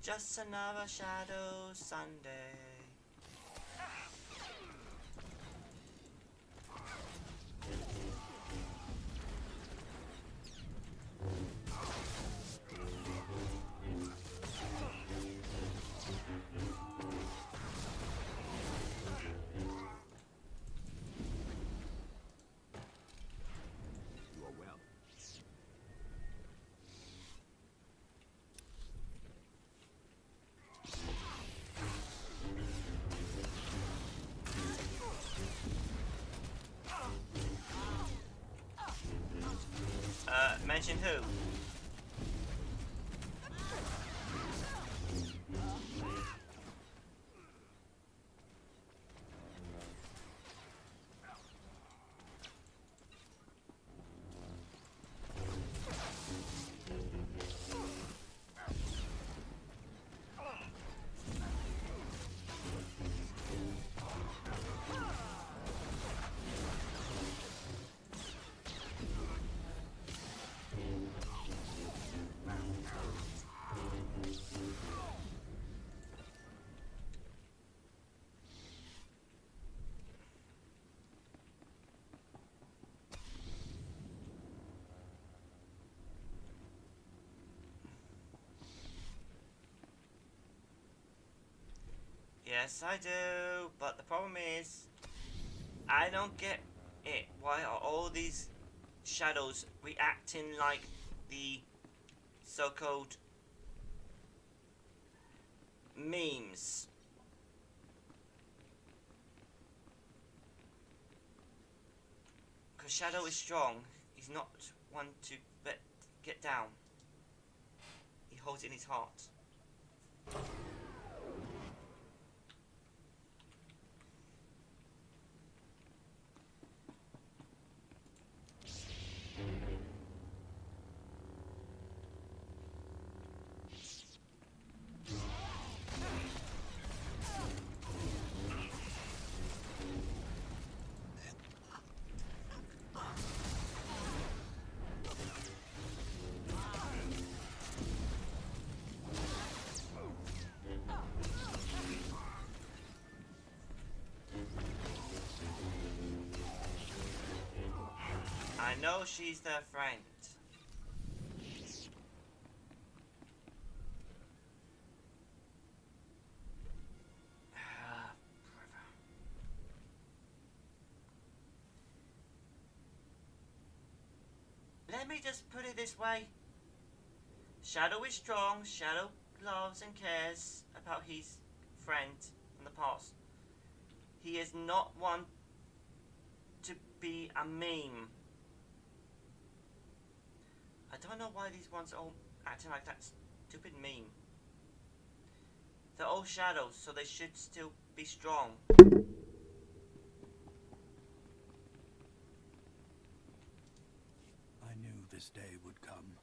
Just another Shadow Sunday. You are well. Mention who? Yes, I do, but the problem is, I don't get it. Why are all these shadows reacting like the so-called memes? Because Shadow is strong. He's not one to get down. He holds it in his heart. I know she's their friend. Let me just put it this way. Shadow is strong. Shadow loves and cares about his friend from the past. He is not one to be a meme. I don't know why these ones are all acting like that stupid meme. They're all shadows, so they should still be strong. I knew this day would come.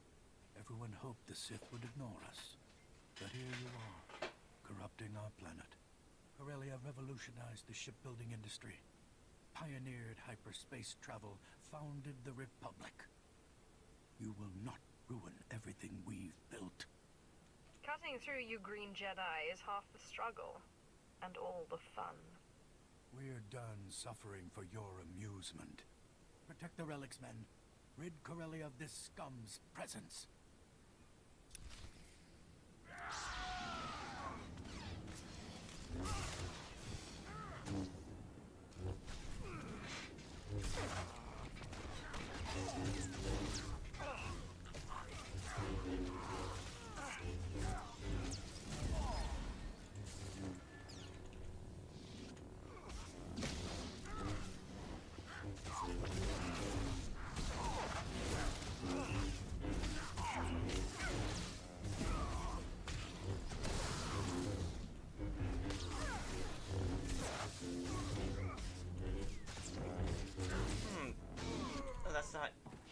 Everyone hoped the Sith would ignore us. But here you are, corrupting our planet. Corellia revolutionized the shipbuilding industry, pioneered hyperspace travel, founded the Republic. You will not ruin everything we've built. Cutting through you Green Jedi is half the struggle, and all the fun. We're done suffering for your amusement. Protect the relics, men. Rid Corellia of this scum's presence.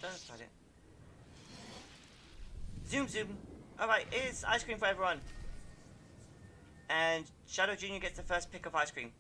That's not it. Zoom zoom. Alright, it's ice cream for everyone. And Shadow Jr. gets the first pick of ice cream.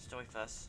Story first.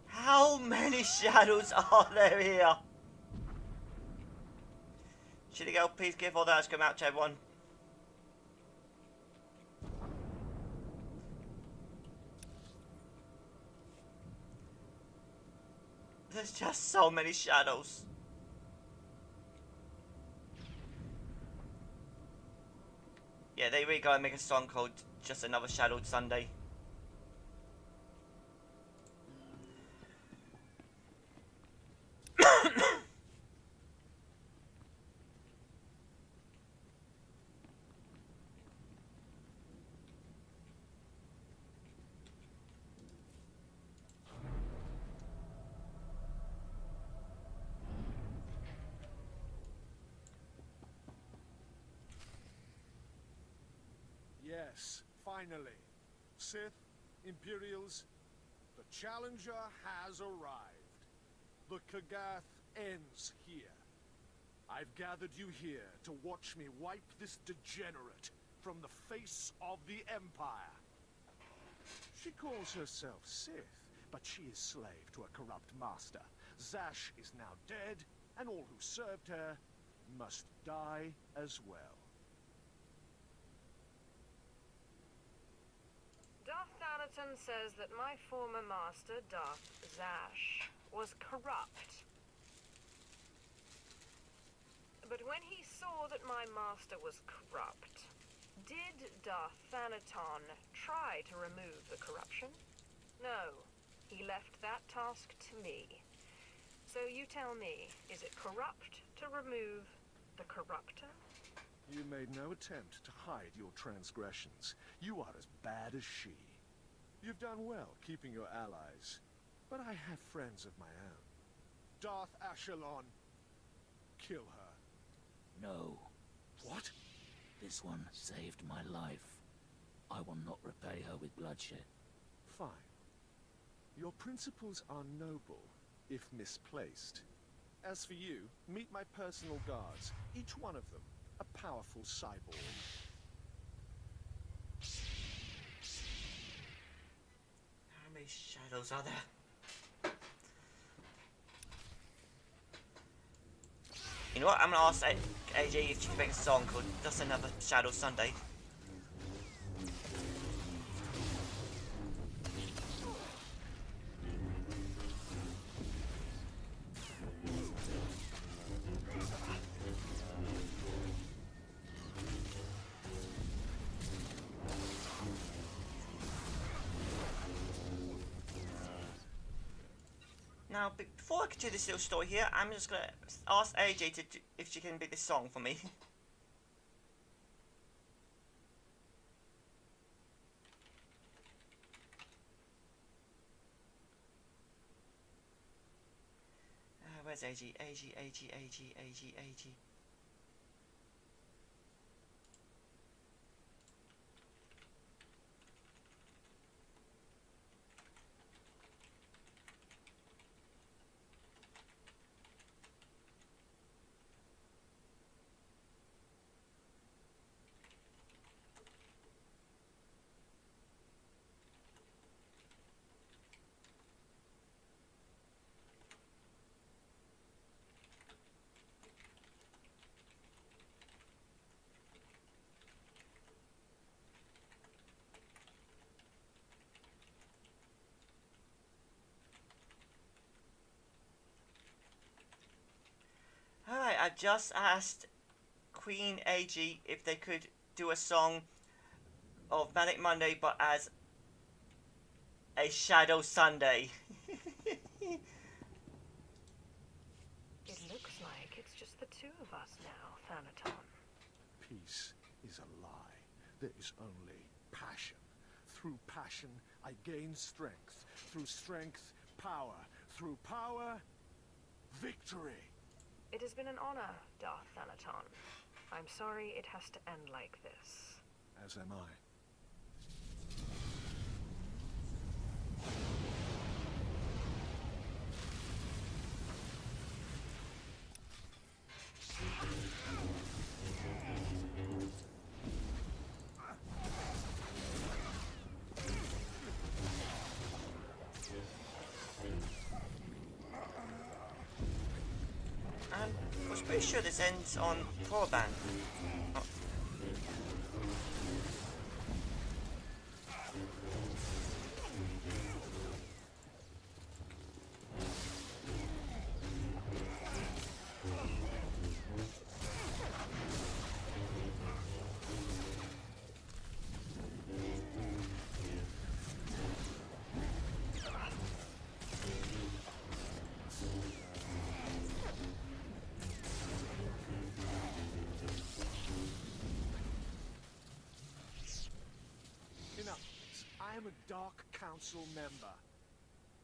How many shadows are there here? Should go, please give all that come out to everyone. There's just so many shadows. Yeah, they really gotta make a song called Just Another Shadowed Sunday. Yes, finally. Sith, Imperials, the Challenger has arrived. The Kagath ends here. I've gathered you here to watch me wipe this degenerate from the face of the Empire. She calls herself Sith, but she is slave to a corrupt master. Zash is now dead, and all who served her must die as well. Darth Thanaton says that my former master, Darth Zash, was corrupt. But when he saw that my master was corrupt, did Darth Thanaton try to remove the corruption? No. He left that task to me. So you tell me, is it corrupt to remove the corruptor? You made no attempt to hide your transgressions. You are as bad as she. You've done well keeping your allies, but I have friends of my own. Darth Ashalon, kill her. No. What? This one saved my life. I will not repay her with bloodshed. Fine. Your principles are noble, if misplaced. As for you, meet my personal guards, each one of them a powerful cyborg. How many shadows are there? You know what? I'm gonna ask AJ if she can make a song called Just Another Shadow Sunday. Now, before I continue this little story here, I'm just gonna ask AJ to if she can make this song for me. Where's AG? AG. Alright, I just asked Queen AG if they could do a song of Manic Monday but as a Shadow Sunday. It looks like it's just the two of us now, Thanaton. Peace is a lie. There is only passion. Through passion, I gain strength. Through strength, power. Through power, victory. It has been an honor, Darth Thanaton. I'm sorry it has to end like this. As am I. I was pretty sure this ends on Korriban. Oh. I am a Dark Council member.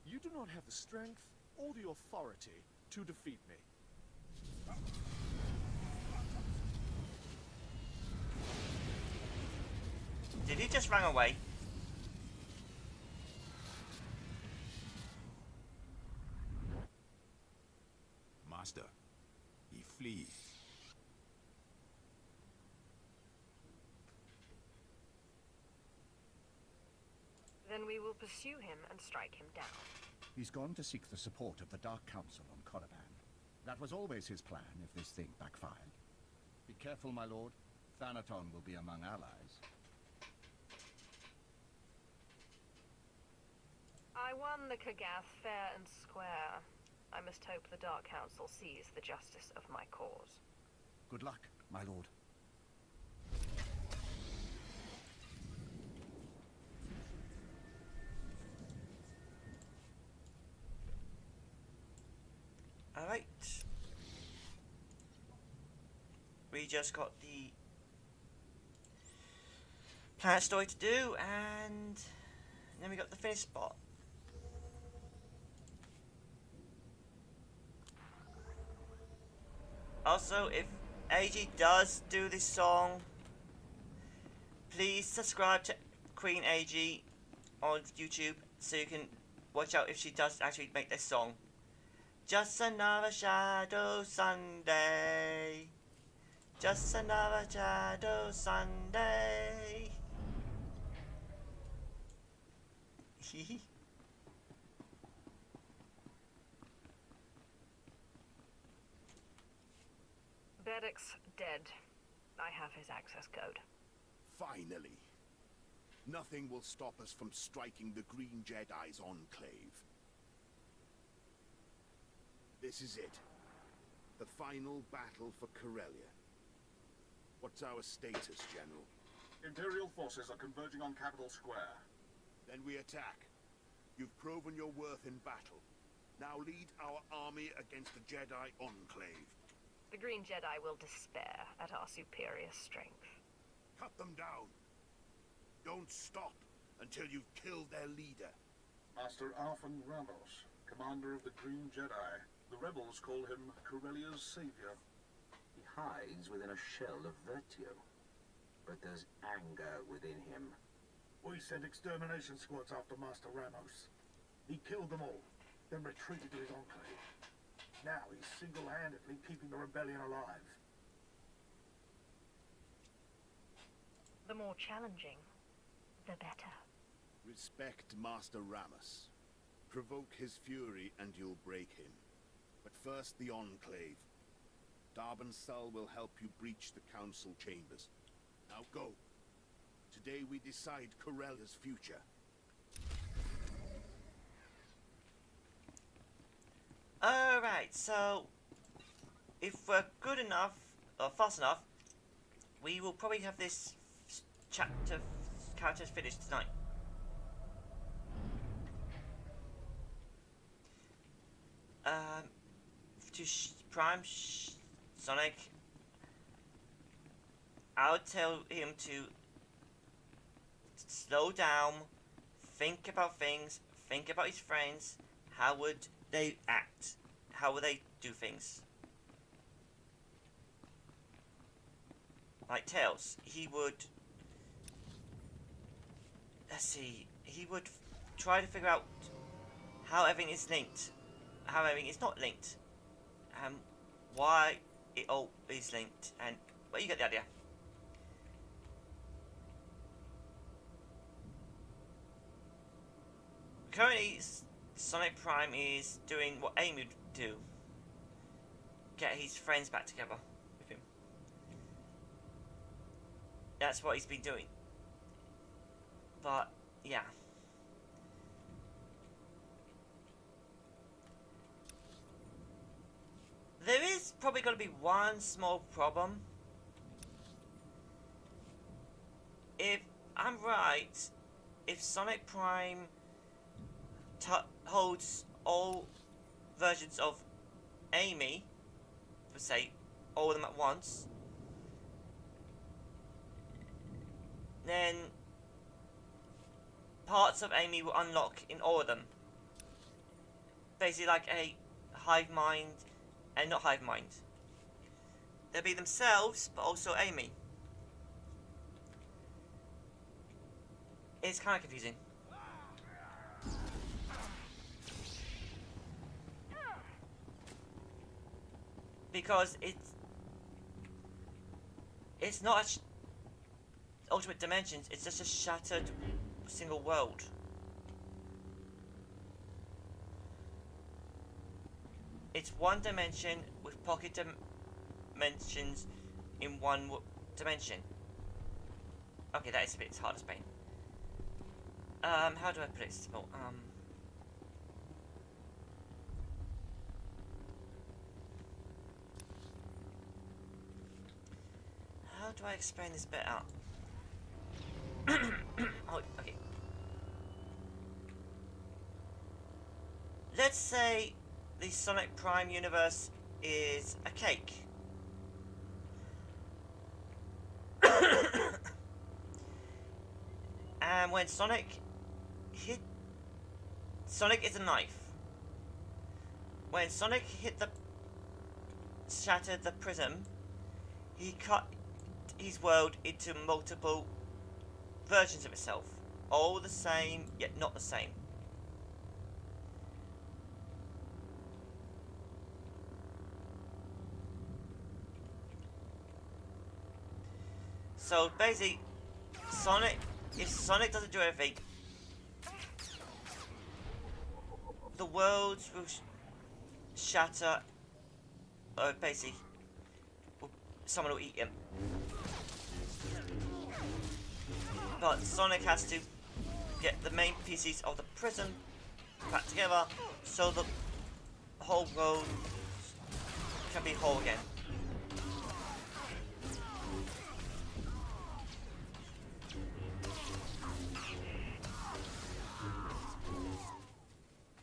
You do not have the strength or the authority to defeat me. Did he just run away? Master, he flees. Then we will pursue him and strike him down. He's gone to seek the support of the Dark Council on Korriban. That was always his plan if this thing backfired. Be careful, my lord. Thanaton will be among allies. I won the Kagath fair and square. I must hope the Dark Council sees the justice of my cause. Good luck, my lord. Alright. We just got the planet story to do, and then we got the finish spot. Also, if AG does do this song, please subscribe to Queen AG on YouTube so you can watch out if she does actually make this song. Just another shadow Sunday. Just another shadow Sunday. Bedek's dead. I have his access code. Finally. Nothing will stop us from striking the Green Jedi's enclave. This is it. The final battle for Corellia. What's our status, General? Imperial forces are converging on Capital Square. Then we attack. You've proven your worth in battle. Now lead our army against the Jedi enclave. The Green Jedi will despair at our superior strength. Cut them down. Don't stop until you've killed their leader. Master Arfan Ramos, commander of the Green Jedi. The rebels call him Corellia's savior. He hides within a shell of virtue, but there's anger within him. We sent extermination squads after Master Ramos. He killed them all, then retreated to his enclave. Now he's single-handedly keeping the rebellion alive. The more challenging, the better. Respect Master Ramos. Provoke his fury and you'll break him. But first the enclave. Darban Sul will help you breach the council chambers. Now go. Today we decide Corellia's future. Alright, so if we're good enough, or fast enough, we will probably have this chapter characters finished tonight. To Sonic, I'll tell him to slow down, think about things, think about his friends. How would they act? How would they do things? Like Tails, he would, let's see, he would try to figure out how everything is linked, how everything is not linked, why it all is linked, and well, you get the idea. Currently, Sonic Prime is doing what Amy would do. Get his friends back together with him. That's what he's been doing. But, yeah. There is probably going to be one small problem. If I'm right, if Sonic Prime holds all versions of Amy, per se, all of them at once, then parts of Amy will unlock in all of them. Basically like a hive mind and not hive mind. They'll be themselves, but also Amy. It's kind of confusing. Because it's not a ultimate dimensions, it's just a shattered single world. It's one dimension with pocket dimensions in one dimension. Okay, that is a bit hard to explain. How do I put it simple? How do I explain this bit out? Oh, okay. Let's say the Sonic Prime universe is a cake. And when Sonic is a knife. When Sonic shattered the prism, he cut his world into multiple versions of itself, all the same yet not the same. So basically, if Sonic doesn't do everything, the worlds will shatter. Basically, someone will eat him. But Sonic has to get the main pieces of the prism back together so the whole world can be whole again.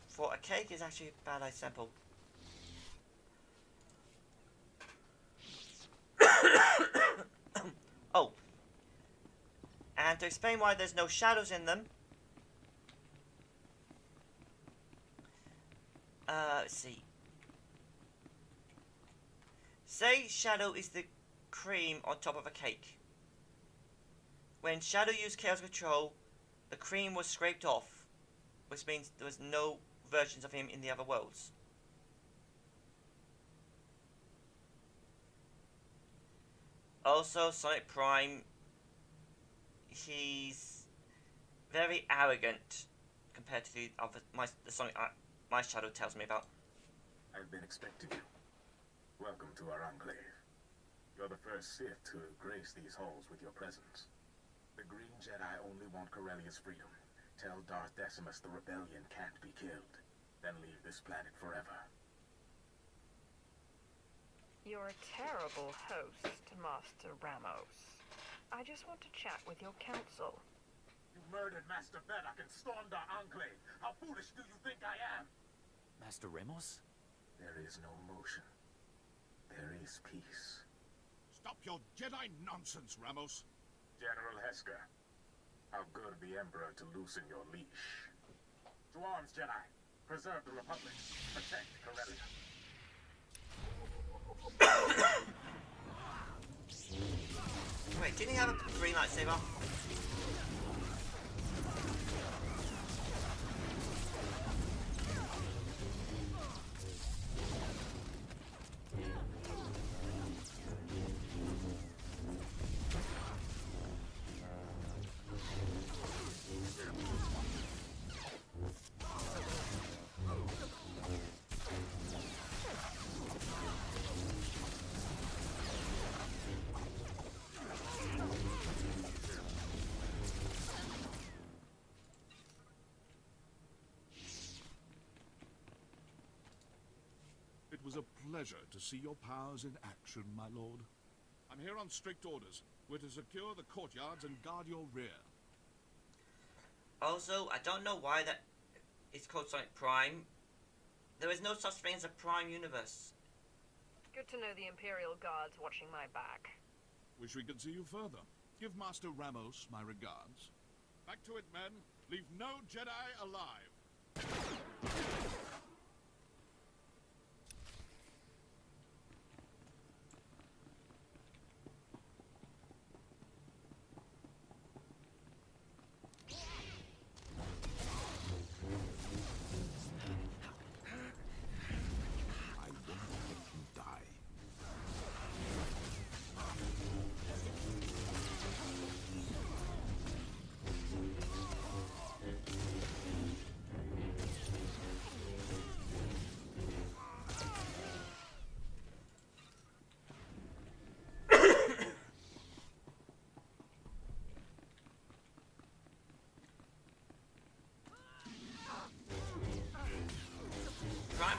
For a cake is actually a bad example. Oh. And to explain why there's no shadows in them. Let's see. Say Shadow is the cream on top of a cake. When Shadow used Chaos Control, the cream was scraped off, which means there was no versions of him in the other worlds. Also, Sonic Prime, he's very arrogant compared to the other the Sonic my Shadow tells me about. I've been expecting you. Welcome to our enclave. You're the first Sith to grace these halls with your presence. The Green Jedi only want Corellia's freedom. Tell Darth Decimus the rebellion can't be killed. Then leave this planet forever. You're a terrible host, Master Ramos. I just want to chat with your council. You murdered Master Beddock and stormed our enclave. How foolish do you think I am? Master Ramos? There is no motion. There is peace. Stop your Jedi nonsense, Ramos. General Hesker, how good of the Emperor to loosen your leash. To arms, Jedi. Preserve the Republic. Protect Corellia. Wait, didn't he have a green lightsaber? It was a pleasure to see your powers in action, my lord. I'm here on strict orders. We're to secure the courtyards and guard your rear. Also, I don't know why that it's called Sonic Prime. There is no such thing as a Prime universe. Good to know the Imperial Guard's watching my back. Wish we could see you further. Give Master Ramos my regards. Back to it, men. Leave no Jedi alive.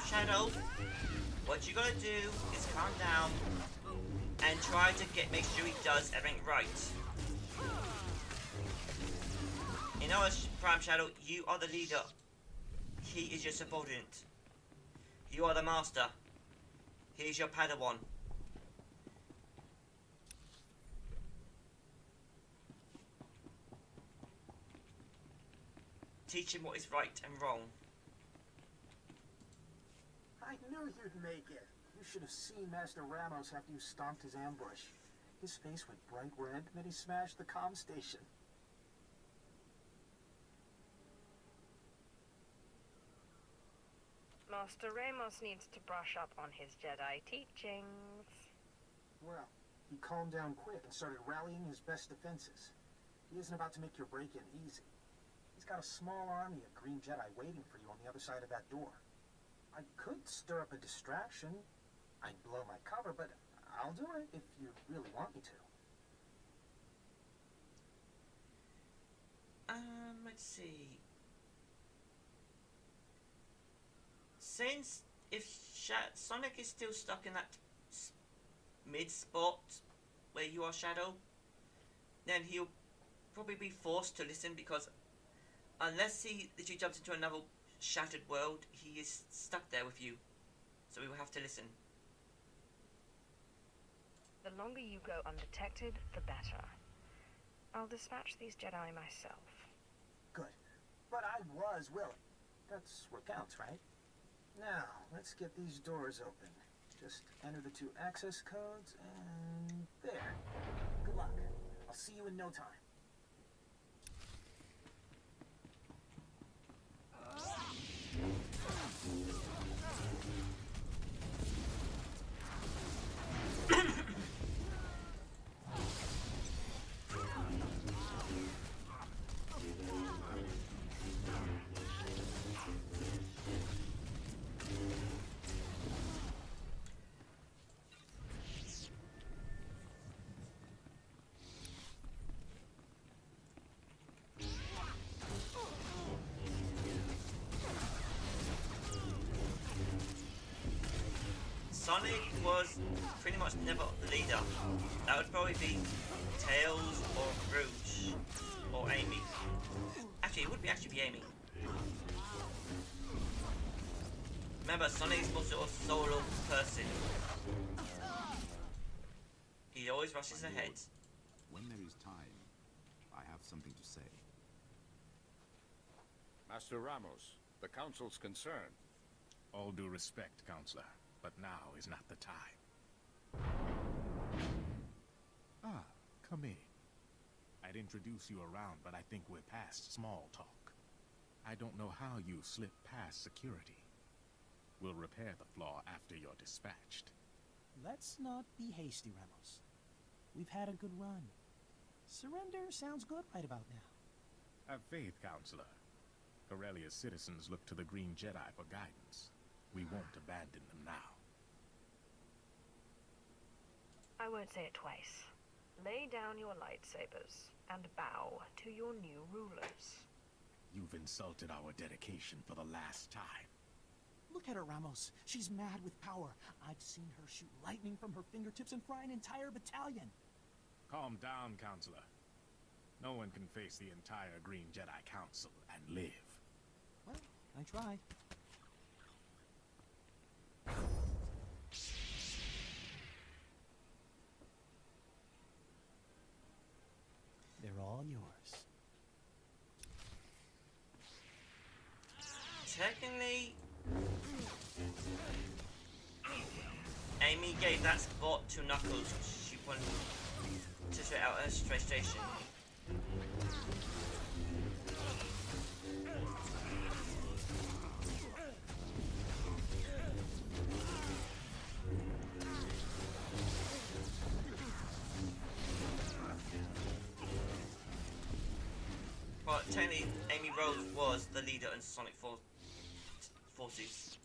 Shadow, what you gotta do is calm down and try to make sure he does everything right. You know what, Prime Shadow, you are the leader. He is your subordinate. You are the master. He is your Padawan. Teach him what is right and wrong. I knew you'd make it. You should have seen Master Ramos after you stomped his ambush. His face went bright red, then he smashed the comm station. Master Ramos needs to brush up on his Jedi teachings. Well, he calmed down quick and started rallying his best defenses. He isn't about to make your break-in easy. He's got a small army of green Jedi waiting for you on the other side of that door. I could stir up a distraction. I'd blow my cover, but I'll do it if you really want me to. Let's see. Since if Sonic is still stuck in that mid spot where you are, Shadow, then he'll probably be forced to listen, because unless he literally jumps into another shattered world, he is stuck there with you. So we will have to listen. The longer you go undetected, the better. I'll dispatch these Jedi myself. Good. But I was willing. That's what counts, right? Now, let's get these doors open. Just enter the 2 access codes, and there. Good luck. I'll see you in no time. Sonic was pretty much never the leader. That would probably be Tails or Rouge or Amy. Actually, it would be Amy. Remember, Sonic is more sort of solo person. He always rushes ahead. When there is time, I have something to say. Master Ramos, the Council's concerned. All due respect, Counselor, but now is not the time. Ah, come in. I'd introduce you around, but I think we're past small talk. I don't know how you slipped past security. We'll repair the flaw after you're dispatched. Let's not be hasty, Ramos. We've had a good run. Surrender sounds good right about now. Have faith, Counselor. Corellia's citizens look to the Green Jedi for guidance. We won't abandon them now. I won't say it twice. Lay down your lightsabers and bow to your new rulers. You've insulted our dedication for the last time. Look at her, Ramos. She's mad with power. I've seen her shoot lightning from her fingertips and fry an entire battalion. Calm down, Counselor. No one can face the entire Green Jedi Council and live. Well, I tried. They're all yours. Technically, Amy gave that spot to Knuckles. She wanted to straight out her station. But technically, Amy Rose was the leader in Sonic Forces.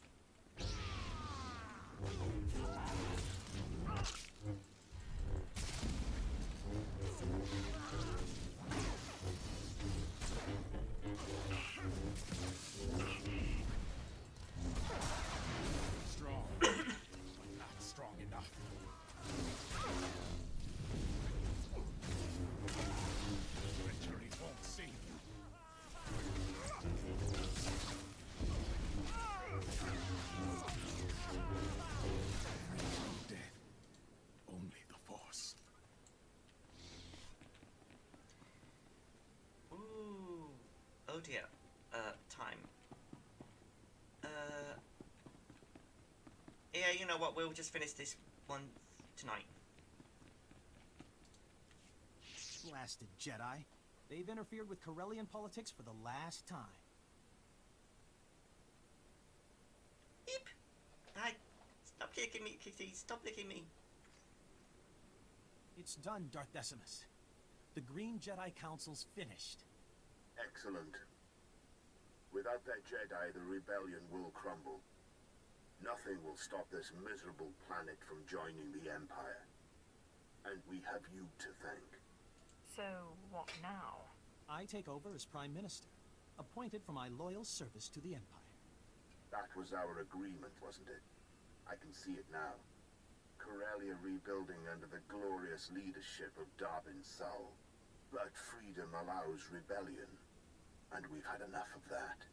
Oh dear. Time. Yeah, you know what? We'll just finish this one tonight. Blasted Jedi. They've interfered with Corellian politics for the last time. Beep! Hi. Stop kicking me, Kitty. Stop licking me. It's done, Darth Decimus. The Green Jedi Council's finished. Excellent. Without that Jedi, the rebellion will crumble. Nothing will stop this miserable planet from joining the Empire. And we have you to thank. So, what now? I take over as Prime Minister, appointed for my loyal service to the Empire. That was our agreement, wasn't it? I can see it now. Corellia rebuilding under the glorious leadership of Darbin Sul. But freedom allows rebellion, and we've had enough of that.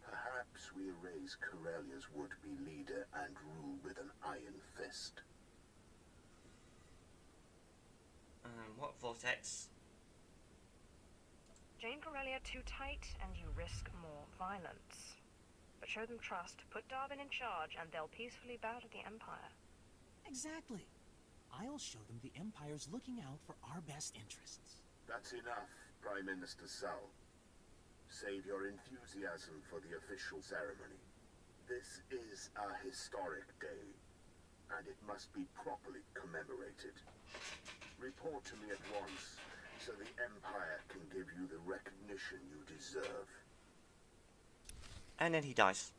Perhaps we erase Corellia's would-be leader and rule with an iron fist. What vortex? Jane Corellia too tight, and you risk more violence. But show them trust, put Darbin in charge, and they'll peacefully bow to the Empire. Exactly. I'll show them the Empire's looking out for our best interests. That's enough, Prime Minister Sul. Save your enthusiasm for the official ceremony. This is a historic day, and it must be properly commemorated. Report to me at once, so the Empire can give you the recognition you deserve. And then he dies.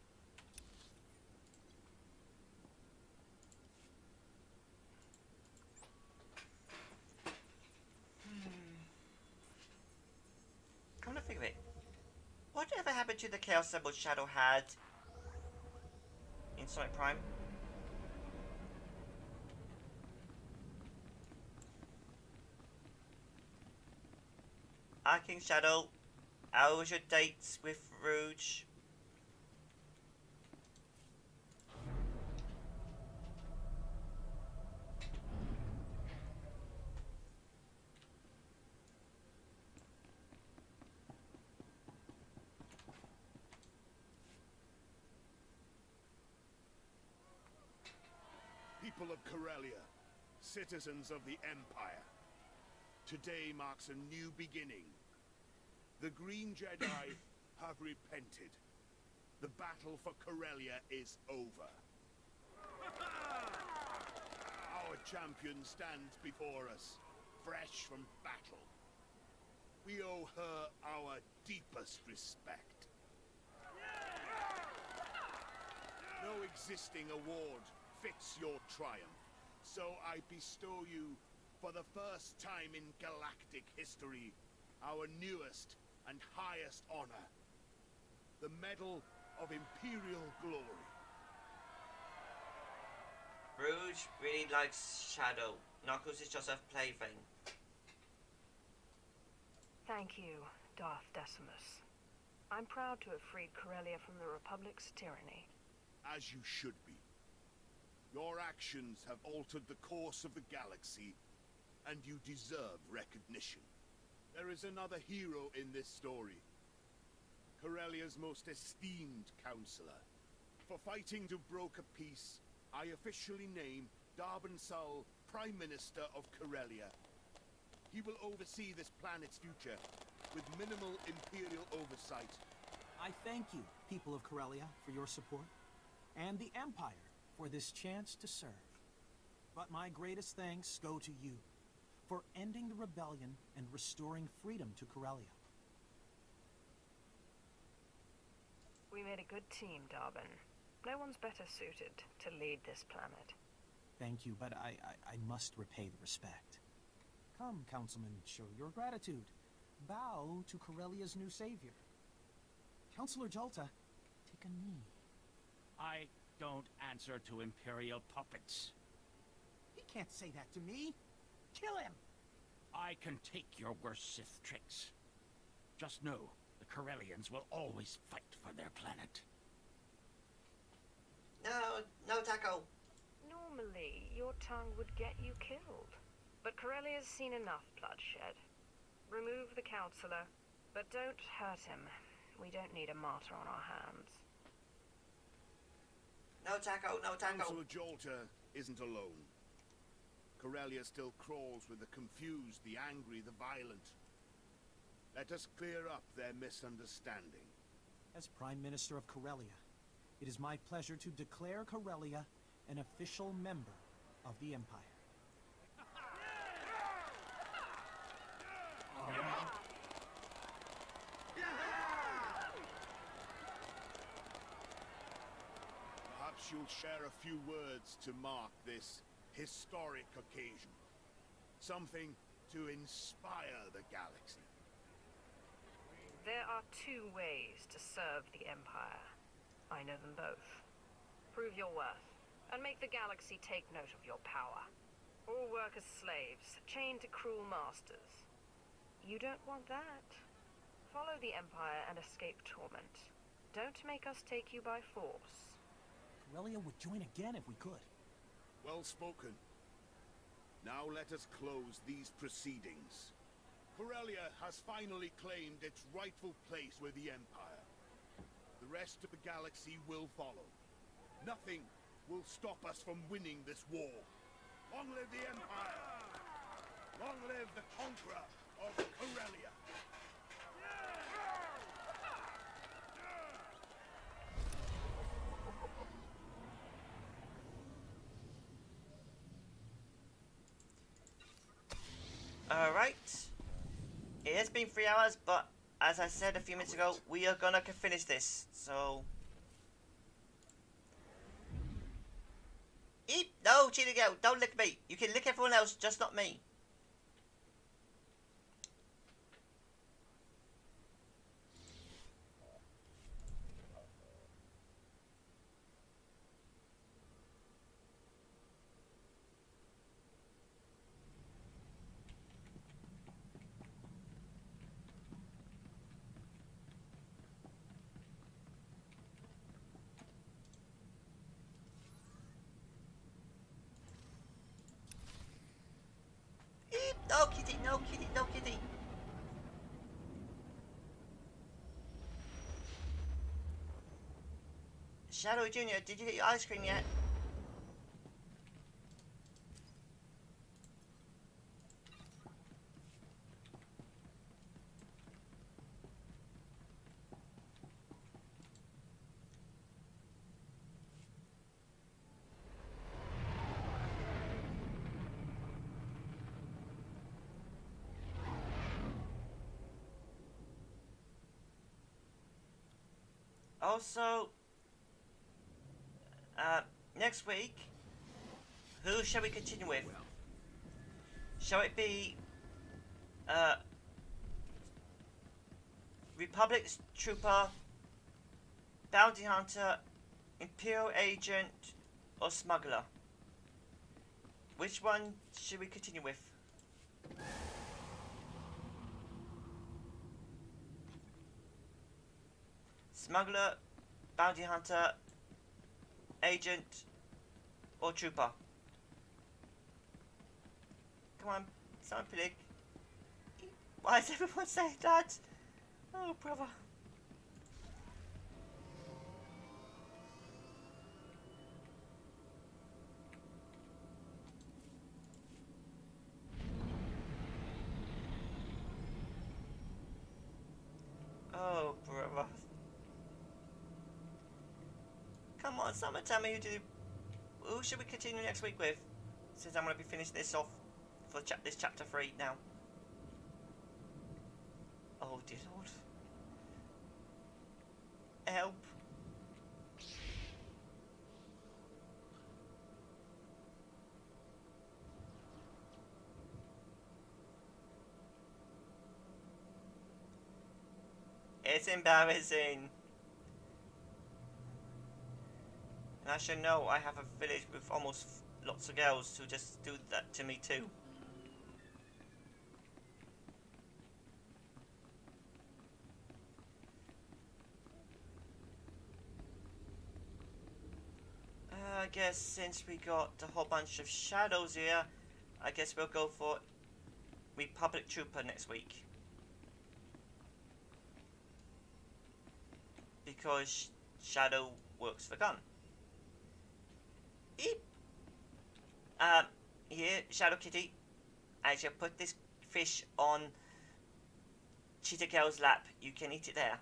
Come to think of it, whatever happened to the Chaos Symbol Shadow had in Sonic Prime? King Shadow, how was your dates with Rouge? People of Corellia, citizens of the Empire, today marks a new beginning. The Green Jedi have repented. The battle for Corellia is over. Our champion stands before us, fresh from battle. We owe her our deepest respect. No existing award fits your triumph, so I bestow you, for the first time in galactic history, our newest and highest honor, the Medal of Imperial Glory. Rouge really likes Shadow. Knuckles is just a plaything. Thank you, Darth Decimus. I'm proud to have freed Corellia from the Republic's tyranny. As you should be. Your actions have altered the course of the galaxy, and you deserve recognition. There is another hero in this story. Corellia's most esteemed counselor. For fighting to broker peace, I officially name Darbin Sul Prime Minister of Corellia. He will oversee this planet's future, with minimal Imperial oversight. I thank you, people of Corellia, for your support, and the Empire for this chance to serve. But my greatest thanks go to you, for ending the rebellion and restoring freedom to Corellia. We made a good team, Darbin. No one's better suited to lead this planet. Thank you, but I must repay the respect. Come, Councilman, show your gratitude. Bow to Corellia's new savior. Councilor Jolta, take a knee. I don't answer to Imperial puppets. He can't say that to me. Kill him! I can take your worst Sith tricks. Just know, the Corellians will always fight for their planet. No, Taco. Normally, your tongue would get you killed. But Corellia's seen enough bloodshed. Remove the Counselor, But don't hurt him. We don't need a martyr on our hands. No taco, no taco. Councillor Jolter isn't alone. Corellia still crawls with the confused, the angry, the violent. Let us clear up their misunderstanding. As Prime Minister of Corellia, it is my pleasure to declare Corellia an official member of the Empire. Perhaps you'll share a few words to mark this historic occasion. Something to inspire the galaxy. There are two ways to serve the Empire. I know them both. Prove your worth, and make the galaxy take note of your power. All work as slaves, chained to cruel masters. You don't want that. Follow the Empire and escape torment. Don't make us take you by force. Corellia would join again if we could. Well spoken. Now let us close these proceedings. Corellia has finally claimed its rightful place with the Empire. The rest of the galaxy will follow. Nothing will stop us from winning this war. Long live the Empire! Long live the conqueror of Corellia! Alright. It has been 3 hours, but as I said a few minutes ago, we are gonna finish this, so... Eep! No, cheating girl, don't lick me. You can lick everyone else, just not me. No kitty, no kitty, no kitty. Shadow Jr., did you get your ice cream yet? Also, next week, who shall we continue with? Shall it be, Republic Trooper, Bounty Hunter, Imperial Agent, or Smuggler? Which one should we continue with? Smuggler, Bounty Hunter, Agent, or Trooper? Come on, someone predict. Why is everyone saying that? Oh, brother. Oh, brother. Come on, someone tell me who should we continue next week with? Since I'm going to be finishing this off for this chapter 3 now. Oh dear Lord. Help. It's embarrassing. And I should know I have a village with almost lots of girls who just do that to me too. I guess since we got a whole bunch of shadows here, I guess we'll go for Republic Trooper next week. because Shadow works for Gun. Eep. Here, Shadow Kitty, I shall put this fish on Cheetah Girl's lap. You can eat it there.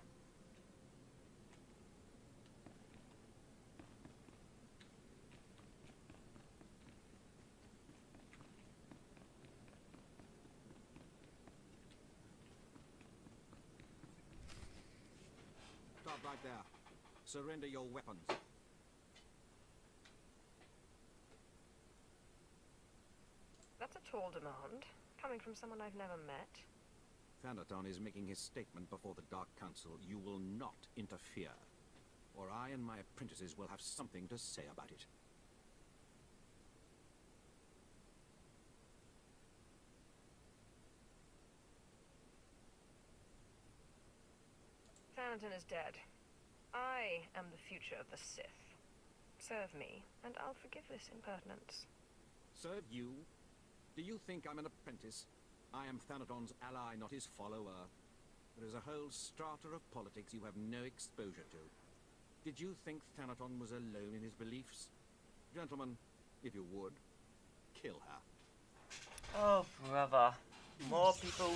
Stop right there. Surrender your weapons. That's a tall demand, coming from someone I've never met. Thanaton is making his statement before the Dark Council. You will not interfere, or I and my apprentices will have something to say about it. Thanaton is dead. I am the future of the Sith. Serve me, and I'll forgive this impertinence. Serve you? Do you think I'm an apprentice? I am Thanaton's ally, not his follower. There is a whole strata of politics you have no exposure to. Did you think Thanaton was alone in his beliefs? Gentlemen, if you would, kill her. Oh, brother. More people.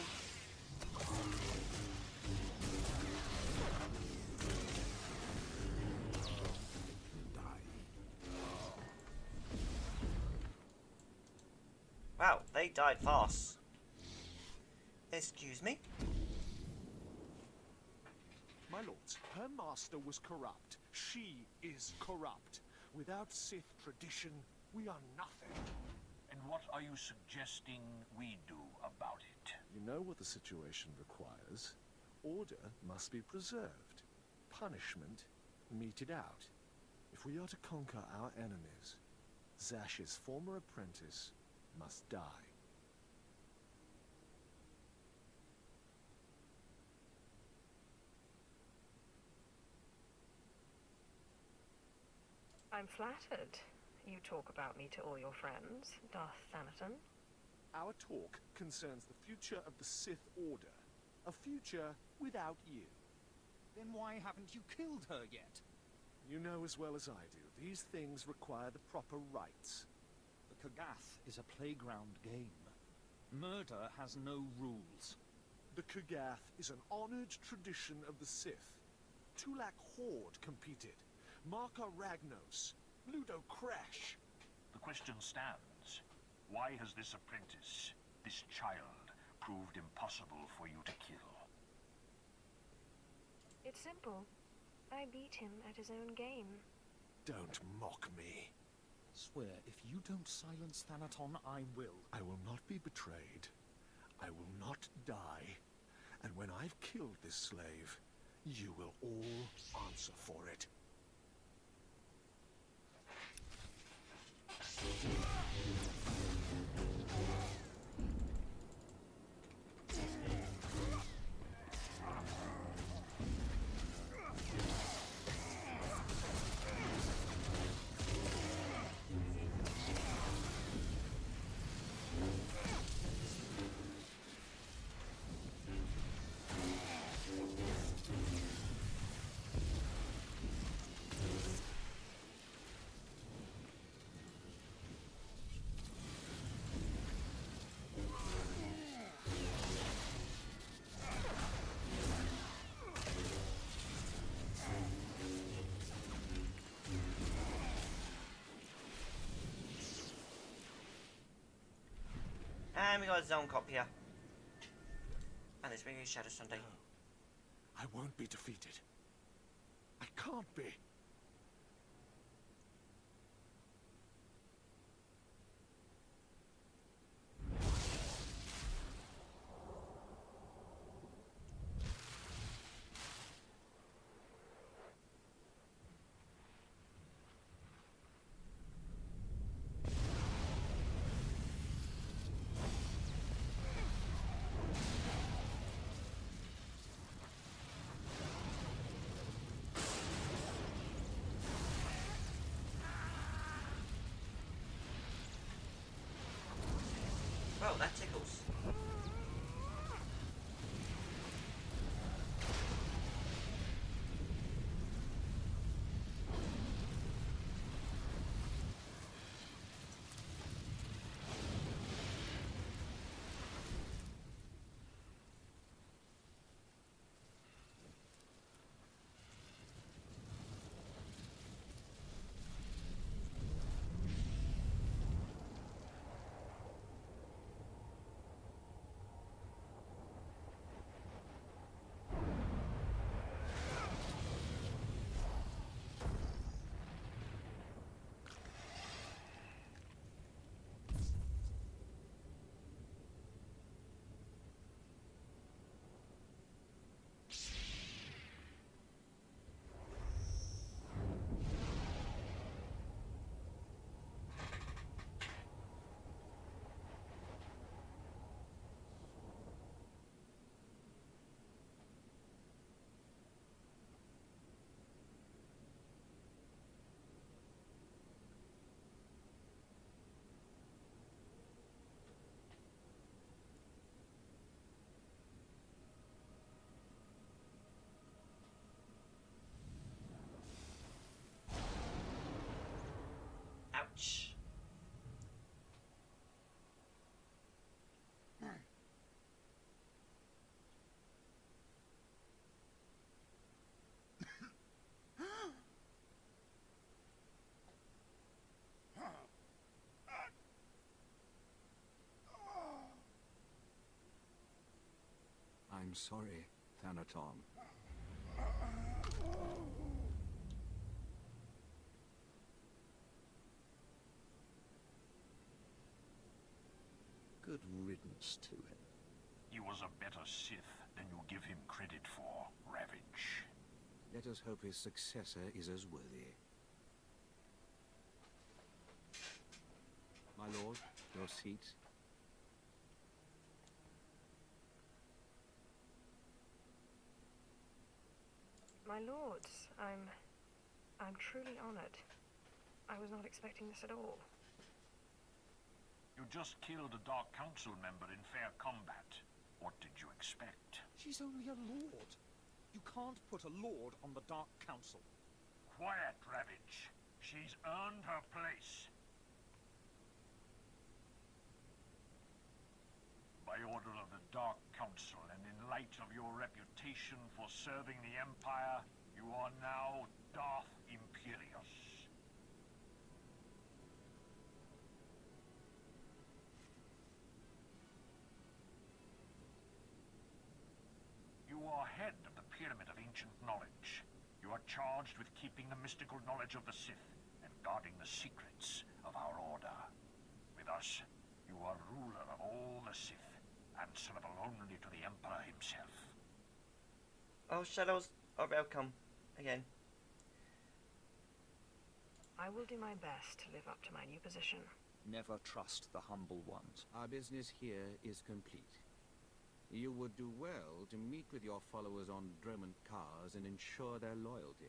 Wow, they died fast. Excuse me? My lords, her master was corrupt. She is corrupt. Without Sith tradition, we are nothing. And what are you suggesting we do about it? You know what the situation requires. Order must be preserved. Punishment meted out. If we are to conquer our enemies, Zash's former apprentice must die. I'm flattered. You talk about me to all your friends, Darth Thanaton. Our talk concerns the future of the Sith Order. A future without you. Then why haven't you killed her yet? You know as well as I do, these things require the proper rites. The Kagath is a playground game. Murder has no rules. The Kagath is an honored tradition of the Sith. Tulak Horde competed. Marka Ragnos. Ludo Crash. The question stands. Why has this apprentice, this child, proved impossible for you to kill? It's simple. I beat him at his own game. Don't mock me. Swear, if you don't silence Thanaton, I will. I will not be betrayed. I will not die. And when I've killed this slave, you will all answer for it. And we got a zone cop here. And it's bringing Shadow Sunday. I won't be defeated. I can't be. Well, that tickles. Ravage. I'm sorry, Thanaton. Good riddance to him. He was a better Sith than you give him credit for, Ravage. Let us hope his successor is as worthy. My lord, your seat. My lords, I'm truly honored. I was not expecting this at all. You just killed a Dark Council member in fair combat. What did you expect? She's only a lord. You can't put a lord on the Dark Council. Quiet, Ravage. She's earned her place. By order of the Dark Council, and in light of your reputation for serving the Empire, you are now Darth Imperius. You are head of the Pyramid of Ancient Knowledge. You are charged with keeping the mystical knowledge of the Sith and guarding the secrets of our order. With us, you are ruler of all the Sith, answerable only to the Emperor himself. Oh, shadows are welcome again. I will do my best to live up to my new position. Never trust the humble ones. Our business here is complete. You would do well to meet with your followers on Dromund Cars and ensure their loyalty.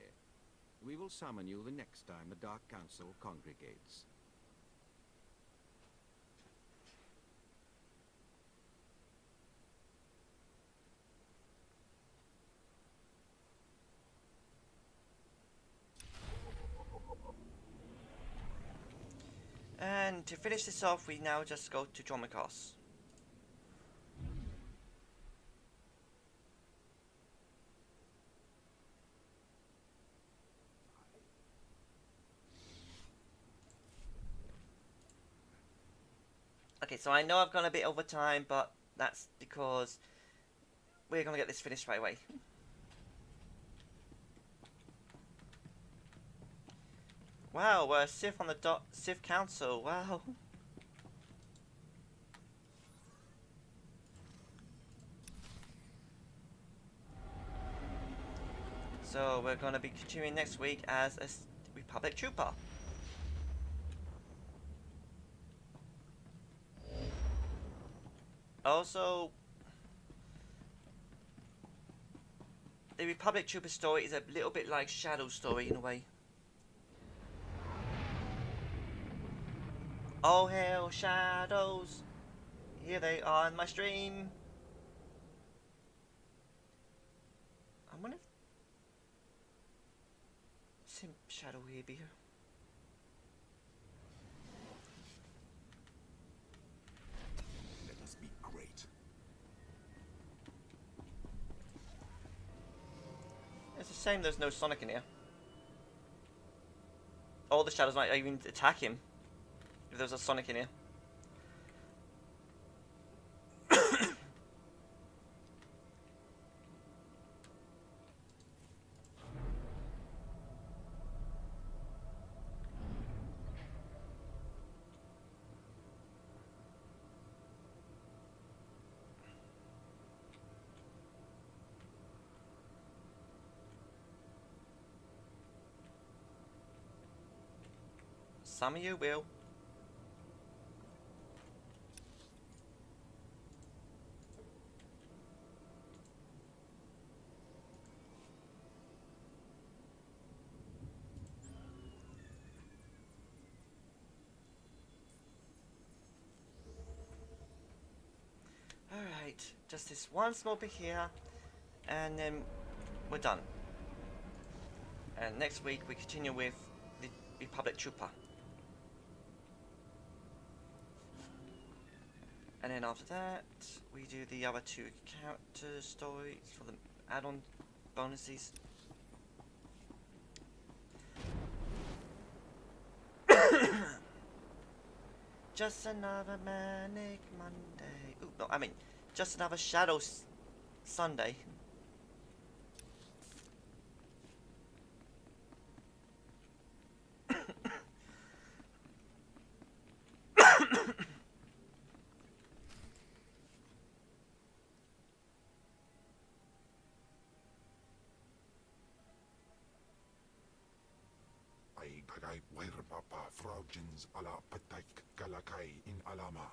We will summon you the next time the Dark Council congregates. And to finish this off, we now just go to Dromund. Okay, so I know I've gone a bit over time, but that's because we're going to get this finished right away. Wow, we're Sith on the Sith Council, wow. So we're going to be continuing next week as a Republic Trooper. Also, the Republic Trooper story is a little bit like Shadow's story in a way. Oh hail Shadows, here they are in my stream. I wonder if Sim Shadow here be here. Let us be great. It's a shame there's no Sonic in here. All the Shadows might even attack him if there was a Sonic in here. Some of you will. Alright, just this one small bit here, and then we're done. And next week we continue with the Republic Trooper. And then after that, we do the other 2 character stories for the add-on bonuses. Just another manic Monday. Ooh, no, I mean, just another Shadow Sunday. Ay gagay wairpapa fraujins ala pataik galakai in alama.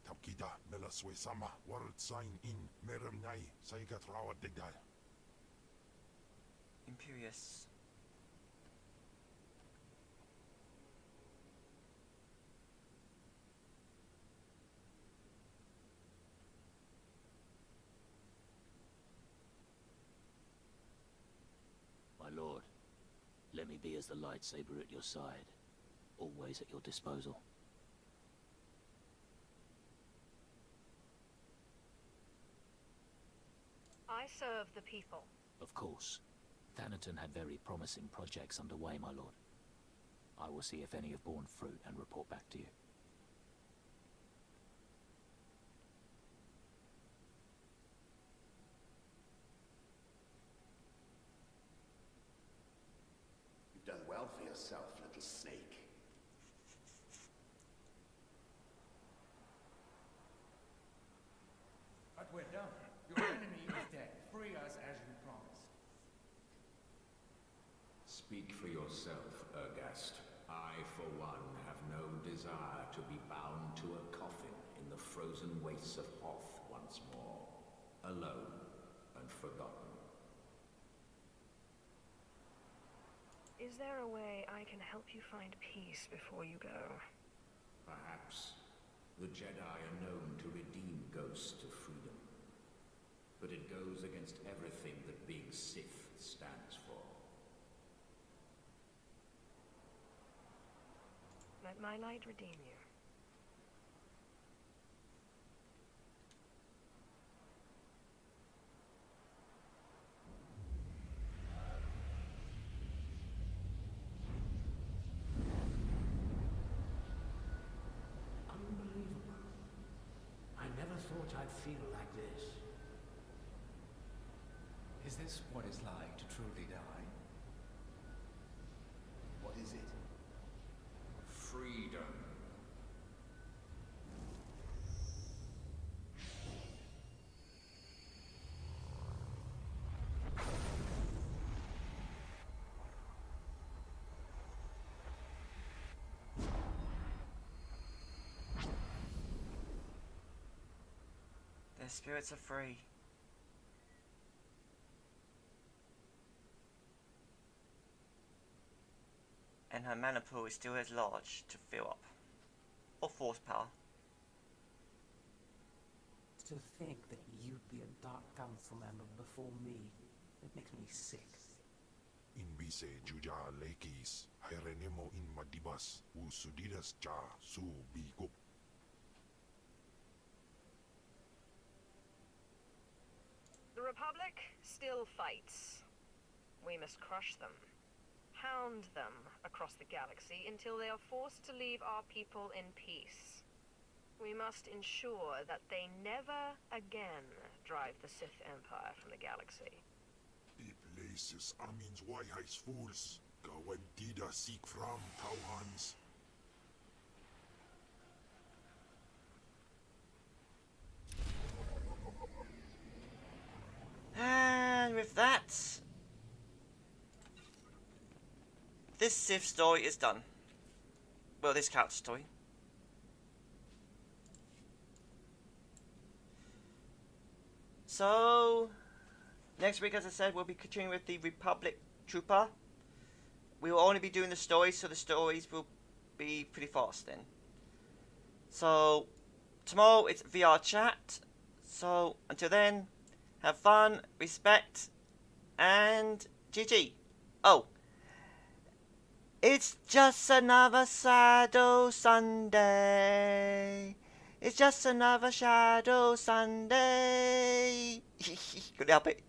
Tabkida melaswe sama word sign in meremnai saigat rawat degdal. Imperious. My lord, let me be as the lightsaber at your side, always at your disposal. I serve the people. Of course. Thanaton had very promising projects underway, my lord. I will see if any have borne fruit and report back to you. You've done well for yourself, little snake. But we're done. Your enemy is dead. Free us as you promised. Speak for yourself, Ergast. I, for one, have no desire to be bound to a coffin in the frozen wastes of Hoth once more. Alone and forgotten. Is there a way I can help you find peace before you go? Perhaps. The Jedi are known to redeem ghosts to freedom. But it goes against everything that being Sith stands for. Let my light redeem you. Unbelievable. I never thought I'd feel like this. Is this what it's like to truly die? What is it? Freedom. Their spirits are free. And her mana pool is still as large to fill up. Or force power. To think that you'd be a Dark Council member before me, it makes me sick. In bise juja lekis hairenemo in madibas usudidas cha su bigup. The Republic still fights. We must crush them. Hound them across the galaxy until they are forced to leave our people in peace. We must ensure that they never again drive the Sith Empire from the galaxy. The places Amin's Waiheis fools. Gawantida seek from Tauhans. And with that, this Sith story is done. Well, this character story. So, next week, as I said, we'll be continuing with the Republic Trooper. we will only be doing the stories, so the stories will be pretty fast then. So tomorrow it's VR chat. So until then, have fun, respect, and GG. Oh, it's just another Shadow Sunday. It's just another Shadow Sunday. Couldn't help it.